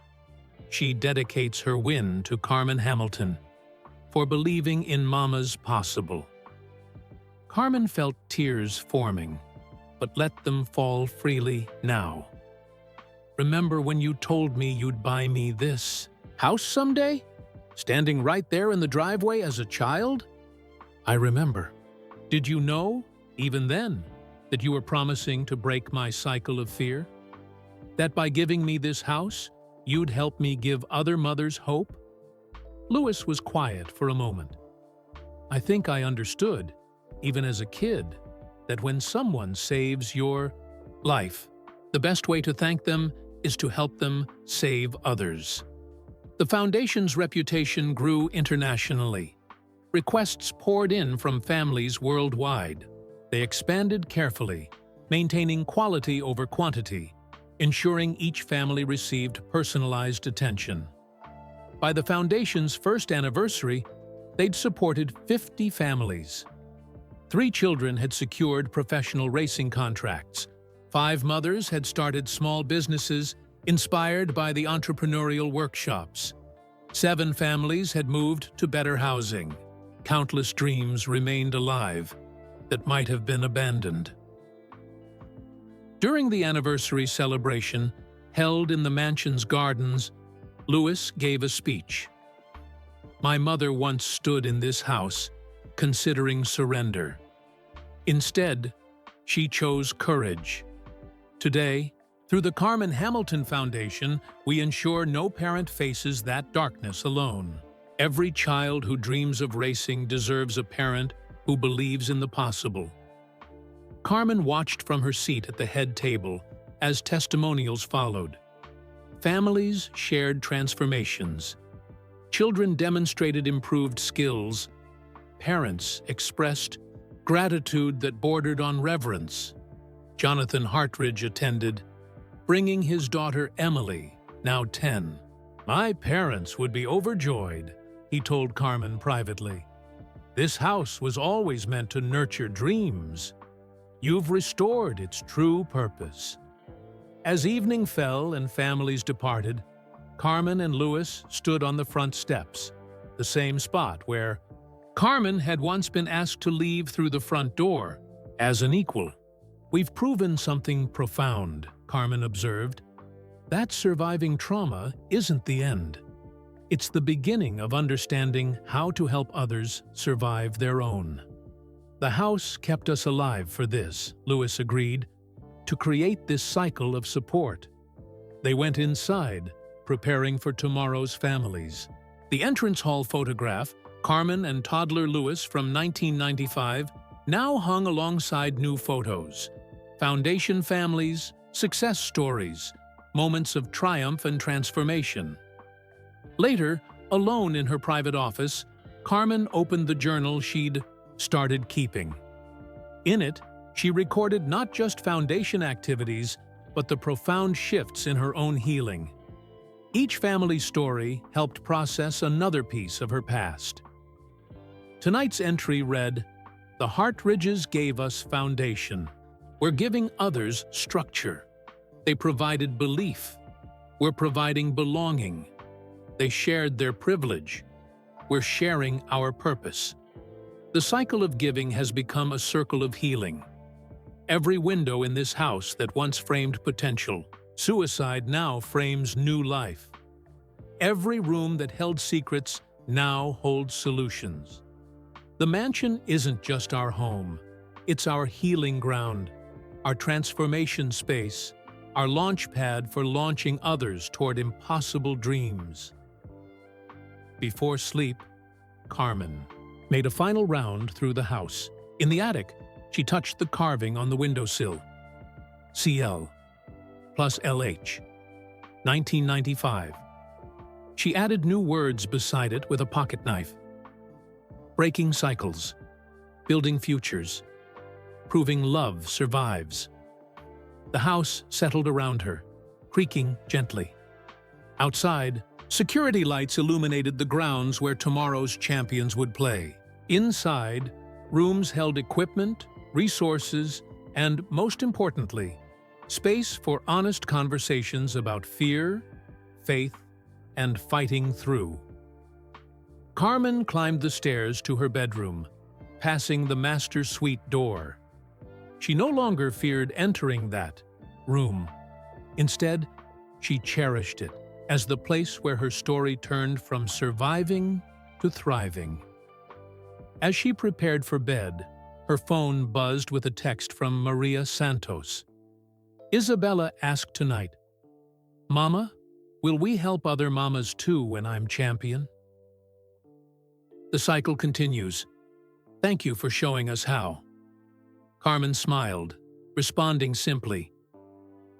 "She dedicates her win to Carmen Hamilton for believing in Mama's possible." Carmen felt tears forming, but let them fall freely now. Remember when you told me you'd buy me this house someday? Standing right there in the driveway as a child? I remember. Did you know, even then, that you were promising to break my cycle of fear? That by giving me this house, you'd help me give other mothers hope? Louis was quiet for a moment. I think I understood, even as a kid, that when someone saves your life, the best way to thank them is to help them save others. The Foundation's reputation grew internationally. Requests poured in from families worldwide. They expanded carefully, maintaining quality over quantity, ensuring each family received personalized attention. By the Foundation's first anniversary, they'd supported 50 families. 3 children had secured professional racing contracts. 5 mothers had started small businesses inspired by the entrepreneurial workshops. 7 families had moved to better housing. Countless dreams remained alive that might have been abandoned. During the anniversary celebration, held in the mansion's gardens, Louis gave a speech. My mother once stood in this house, considering surrender. Instead, she chose courage. Today, through the Carmen Hamilton Foundation, we ensure no parent faces that darkness alone. Every child who dreams of racing deserves a parent who believes in the possible. Carmen watched from her seat at the head table as testimonials followed. Families shared transformations. Children demonstrated improved skills. Parents expressed gratitude that bordered on reverence. Jonathan Hartridge attended, bringing his daughter Emily, now 10. My parents would be overjoyed, he told Carmen privately. This house was always meant to nurture dreams. You've restored its true purpose. As evening fell and families departed, Carmen and Louis stood on the front steps, the same spot where Carmen had once been asked to leave through the front door as an equal. We've proven something profound, Carmen observed. That surviving trauma isn't the end. It's the beginning of understanding how to help others survive their own. The house kept us alive for this, Louis agreed, to create this cycle of support. They went inside, preparing for tomorrow's families. The entrance hall photograph, Carmen and toddler Louis from 1995, now hung alongside new photos. Foundation families, success stories, moments of triumph and transformation. Later, alone in her private office, Carmen opened the journal she'd started keeping. In it, she recorded not just foundation activities, but the profound shifts in her own healing. Each family story helped process another piece of her past. Tonight's entry read, "The Hartridges gave us foundation. We're giving others structure. They provided belief. We're providing belonging. They shared their privilege. We're sharing our purpose." The cycle of giving has become a circle of healing. Every window in this house that once framed potential, suicide now frames new life. Every room that held secrets now holds solutions. The mansion isn't just our home. It's our healing ground, our transformation space, our launch pad for launching others toward impossible dreams. Before sleep, Carmen made a final round through the house. In the attic, she touched the carving on the windowsill. CL plus LH, 1995. She added new words beside it with a pocket knife. Breaking cycles, building futures, proving love survives. The house settled around her, creaking gently. Outside, security lights illuminated the grounds where tomorrow's champions would play. Inside, rooms held equipment, resources, and, most importantly, space for honest conversations about fear, faith, and fighting through. Carmen climbed the stairs to her bedroom, passing the master suite door. She no longer feared entering that room. Instead, she cherished it as the place where her story turned from surviving to thriving. As she prepared for bed, her phone buzzed with a text from Maria Santos. Isabella asked tonight, "Mama, will we help other mamas too when I'm champion?" The cycle continues. Thank you for showing us how. Carmen smiled, responding simply.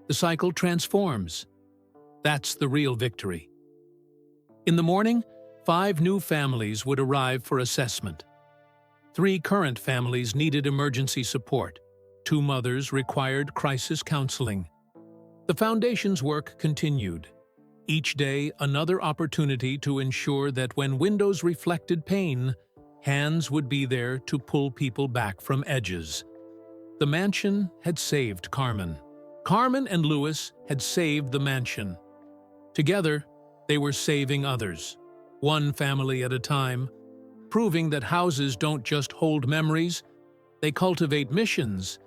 The cycle transforms. That's the real victory. In the morning, 5 new families would arrive for assessment. 3 current families needed emergency support. 2 mothers required crisis counseling. The foundation's work continued. Each day, another opportunity to ensure that when windows reflected pain, hands would be there to pull people back from edges. The mansion had saved Carmen. Carmen and Louis had saved the mansion. Together, they were saving others, one family at a time, proving that houses don't just hold memories, they cultivate missions.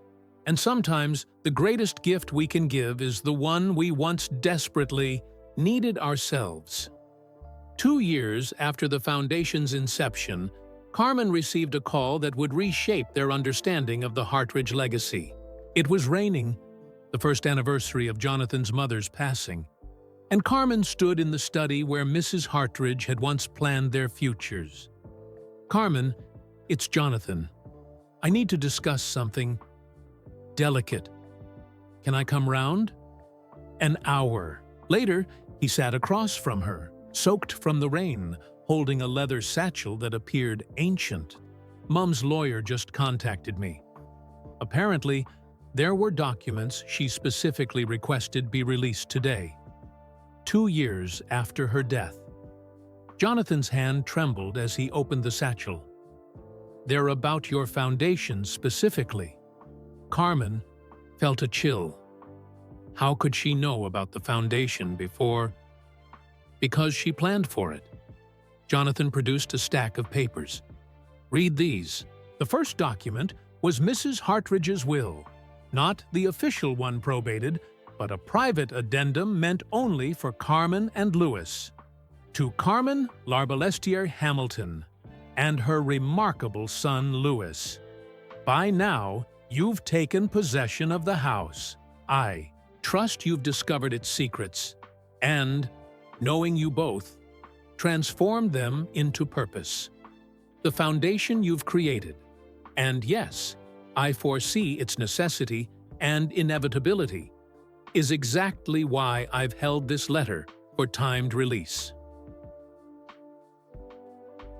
And sometimes, the greatest gift we can give is the one we once desperately needed ourselves. 2 years after the foundation's inception, Carmen received a call that would reshape their understanding of the Hartridge legacy. It was raining, the first anniversary of Jonathan's mother's passing, and Carmen stood in the study where Mrs. Hartridge had once planned their futures. "Carmen, it's Jonathan. I need to discuss something delicate. Can I come round?" An hour later, he sat across from her, soaked from the rain, holding a leather satchel that appeared ancient. "Mum's lawyer just contacted me. Apparently, there were documents she specifically requested be released today, 2 years after her death." Jonathan's hand trembled as he opened the satchel. "They're about your foundation specifically." Carmen felt a chill. How could she know about the foundation before? Because she planned for it. Jonathan produced a stack of papers. "Read these." The first document was Mrs. Hartridge's will, not the official one probated, but a private addendum meant only for Carmen and Louis. To Carmen Larbalestier Hamilton and her remarkable son Louis. By now, you've taken possession of the house. I, trust you've discovered its secrets, and, knowing you both, transformed them into purpose. The foundation you've created, and yes, I foresee its necessity and inevitability, is exactly why I've held this letter for timed release.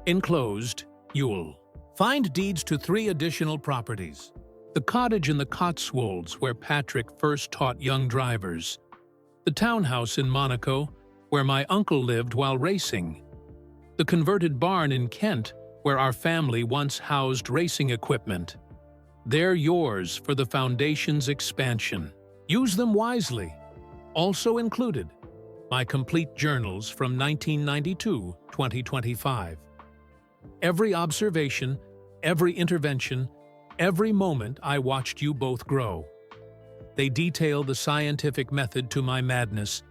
Enclosed, Yule. Find deeds to 3 additional properties. The cottage in the Cotswolds where Patrick first taught young drivers. The townhouse in Monaco where my uncle lived while racing. The converted barn in Kent where our family once housed racing equipment. They're yours for the foundation's expansion. Use them wisely. Also included, my complete journals from 1992-2025. Every observation, every intervention, every moment I watched you both grow. They detail the scientific method to my madness,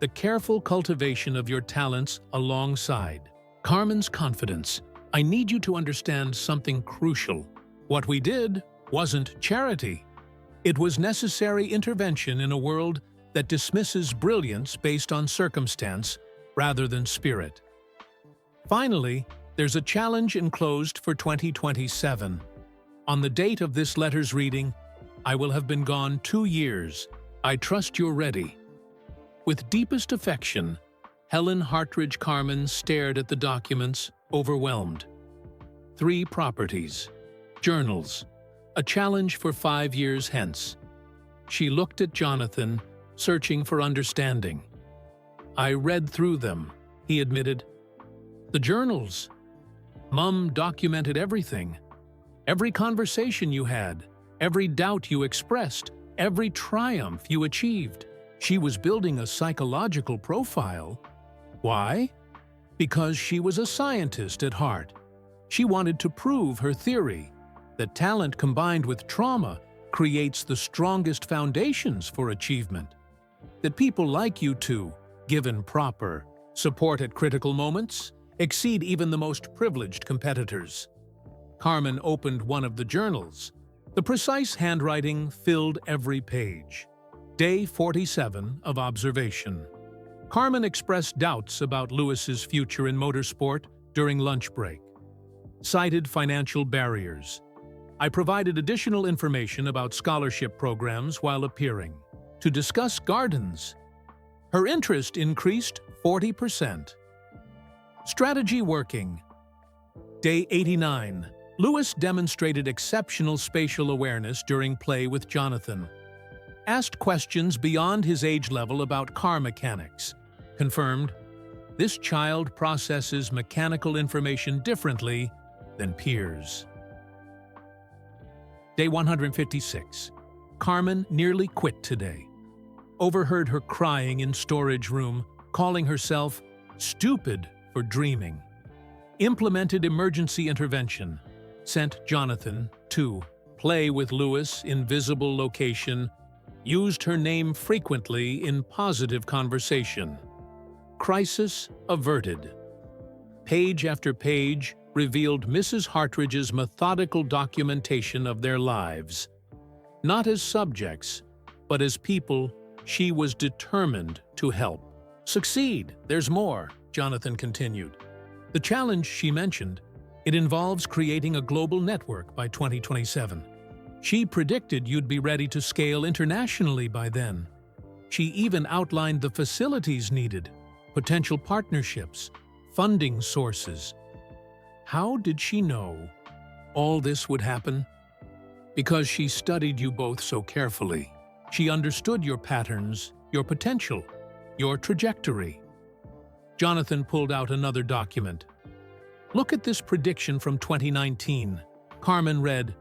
the careful cultivation of your talents alongside Carmen's confidence. I need you to understand something crucial. What we did wasn't charity. It was necessary intervention in a world that dismisses brilliance based on circumstance rather than spirit. Finally, there's a challenge enclosed for 2027. On the date of this letter's reading, I will have been gone 2 years. I trust you're ready. With deepest affection, Helen Hartridge Carmen stared at the documents, overwhelmed. 3 properties. Journals. A challenge for 5 years hence. She looked at Jonathan, searching for understanding. I read through them, he admitted. The journals. Mum documented everything. Every conversation you had, every doubt you expressed, every triumph you achieved. She was building a psychological profile. Why? Because she was a scientist at heart. She wanted to prove her theory that talent combined with trauma creates the strongest foundations for achievement. That people like you two, given proper support at critical moments, exceed even the most privileged competitors. Carmen opened one of the journals. The precise handwriting filled every page. Day 47 of observation. Carmen expressed doubts about Lewis's future in motorsport during lunch break. Cited financial barriers. I provided additional information about scholarship programs while appearing. To discuss gardens. Her interest increased 40%. Strategy working. Day 89. Lewis demonstrated exceptional spatial awareness during play with Jonathan. Asked questions beyond his age level about car mechanics. Confirmed, this child processes mechanical information differently than peers. Day 156. Carmen nearly quit today. Overheard her crying in storage room, calling herself stupid for dreaming. Implemented emergency intervention. Sent Jonathan to play with Lewis in visible location. Used her name frequently in positive conversation. Crisis averted. Page after page revealed Mrs. Hartridge's methodical documentation of their lives. Not as subjects, but as people she was determined to help. Succeed, there's more, Jonathan continued. The challenge she mentioned, it involves creating a global network by 2027. She predicted you'd be ready to scale internationally by then. She even outlined the facilities needed, potential partnerships, funding sources. How did she know all this would happen? Because she studied you both so carefully. She understood your patterns, your potential, your trajectory. Jonathan pulled out another document. Look at this prediction from 2019. Carmen read,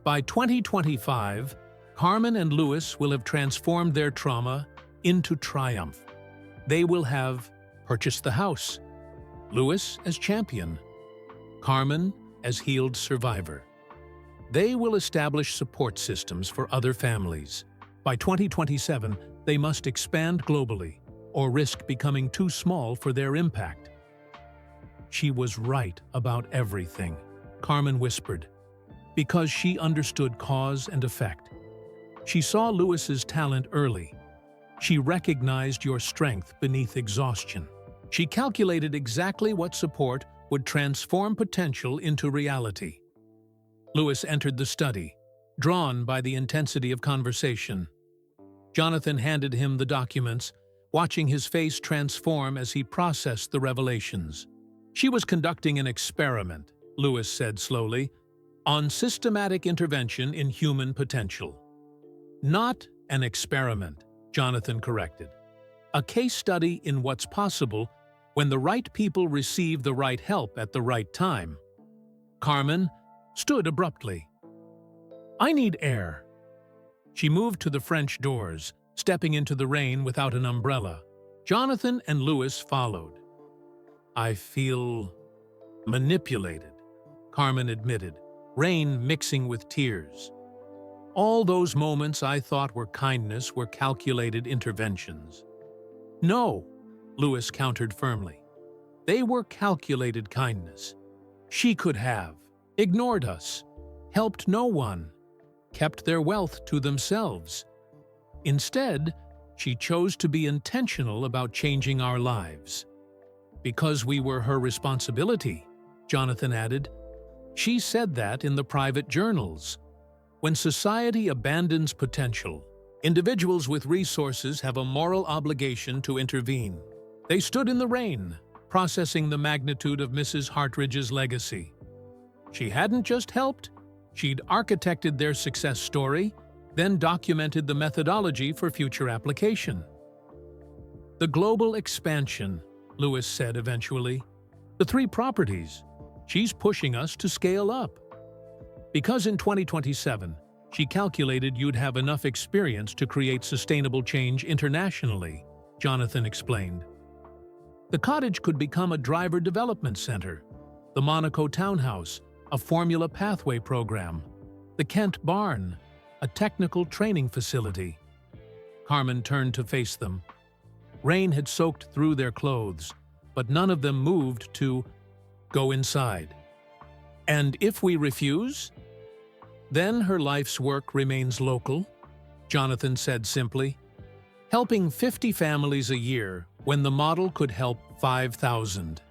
by 2025, Carmen and Lewis will have transformed their trauma into triumph. They will have purchased the house, Lewis as champion, Carmen as healed survivor. They will establish support systems for other families. By 2027, they must expand globally or risk becoming too small for their impact. She was right about everything, Carmen whispered, because she understood cause and effect. She saw Lewis's talent early. She recognized your strength beneath exhaustion. She calculated exactly what support would transform potential into reality. Lewis entered the study, drawn by the intensity of conversation. Jonathan handed him the documents, watching his face transform as he processed the revelations. She was conducting an experiment, Lewis said slowly, on systematic intervention in human potential. Not an experiment, Jonathan corrected. A case study in what's possible when the right people receive the right help at the right time. Carmen stood abruptly. "I need air." She moved to the French doors, stepping into the rain without an umbrella. Jonathan and Lewis followed. "I feel manipulated," Carmen admitted, rain mixing with tears. "All those moments I thought were kindness were calculated interventions." "No," Lewis countered firmly. "They were calculated kindness. She could have ignored us, helped no one, kept their wealth to themselves. Instead, she chose to be intentional about changing our lives. Because we were her responsibility," Jonathan added. "She said that in the private journals. When society abandons potential, individuals with resources have a moral obligation to intervene." They stood in the rain, processing the magnitude of Mrs. Hartridge's legacy. She hadn't just helped, she'd architected their success story, then documented the methodology for future application. "The global expansion," Lewis said eventually. "The 3 properties. She's pushing us to scale up. Because in 2027, she calculated you'd have enough experience to create sustainable change internationally," Jonathan explained. "The cottage could become a driver development center, the Monaco townhouse, a formula pathway program, the Kent barn, a technical training facility." Carmen turned to face them. Rain had soaked through their clothes, but none of them moved to go inside. "And if we refuse? Then her life's work remains local," Jonathan said simply. "Helping 50 families a year when the model could help 5,000.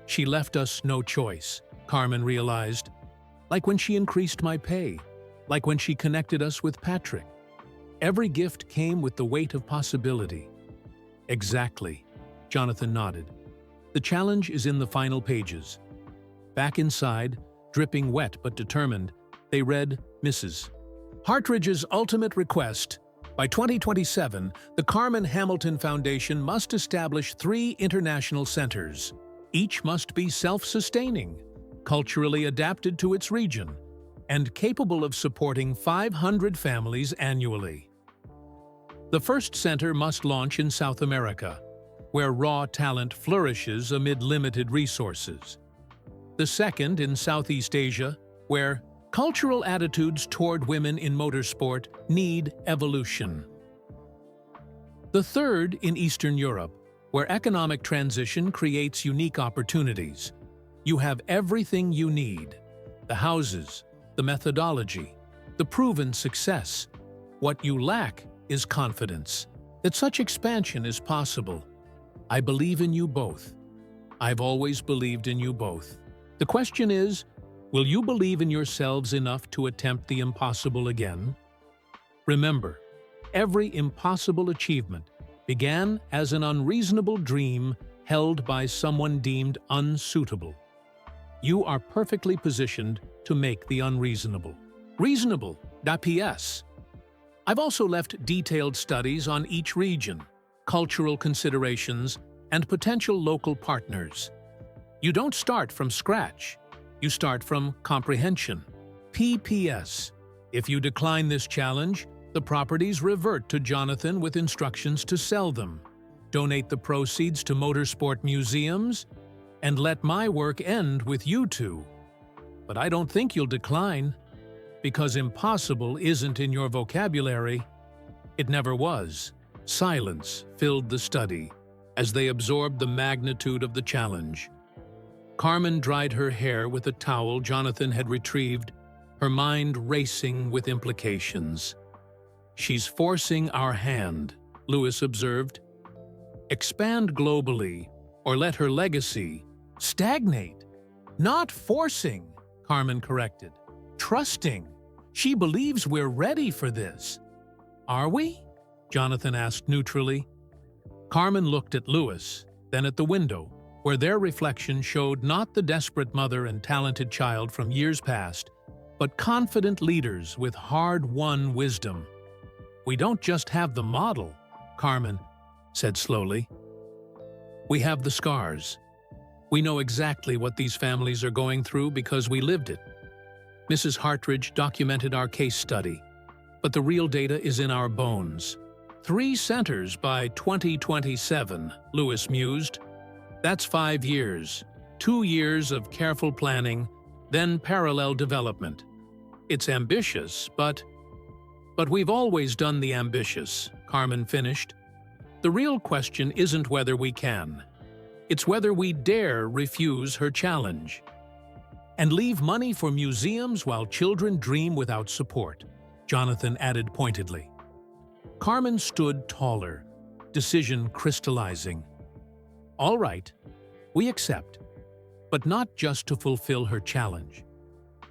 She left us no choice," Carmen realized. "Like when she increased my pay, like when she connected us with Patrick. Every gift came with the weight of possibility." "Exactly," Jonathan nodded. "The challenge is in the final pages." Back inside, dripping wet but determined, they read Mrs. Hartridge's ultimate request. By 2027, the Carmen Hamilton Foundation must establish 3 international centers. Each must be self-sustaining, culturally adapted to its region, and capable of supporting 500 families annually. The first center must launch in South America, where raw talent flourishes amid limited resources. The second in Southeast Asia, where cultural attitudes toward women in motorsport need evolution. The third in Eastern Europe, where economic transition creates unique opportunities. You have everything you need: the houses, the methodology, the proven success. What you lack is confidence that such expansion is possible. I believe in you both. I've always believed in you both. The question is, will you believe in yourselves enough to attempt the impossible again? Remember, every impossible achievement began as an unreasonable dream held by someone deemed unsuitable. You are perfectly positioned to make the unreasonable reasonable. PS. I've also left detailed studies on each region, cultural considerations, and potential local partners. You don't start from scratch. You start from comprehension. PPS. If you decline this challenge, the properties revert to Jonathan with instructions to sell them, donate the proceeds to motorsport museums, and let my work end with you two. But I don't think you'll decline, because impossible isn't in your vocabulary. It never was. Silence filled the study as they absorbed the magnitude of the challenge. Carmen dried her hair with a towel Jonathan had retrieved, her mind racing with implications. She's forcing our hand, Lewis observed. Expand globally, or let her legacy stagnate. Not forcing, Carmen corrected. Trusting. She believes we're ready for this. Are we? Jonathan asked neutrally. Carmen looked at Lewis, then at the window, where their reflection showed not the desperate mother and talented child from years past, but confident leaders with hard-won wisdom. We don't just have the model, Carmen said slowly. We have the scars. We know exactly what these families are going through because we lived it. Mrs. Hartridge documented our case study, but the real data is in our bones. 3 centers by 2027, Lewis mused. That's 5 years. 2 years of careful planning, then parallel development. It's ambitious, but we've always done the ambitious, Carmen finished. The real question isn't whether we can. It's whether we dare refuse her challenge. And leave money for museums while children dream without support, Jonathan added pointedly. Carmen stood taller, decision crystallizing. All right, we accept, but not just to fulfill her challenge.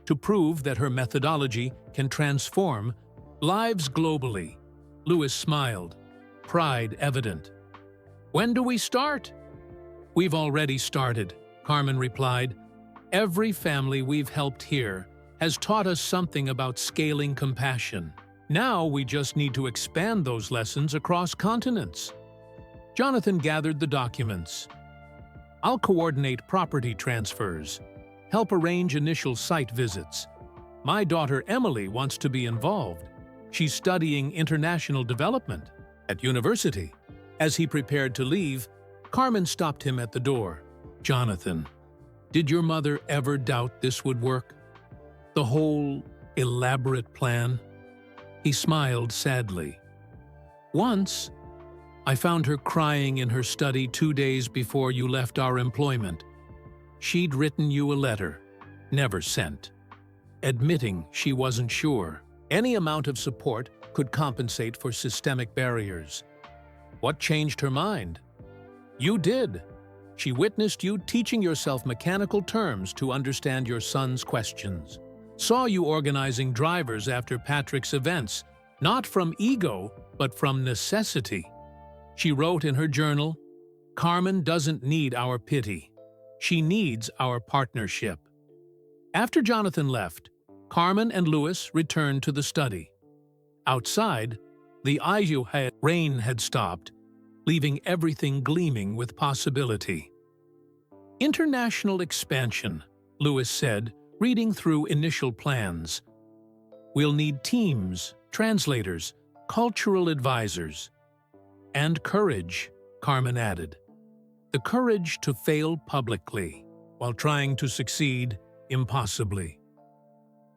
To prove that her methodology can transform lives globally. Lewis smiled, pride evident. When do we start? We've already started, Carmen replied. Every family we've helped here has taught us something about scaling compassion. Now we just need to expand those lessons across continents. Jonathan gathered the documents. I'll coordinate property transfers, help arrange initial site visits. My daughter Emily wants to be involved. She's studying international development at university. As he prepared to leave, Carmen stopped him at the door. Jonathan, did your mother ever doubt this would work? The whole elaborate plan? He smiled sadly. Once, I found her crying in her study 2 days before you left our employment. She'd written you a letter, never sent, admitting she wasn't sure. Any amount of support could compensate for systemic barriers. What changed her mind? You did. She witnessed you teaching yourself mechanical terms to understand your son's questions. Saw you organizing drivers after Patrick's events, not from ego, but from necessity. She wrote in her journal, Carmen doesn't need our pity. She needs our partnership. After Jonathan left, Carmen and Lewis returned to the study. Outside, the rain had stopped, leaving everything gleaming with possibility. International expansion, Lewis said, reading through initial plans. We'll need teams, translators, cultural advisors. And courage, Carmen added. The courage to fail publicly, while trying to succeed impossibly.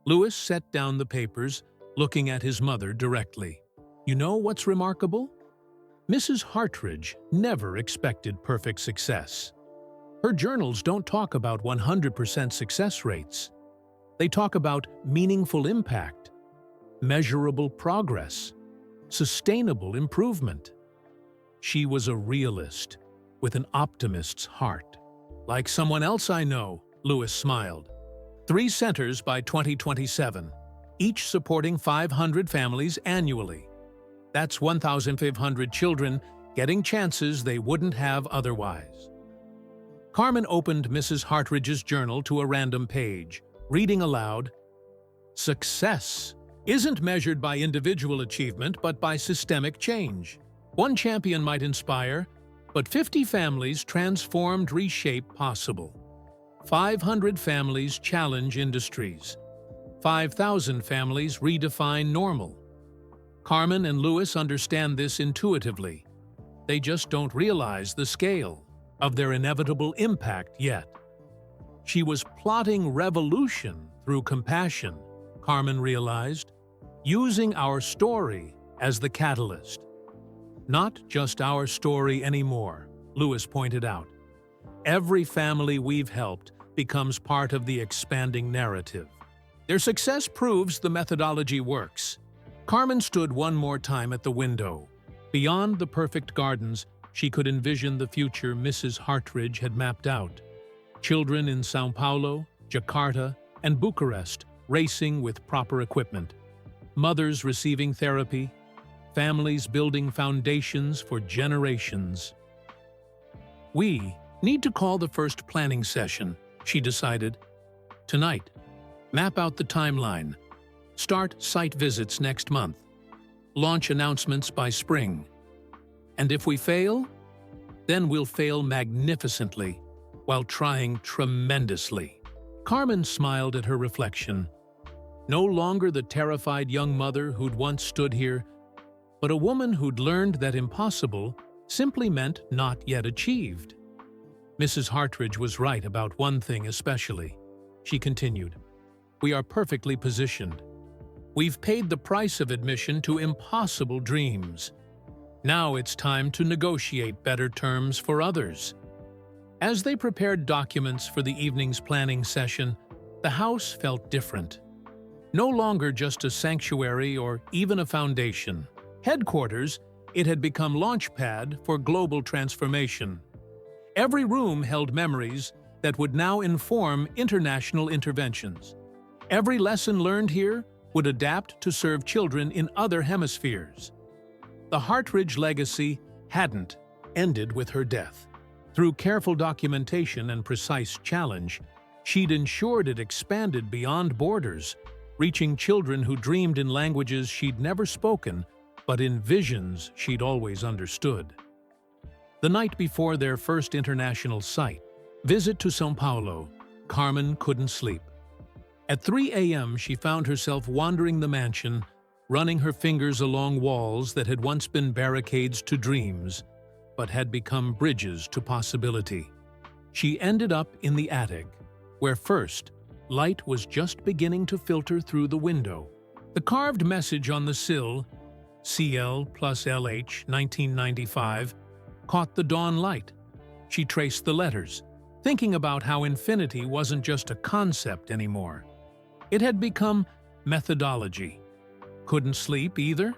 Lewis set down the papers, looking at his mother directly. You know what's remarkable? Mrs. Hartridge never expected perfect success. Her journals don't talk about 100% success rates. They talk about meaningful impact, measurable progress, sustainable improvement. She was a realist with an optimist's heart. Like someone else I know, Lewis smiled. 3 centers by 2027, each supporting 500 families annually. That's 1,500 children getting chances they wouldn't have otherwise. Carmen opened Mrs. Hartridge's journal to a random page, reading aloud, Success isn't measured by individual achievement but by systemic change. One champion might inspire, but 50 families transformed reshape possible. 500 families challenge industries. 5,000 families redefine normal. Carmen and Lewis understand this intuitively. They just don't realize the scale of their inevitable impact yet. She was plotting revolution through compassion, Carmen realized, using our story as the catalyst. Not just our story anymore, Lewis pointed out. Every family we've helped becomes part of the expanding narrative. Their success proves the methodology works. Carmen stood one more time at the window. Beyond the perfect gardens, she could envision the future Mrs. Hartridge had mapped out. Children in São Paulo, Jakarta, and Bucharest racing with proper equipment. Mothers receiving therapy. Families building foundations for generations. We need to call the first planning session, she decided. Tonight. Map out the timeline. Start site visits next month. Launch announcements by spring. And if we fail, then we'll fail magnificently while trying tremendously. Carmen smiled at her reflection. No longer the terrified young mother who'd once stood here, but a woman who'd learned that impossible simply meant not yet achieved. Mrs. Hartridge was right about one thing especially. She continued, "We are perfectly positioned. We've paid the price of admission to impossible dreams. Now it's time to negotiate better terms for others." As they prepared documents for the evening's planning session, the house felt different. No longer just a sanctuary or even a foundation. Headquarters, it had become launchpad for global transformation. Every room held memories that would now inform international interventions. Every lesson learned here would adapt to serve children in other hemispheres. The Hartridge legacy hadn't ended with her death. Through careful documentation and precise challenge, she'd ensured it expanded beyond borders, reaching children who dreamed in languages she'd never spoken, but in visions she'd always understood. The night before their first international site visit to São Paulo, Carmen couldn't sleep. At 3 a.m., she found herself wandering the mansion, running her fingers along walls that had once been barricades to dreams, but had become bridges to possibility. She ended up in the attic, where first, light was just beginning to filter through the window. The carved message on the sill, CL plus LH 1995, caught the dawn light. She traced the letters, thinking about how infinity wasn't just a concept anymore. It had become methodology. Couldn't sleep either?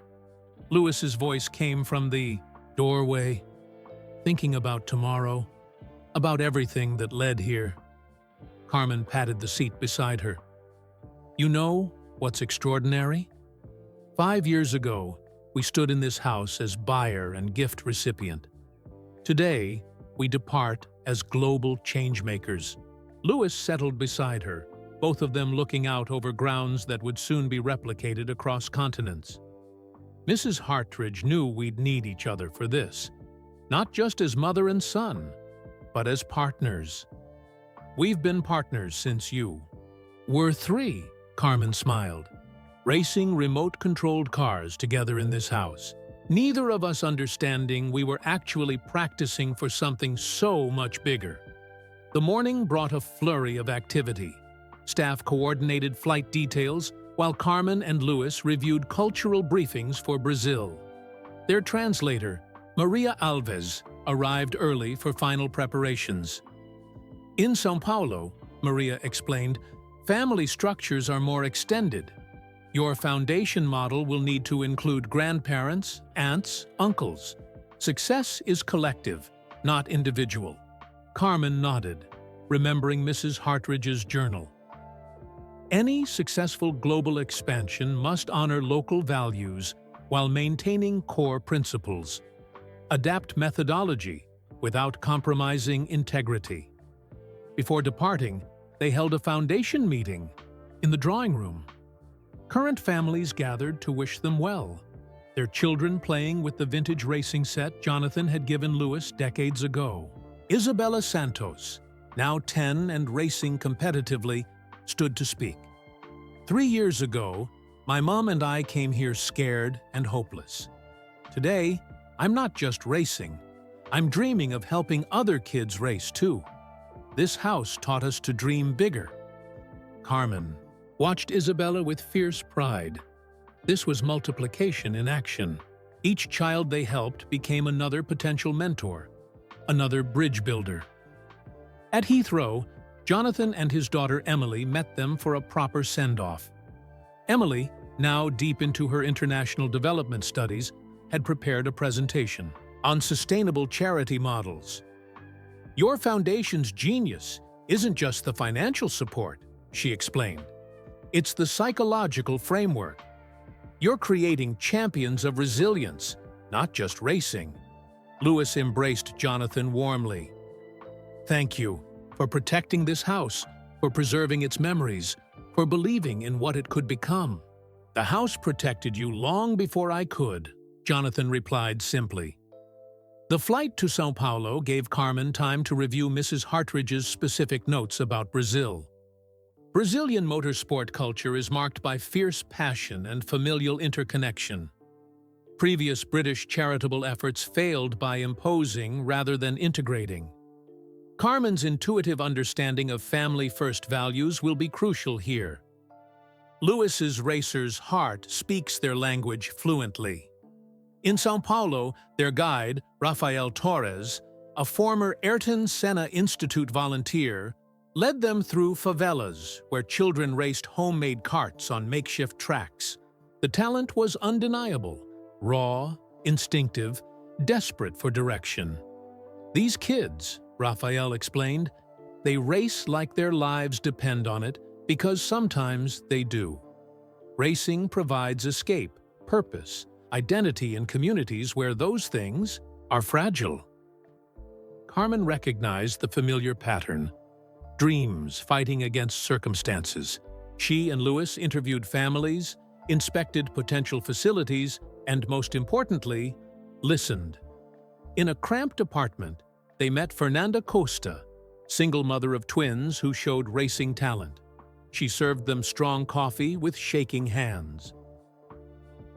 Lewis's voice came from the doorway, thinking about tomorrow, about everything that led here. Carmen patted the seat beside her. You know what's extraordinary? 5 years ago, we stood in this house as buyer and gift recipient. Today, we depart as global changemakers. Lewis settled beside her, both of them looking out over grounds that would soon be replicated across continents. Mrs. Hartridge knew we'd need each other for this, not just as mother and son, but as partners. We've been partners since you. We're 3, Carmen smiled, racing remote-controlled cars together in this house. Neither of us understanding we were actually practicing for something so much bigger. The morning brought a flurry of activity. Staff coordinated flight details, while Carmen and Lewis reviewed cultural briefings for Brazil. Their translator, Maria Alves, arrived early for final preparations. In São Paulo, Maria explained, family structures are more extended. Your foundation model will need to include grandparents, aunts, uncles. Success is collective, not individual. Carmen nodded, remembering Mrs. Hartridge's journal. Any successful global expansion must honor local values while maintaining core principles. Adapt methodology without compromising integrity. Before departing, they held a foundation meeting in the drawing room. Current families gathered to wish them well, their children playing with the vintage racing set Jonathan had given Lewis decades ago. Isabella Santos, now 10 and racing competitively, stood to speak. 3 years ago, my mom and I came here scared and hopeless. Today, I'm not just racing. I'm dreaming of helping other kids race too. This house taught us to dream bigger. Carmen watched Isabella with fierce pride. This was multiplication in action. Each child they helped became another potential mentor, another bridge builder. At Heathrow, Jonathan and his daughter Emily met them for a proper send-off. Emily, now deep into her international development studies, had prepared a presentation on sustainable charity models. "Your foundation's genius isn't just the financial support," she explained. "It's the psychological framework. You're creating champions of resilience, not just racing." Lewis embraced Jonathan warmly. "Thank you for protecting this house, for preserving its memories, for believing in what it could become." "The house protected you long before I could," Jonathan replied simply. The flight to São Paulo gave Carmen time to review Mrs. Hartridge's specific notes about Brazil. Brazilian motorsport culture is marked by fierce passion and familial interconnection. Previous British charitable efforts failed by imposing rather than integrating. Carmen's intuitive understanding of family-first values will be crucial here. Lewis's racer's heart speaks their language fluently. In São Paulo, their guide, Rafael Torres, a former Ayrton Senna Institute volunteer, led them through favelas where children raced homemade carts on makeshift tracks. The talent was undeniable, raw, instinctive, desperate for direction. "These kids," Rafael explained, "they race like their lives depend on it because sometimes they do. Racing provides escape, purpose, identity in communities where those things are fragile." Carmen recognized the familiar pattern. Dreams fighting against circumstances. She and Lewis interviewed families, inspected potential facilities, and most importantly, listened. In a cramped apartment, they met Fernanda Costa, single mother of twins who showed racing talent. She served them strong coffee with shaking hands.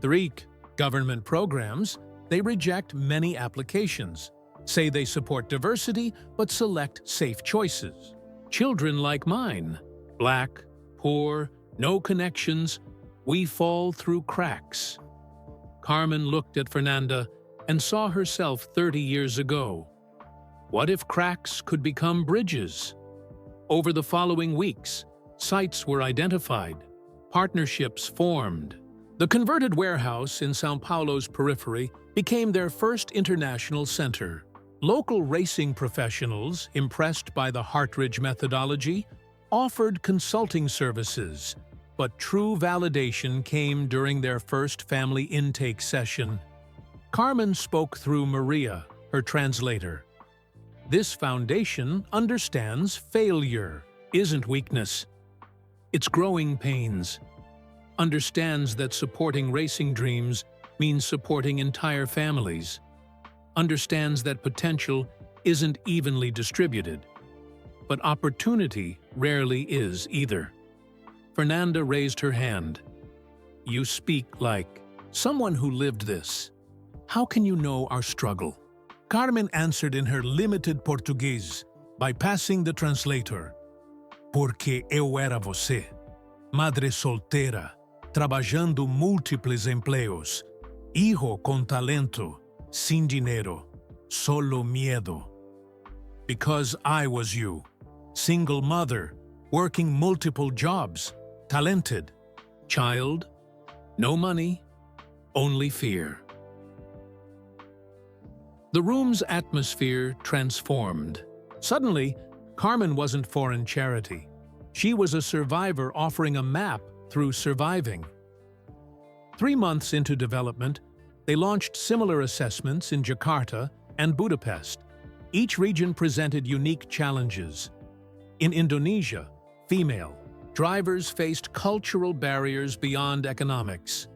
3. Government programs. They reject many applications, say they support diversity but select safe choices. "Children like mine, black, poor, no connections, we fall through cracks." Carmen looked at Fernanda and saw herself 30 years ago. What if cracks could become bridges? Over the following weeks, sites were identified, partnerships formed. The converted warehouse in São Paulo's periphery became their first international center. Local racing professionals, impressed by the Hartridge methodology, offered consulting services, but true validation came during their first family intake session. Carmen spoke through Maria, her translator. "This foundation understands failure isn't weakness. It's growing pains. Understands that supporting racing dreams means supporting entire families. Understands that potential isn't evenly distributed. But opportunity rarely is either." Fernanda raised her hand. "You speak like someone who lived this. How can you know our struggle?" Carmen answered in her limited Portuguese, bypassing the translator. "Porque eu era você, madre solteira, trabalhando múltiplos empleos, hijo con talento, sin dinero, solo miedo. Because I was you, single mother, working multiple jobs, talented, child, no money, only fear." The room's atmosphere transformed. Suddenly, Carmen wasn't foreign charity. She was a survivor offering a map through surviving. 3 months into development, they launched similar assessments in Jakarta and Budapest. Each region presented unique challenges. In Indonesia, female drivers faced cultural barriers beyond economics.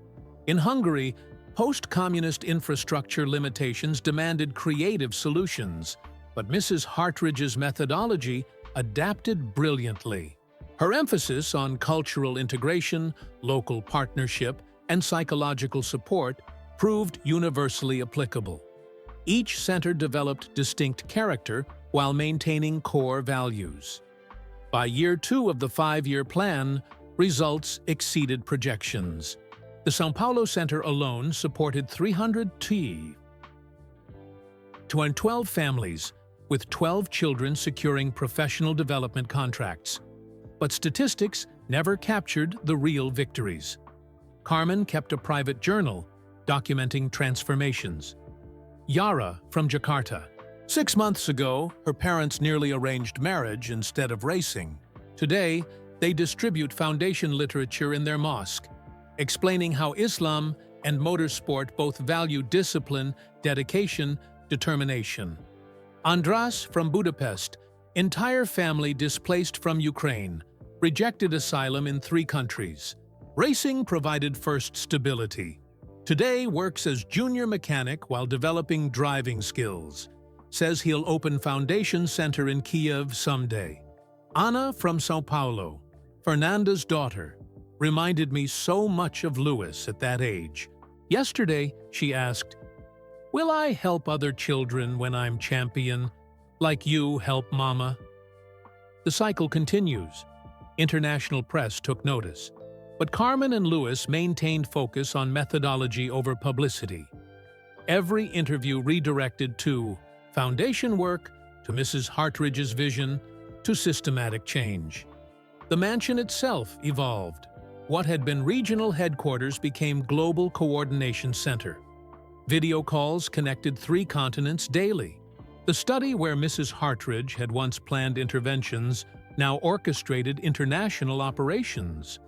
In Hungary, post-communist infrastructure limitations demanded creative solutions, but Mrs. Hartridge's methodology adapted brilliantly. Her emphasis on cultural integration, local partnership, and psychological support proved universally applicable. Each center developed distinct character while maintaining core values. By year 2 of the 5-year plan, results exceeded projections. The São Paulo Center alone supported 312 families, with 12 children securing professional development contracts. But statistics never captured the real victories. Carmen kept a private journal documenting transformations. Yara from Jakarta. 6 months ago, her parents nearly arranged marriage instead of racing. Today, they distribute foundation literature in their mosque, explaining how Islam and motorsport both value discipline, dedication, determination. Andras from Budapest. Entire family displaced from Ukraine, rejected asylum in 3 countries. Racing provided first stability. Today works as junior mechanic while developing driving skills. Says he'll open Foundation Center in Kiev someday. Ana from São Paulo, Fernanda's daughter, reminded me so much of Lewis at that age. Yesterday, she asked, "Will I help other children when I'm champion, like you help Mama?" The cycle continues. International press took notice. But Carmen and Lewis maintained focus on methodology over publicity. Every interview redirected to foundation work, to Mrs. Hartridge's vision, to systematic change. The mansion itself evolved. What had been regional headquarters became Global Coordination Center. Video calls connected 3 continents daily. The study where Mrs. Hartridge had once planned interventions now orchestrated international operations.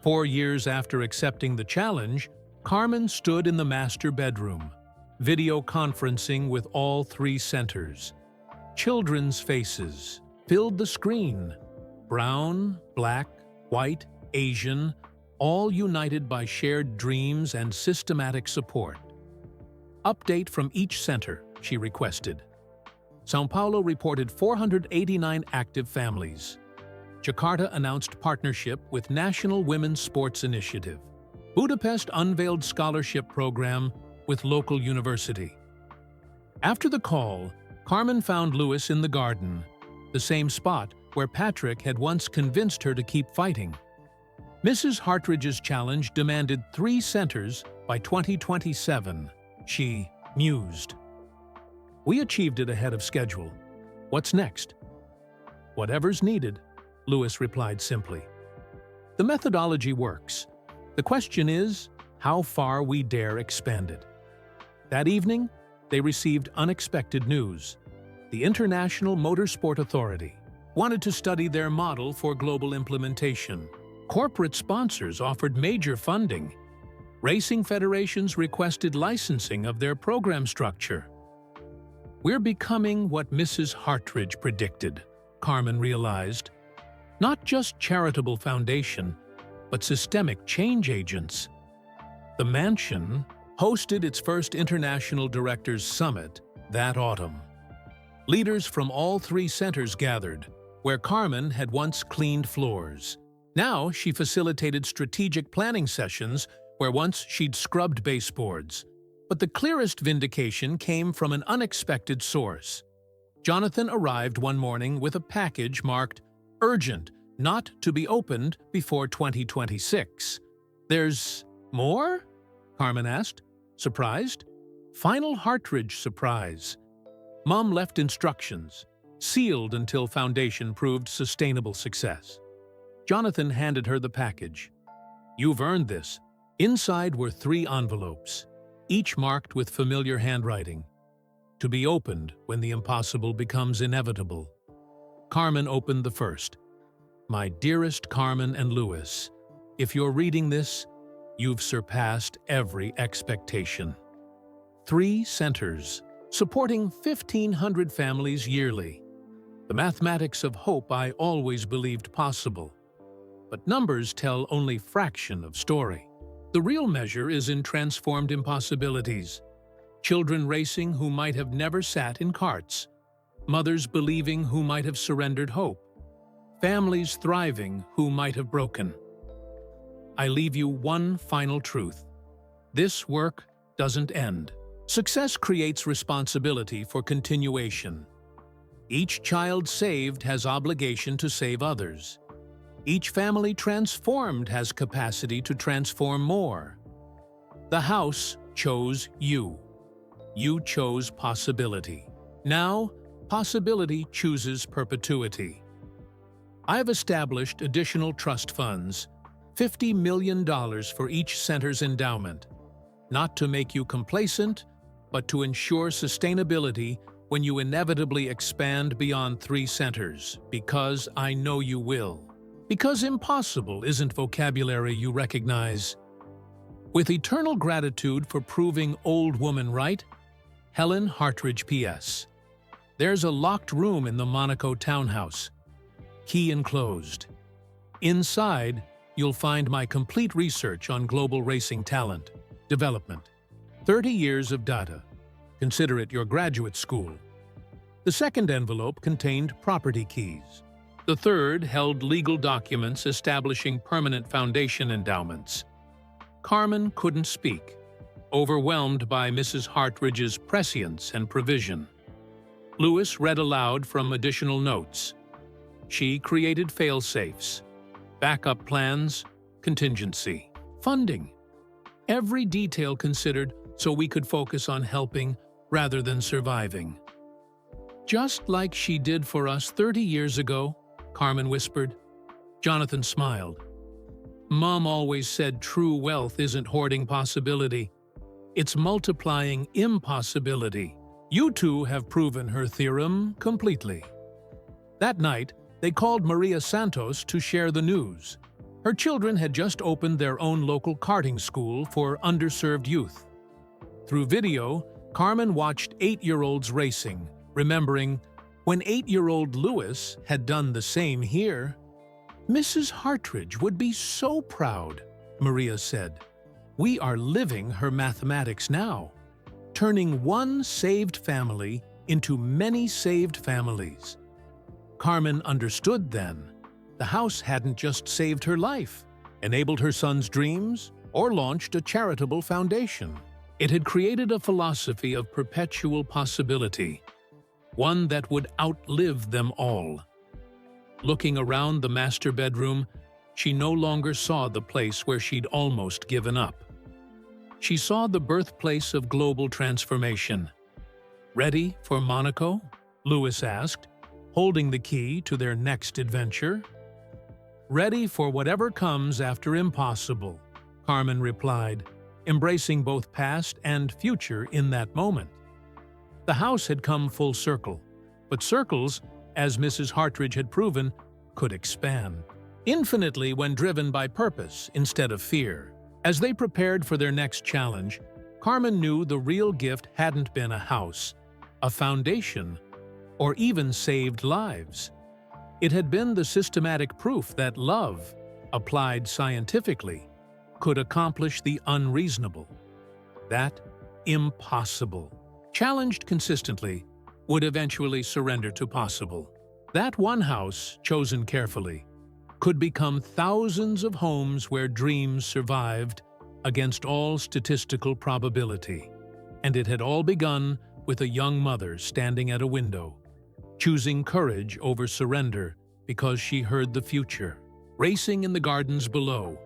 4 years after accepting the challenge, Carmen stood in the master bedroom, video conferencing with all 3 centers. Children's faces filled the screen. Brown, black, white, Asian, all united by shared dreams and systematic support. Update from each center, she requested. São Paulo reported 489 active families. Jakarta announced partnership with National Women's Sports Initiative. Budapest unveiled scholarship program with local university. After the call, Carmen found Lewis in the garden, the same spot where Patrick had once convinced her to keep fighting. Mrs. Hartridge's challenge demanded 3 centers by 2027, she mused. "We achieved it ahead of schedule. What's next?" "Whatever's needed," Lewis replied simply. The methodology works. The question is how far we dare expand it. That evening, they received unexpected news. The International Motorsport Authority wanted to study their model for global implementation. Corporate sponsors offered major funding. Racing federations requested licensing of their program structure. "We're becoming what Mrs. Hartridge predicted," Carmen realized. Not just charitable foundation, but systemic change agents. The mansion hosted its first International Directors Summit that autumn. Leaders from all 3 centers gathered, where Carmen had once cleaned floors. Now she facilitated strategic planning sessions where once she'd scrubbed baseboards. But the clearest vindication came from an unexpected source. Jonathan arrived one morning with a package marked "Urgent, not to be opened before 2026. "There's more?" Carmen asked, surprised. Final Hartridge surprise. Mom left instructions, sealed until Foundation proved sustainable success. Jonathan handed her the package. "You've earned this." Inside were 3 envelopes, each marked with familiar handwriting. To be opened when the impossible becomes inevitable. Carmen opened the first. "My dearest Carmen and Lewis, if you're reading this, you've surpassed every expectation. 3 centers, supporting 1,500 families yearly. The mathematics of hope I always believed possible. But numbers tell only fraction of story. The real measure is in transformed impossibilities. Children racing who might have never sat in carts. Mothers believing who might have surrendered hope. Families thriving who might have broken. I leave you one final truth. This work doesn't end. Success creates responsibility for continuation. Each child saved has obligation to save others. Each family transformed has capacity to transform more. The house chose you. You chose possibility. Now, possibility chooses perpetuity. I've established additional trust funds, $50 million for each center's endowment, not to make you complacent, but to ensure sustainability when you inevitably expand beyond 3 centers, because I know you will. Because impossible isn't vocabulary you recognize. With eternal gratitude for proving old woman right, Helen Hartridge P.S. There's a locked room in the Monaco townhouse. Key enclosed. Inside, you'll find my complete research on global racing talent, development, 30 years of data. Consider it your graduate school. The second envelope contained property keys. The third held legal documents establishing permanent foundation endowments. Carmen couldn't speak, overwhelmed by Mrs. Hartridge's prescience and provision. Louis read aloud from additional notes. She created fail-safes, backup plans, contingency, funding. Every detail considered so we could focus on helping rather than surviving. Just like she did for us 30 years ago, Carmen whispered. Jonathan smiled. Mom always said true wealth isn't hoarding possibility. It's multiplying impossibility. You two have proven her theorem completely. That night, they called Maria Santos to share the news. Her children had just opened their own local karting school for underserved youth. Through video, Carmen watched 8-year-olds racing, remembering when 8-year-old Louis had done the same here. Mrs. Hartridge would be so proud, Maria said. We are living her mathematics now, turning one saved family into many saved families. Carmen understood then. The house hadn't just saved her life, enabled her son's dreams, or launched a charitable foundation. It had created a philosophy of perpetual possibility, one that would outlive them all. Looking around the master bedroom, she no longer saw the place where she'd almost given up. She saw the birthplace of global transformation. Ready for Monaco? Louis asked, holding the key to their next adventure. Ready for whatever comes after impossible, Carmen replied, embracing both past and future in that moment. The house had come full circle, but circles, as Mrs. Hartridge had proven, could expand infinitely when driven by purpose instead of fear. As they prepared for their next challenge, Carmen knew the real gift hadn't been a house, a foundation, or even saved lives. It had been the systematic proof that love, applied scientifically, could accomplish the unreasonable. That impossible, challenged consistently, would eventually surrender to possible. That one house, chosen carefully, could become thousands of homes where dreams survived against all statistical probability. And it had all begun with a young mother standing at a window, choosing courage over surrender because she heard the future, racing in the gardens below.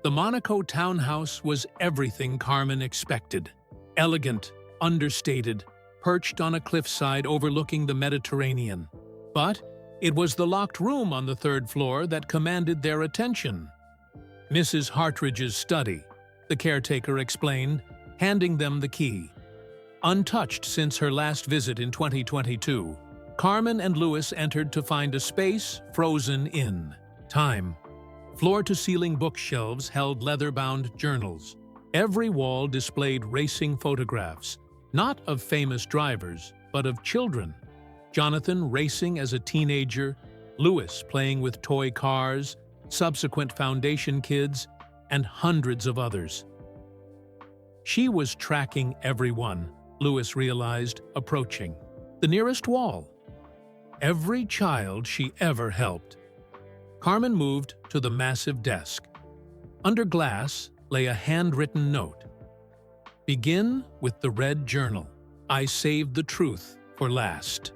The Monaco townhouse was everything Carmen expected. Elegant, understated, perched on a cliffside overlooking the Mediterranean. But it was the locked room on the 3rd floor that commanded their attention. Mrs. Hartridge's study, the caretaker explained, handing them the key. Untouched since her last visit in 2022, Carmen and Louis entered to find a space frozen in time. Floor-to-ceiling bookshelves held leather-bound journals. Every wall displayed racing photographs, not of famous drivers, but of children. Jonathan racing as a teenager, Louis playing with toy cars, subsequent foundation kids, and hundreds of others. She was tracking everyone, Louis realized, approaching the nearest wall. Every child she ever helped. Carmen moved to the massive desk. Under glass lay a handwritten note. Begin with the red journal. I saved the truth for last.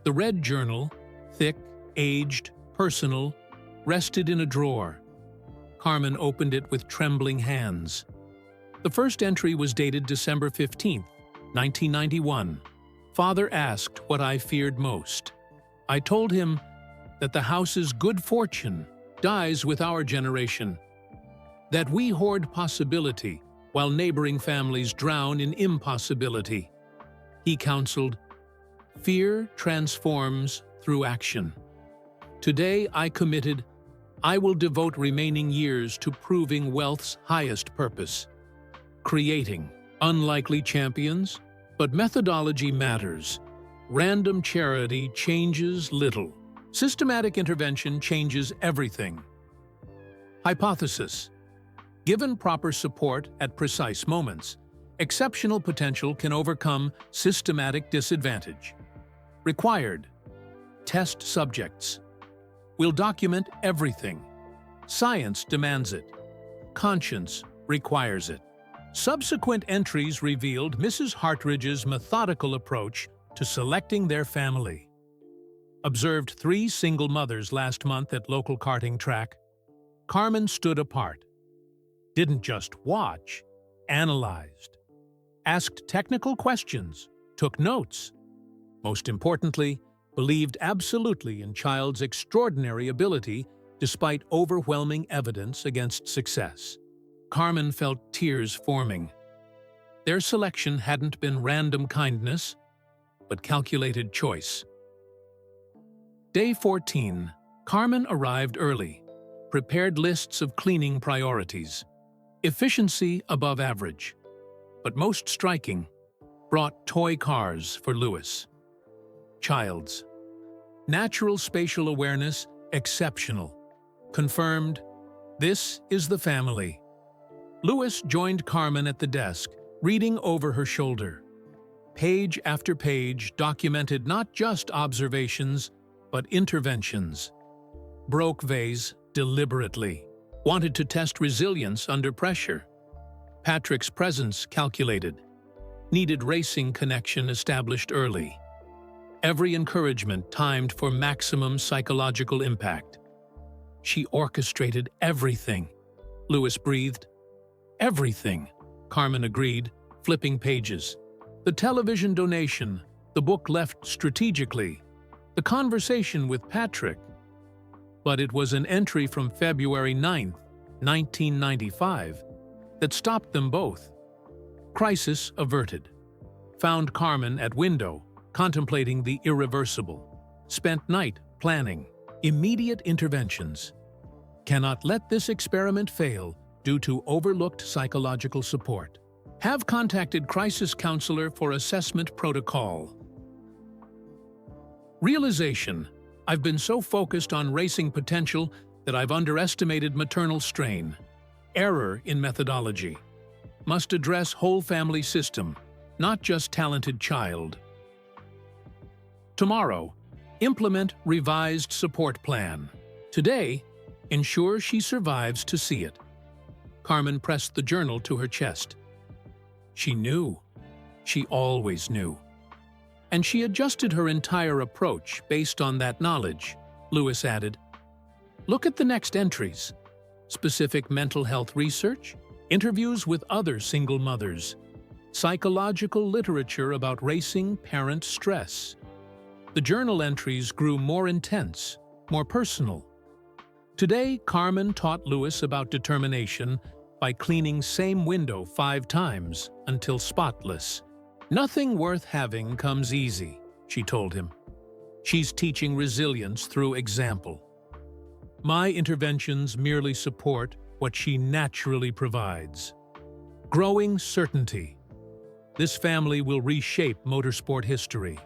The red journal, thick, aged, personal, rested in a drawer. Carmen opened it with trembling hands. The first entry was dated December 15, 1991. Father asked what I feared most. I told him that the house's good fortune dies with our generation. That we hoard possibility while neighboring families drown in impossibility. He counseled, "Fear transforms through action. Today I committed, I will devote remaining years to proving wealth's highest purpose, creating unlikely champions, but methodology matters. Random charity changes little. Systematic intervention changes everything." Hypothesis: given proper support at precise moments, exceptional potential can overcome systematic disadvantage. Required: test subjects. We'll document everything. Science demands it. Conscience requires it. Subsequent entries revealed Mrs. Hartridge's methodical approach to selecting their family. Observed 3 single mothers last month at local karting track. Carmen stood apart. Didn't just watch, analyzed. Asked technical questions, took notes. Most importantly, believed absolutely in child's extraordinary ability despite overwhelming evidence against success. Carmen felt tears forming. Their selection hadn't been random kindness, but calculated choice. Day 14, Carmen arrived early, prepared lists of cleaning priorities. Efficiency above average, but most striking, brought toy cars for Louis. Child's natural spatial awareness exceptional. Confirmed, this is the family. Louis joined Carmen at the desk, reading over her shoulder. Page after page documented not just observations, but interventions. Broke vase deliberately. Wanted to test resilience under pressure. Patrick's presence calculated. Needed racing connection established early. Every encouragement timed for maximum psychological impact. She orchestrated everything. Louis breathed. Everything, Carmen agreed, flipping pages. The television donation, the book left strategically, the conversation with Patrick. But it was an entry from February 9, 1995, that stopped them both. Crisis averted. Found Carmen at window, contemplating the irreversible. Spent night planning. Immediate interventions. Cannot let this experiment fail due to overlooked psychological support. Have contacted crisis counselor for assessment protocol. Realization: I've been so focused on racing potential that I've underestimated maternal strain. Error in methodology. Must address whole family system, not just talented child. Tomorrow, implement revised support plan. Today, ensure she survives to see it. Carmen pressed the journal to her chest. She knew. She always knew. And she adjusted her entire approach based on that knowledge. Louis added, "Look at the next entries. Specific mental health research, interviews with other single mothers, psychological literature about racing parent stress." The journal entries grew more intense, more personal. Today, Carmen taught Louis about determination by cleaning same window 5 times until spotless. "Nothing worth having comes easy," she told him. She's teaching resilience through example. My interventions merely support what she naturally provides. Growing certainty. This family will reshape motorsport history.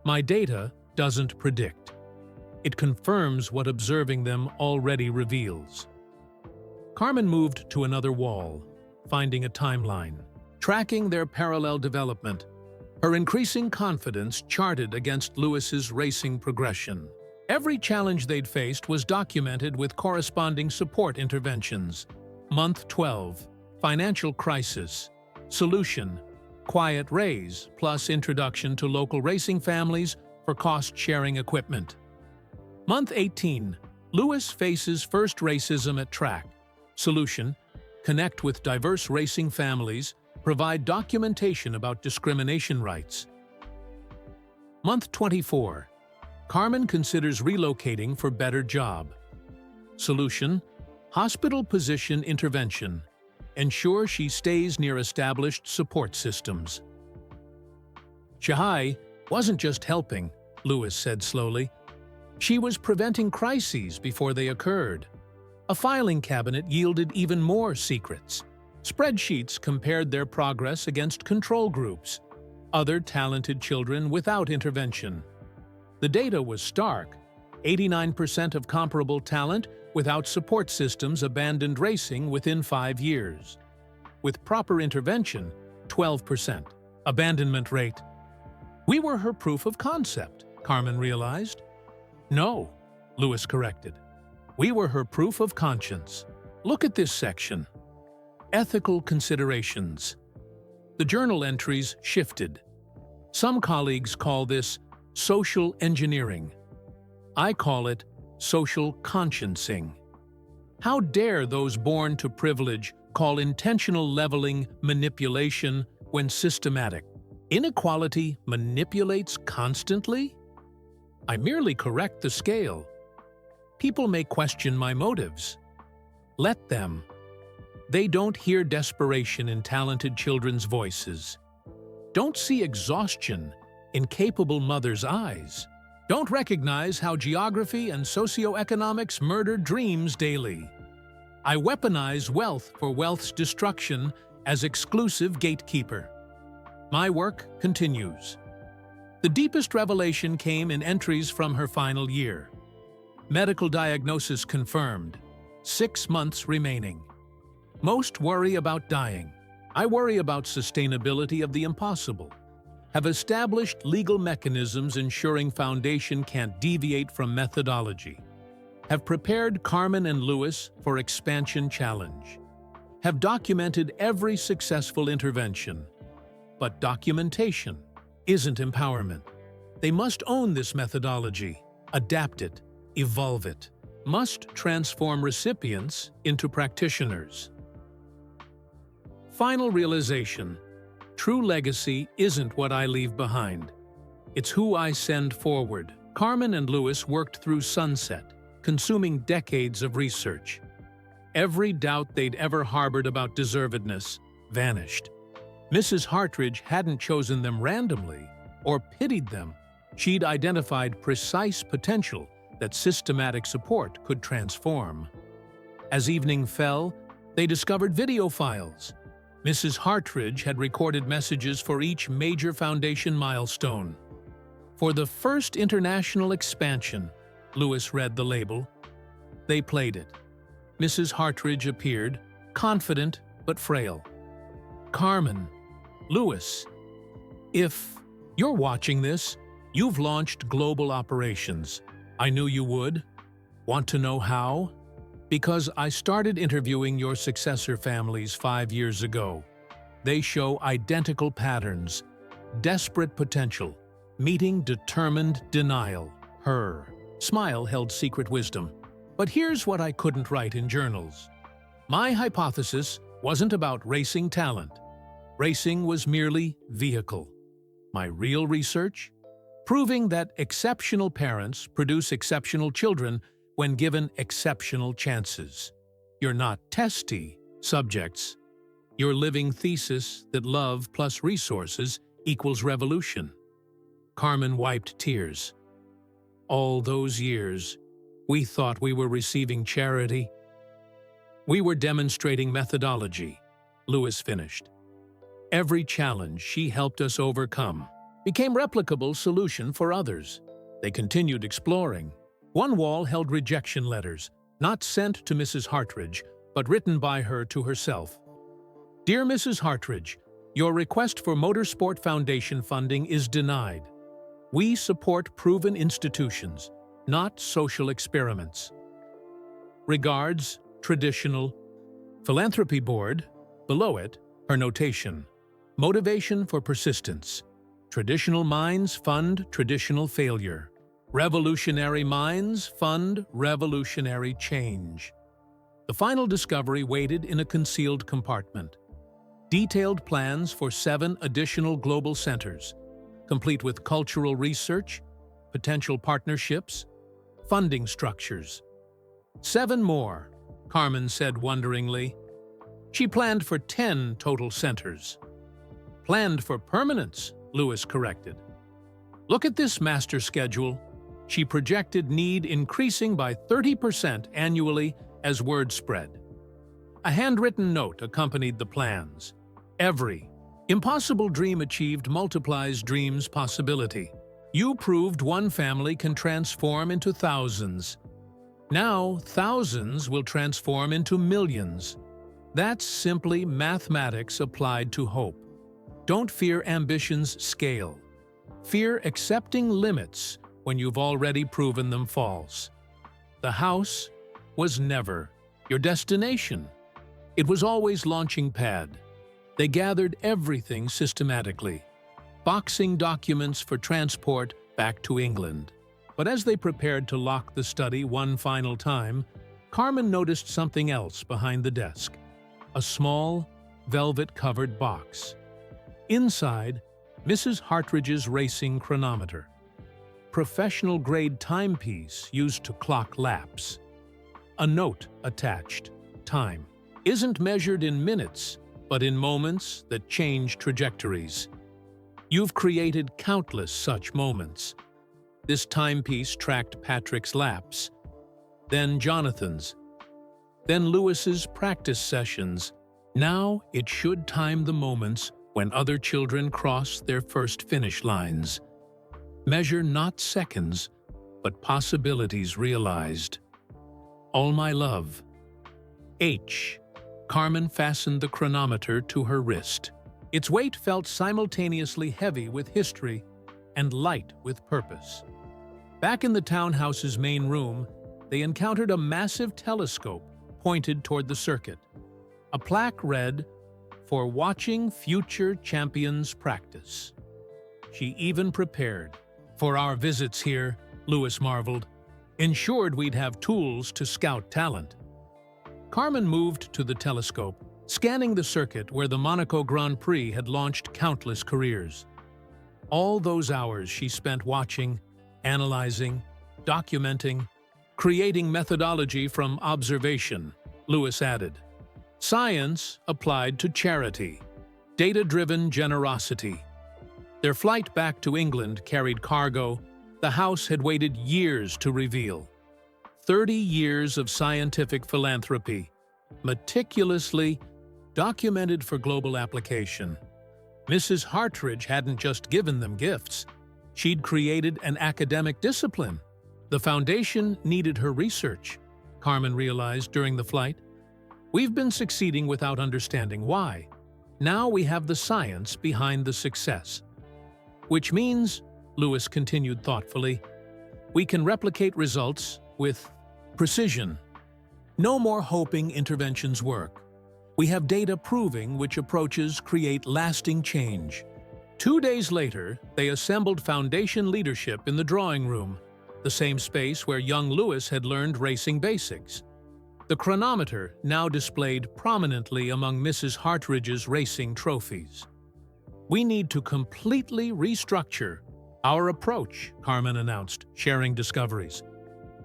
My data doesn't predict. It confirms what observing them already reveals. Carmen moved to another wall, finding a timeline, tracking their parallel development. Her increasing confidence charted against Louis's racing progression. Every challenge they'd faced was documented with corresponding support interventions. Month 12, financial crisis. Solution, quiet raise plus introduction to local racing families for cost-sharing equipment. Month 18, Louis faces first racism at track. Solution, connect with diverse racing families, provide documentation about discrimination rights. Month 24, Carmen considers relocating for better job. Solution: hospital position intervention. Ensure she stays near established support systems. Shahai wasn't just helping, Lewis said slowly. She was preventing crises before they occurred. A filing cabinet yielded even more secrets. Spreadsheets compared their progress against control groups, other talented children without intervention. The data was stark. 89% of comparable talent without support systems abandoned racing within 5 years. With proper intervention, 12%. Abandonment rate. We were her proof of concept, Carmen realized. No, Lewis corrected. We were her proof of conscience. Look at this section. Ethical considerations. The journal entries shifted. Some colleagues call this social engineering. I call it social consciencing. How dare those born to privilege call intentional leveling manipulation when systematic? Inequality manipulates constantly? I merely correct the scale. People may question my motives. Let them. They don't hear desperation in talented children's voices. Don't see exhaustion in capable mothers' eyes. Don't recognize how geography and socioeconomics murder dreams daily. I weaponize wealth for wealth's destruction as exclusive gatekeeper. My work continues. The deepest revelation came in entries from her final year. Medical diagnosis confirmed. 6 months remaining. Most worry about dying. I worry about sustainability of the impossible. Have established legal mechanisms ensuring Foundation can't deviate from methodology. Have prepared Carmen and Lewis for expansion challenge. Have documented every successful intervention. But documentation isn't empowerment. They must own this methodology, adapt it, evolve it. Must transform recipients into practitioners. Final realization. True legacy isn't what I leave behind. It's who I send forward. Carmen and Lewis worked through sunset, consuming decades of research. Every doubt they'd ever harbored about deservedness vanished. Mrs. Hartridge hadn't chosen them randomly or pitied them. She'd identified precise potential that systematic support could transform. As evening fell, they discovered video files. Mrs. Hartridge had recorded messages for each major Foundation milestone. For the first international expansion, Lewis read the label. They played it. Mrs. Hartridge appeared, confident but frail. Carmen, Lewis, if you're watching this, you've launched global operations. I knew you would. Want to know how? Because I started interviewing your successor families 5 years ago. They show identical patterns, desperate potential, meeting determined denial. Her smile held secret wisdom. But here's what I couldn't write in journals. My hypothesis wasn't about racing talent. Racing was merely vehicle. My real research? Proving that exceptional parents produce exceptional children when given exceptional chances. You're not testy subjects. You're living thesis that love plus resources equals revolution. Carmen wiped tears. All those years, we thought we were receiving charity. We were demonstrating methodology, Lewis finished. Every challenge she helped us overcome became replicable solution for others. They continued exploring. One wall held rejection letters, not sent to Mrs. Hartridge, but written by her to herself. Dear Mrs. Hartridge, your request for Motorsport Foundation funding is denied. We support proven institutions, not social experiments. Regards, Traditional Philanthropy Board. Below it, her notation. Motivation for persistence. Traditional minds fund traditional failure. Revolutionary minds fund revolutionary change. The final discovery waited in a concealed compartment. Detailed plans for 7 additional global centers, complete with cultural research, potential partnerships, funding structures. 7 more, Carmen said wonderingly. She planned for 10 total centers. Planned for permanence, Lewis corrected. Look at this master schedule. She projected need increasing by 30% annually as word spread. A handwritten note accompanied the plans. Every impossible dream achieved multiplies dreams' possibility. You proved one family can transform into thousands. Now, thousands will transform into millions. That's simply mathematics applied to hope. Don't fear ambition's scale. Fear accepting limits when you've already proven them false. The house was never your destination. It was always launching pad. They gathered everything systematically, boxing documents for transport back to England. But as they prepared to lock the study one final time, Carmen noticed something else behind the desk. A small, velvet-covered box. Inside, Mrs. Hartridge's racing chronometer. Professional-grade timepiece used to clock laps. A note attached. Time isn't measured in minutes, but in moments that change trajectories. You've created countless such moments. This timepiece tracked Patrick's laps, then Jonathan's, then Lewis's practice sessions. Now it should time the moments when other children cross their first finish lines. Measure not seconds, but possibilities realized. All my love. H. Carmen fastened the chronometer to her wrist. Its weight felt simultaneously heavy with history and light with purpose. Back in the townhouse's main room, they encountered a massive telescope pointed toward the circuit. A plaque read, "For watching future champions practice." She even prepared. For our visits here, Lewis marveled, ensured we'd have tools to scout talent. Carmen moved to the telescope, scanning the circuit where the Monaco Grand Prix had launched countless careers. All those hours she spent watching, analyzing, documenting, creating methodology from observation, Lewis added. Science applied to charity, data-driven generosity. Their flight back to England carried cargo the house had waited years to reveal. 30 years of scientific philanthropy, meticulously documented for global application. Mrs. Hartridge hadn't just given them gifts. She'd created an academic discipline. The foundation needed her research, Carmen realized during the flight. We've been succeeding without understanding why. Now we have the science behind the success. Which means, Lewis continued thoughtfully, we can replicate results with precision. No more hoping interventions work. We have data proving which approaches create lasting change. 2 days later, they assembled foundation leadership in the drawing room, the same space where young Lewis had learned racing basics. The chronometer now displayed prominently among Mrs. Hartridge's racing trophies. We need to completely restructure our approach, Carmen announced, sharing discoveries.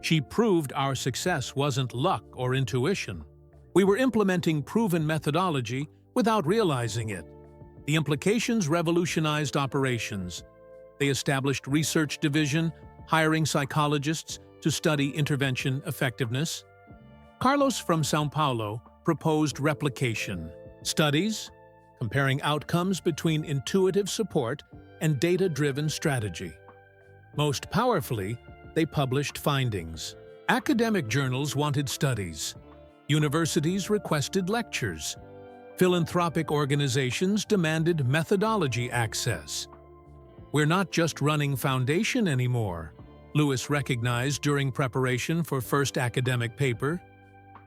She proved our success wasn't luck or intuition. We were implementing proven methodology without realizing it. The implications revolutionized operations. They established research division, hiring psychologists to study intervention effectiveness. Carlos from São Paulo proposed replication studies, comparing outcomes between intuitive support and data-driven strategy. Most powerfully, they published findings. Academic journals wanted studies. Universities requested lectures. Philanthropic organizations demanded methodology access. We're not just running foundation anymore, Lewis recognized during preparation for first academic paper.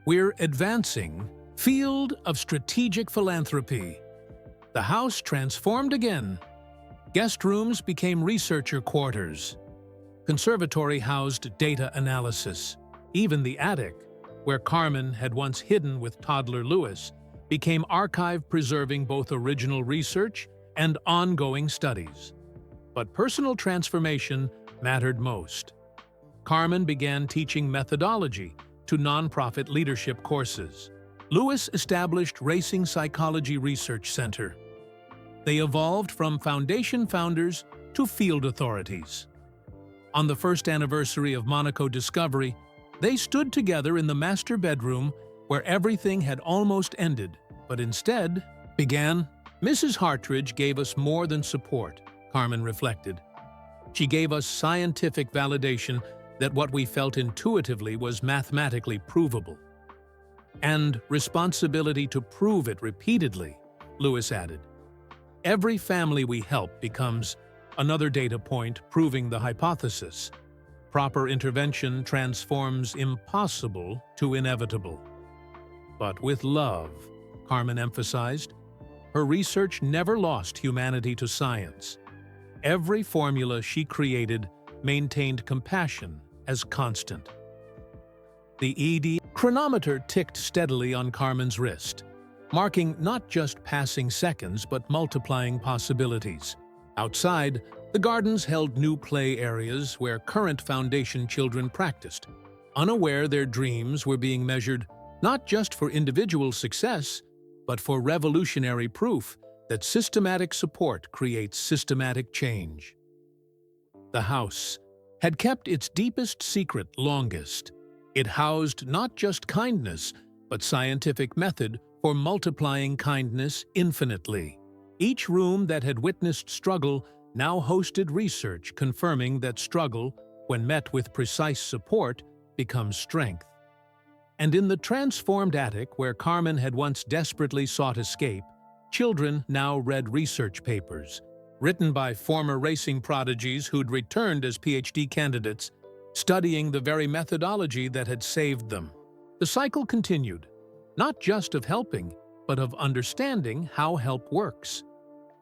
We're advancing field of strategic philanthropy. The house transformed again. Guest rooms became researcher quarters. Conservatory housed data analysis. Even the attic, where Carmen had once hidden with toddler Lewis, became archive preserving both original research and ongoing studies. But personal transformation mattered most. Carmen began teaching methodology to nonprofit leadership courses. Lewis established Racing Psychology Research Center. They evolved from foundation founders to field authorities. On the first anniversary of Monaco Discovery, they stood together in the master bedroom where everything had almost ended, but instead began. Mrs. Hartridge gave us more than support, Carmen reflected. She gave us scientific validation that what we felt intuitively was mathematically provable. And responsibility to prove it repeatedly, Lewis added. Every family we help becomes another data point proving the hypothesis. Proper intervention transforms impossible to inevitable. But with love, Carmen emphasized, her research never lost humanity to science. Every formula she created maintained compassion as constant. The ED chronometer ticked steadily on Carmen's wrist, marking not just passing seconds but multiplying possibilities. Outside, the gardens held new play areas where current foundation children practiced, unaware their dreams were being measured not just for individual success, but for revolutionary proof that systematic support creates systematic change. The house had kept its deepest secret longest. It housed not just kindness, but scientific method for multiplying kindness infinitely. Each room that had witnessed struggle now hosted research confirming that struggle, when met with precise support, becomes strength. And in the transformed attic where Carmen had once desperately sought escape, children now read research papers, written by former racing prodigies who'd returned as PhD candidates, studying the very methodology that had saved them. The cycle continued, not just of helping, but of understanding how help works,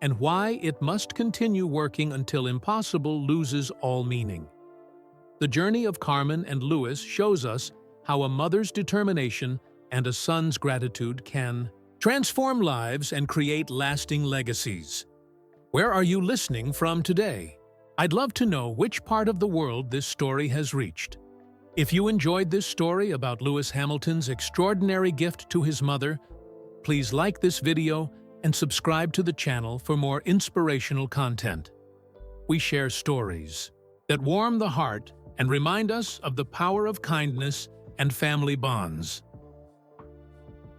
and why it must continue working until impossible loses all meaning. The journey of Carmen and Lewis shows us how a mother's determination and a son's gratitude can transform lives and create lasting legacies. Where are you listening from today? I'd love to know which part of the world this story has reached. If you enjoyed this story about Lewis Hamilton's extraordinary gift to his mother, please like this video and subscribe to the channel for more inspirational content. We share stories that warm the heart and remind us of the power of kindness and family bonds.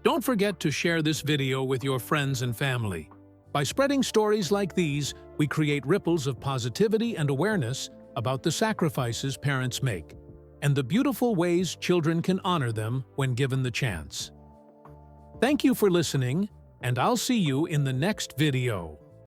Don't forget to share this video with your friends and family. By spreading stories like these, we create ripples of positivity and awareness about the sacrifices parents make and the beautiful ways children can honor them when given the chance. Thank you for listening, and I'll see you in the next video.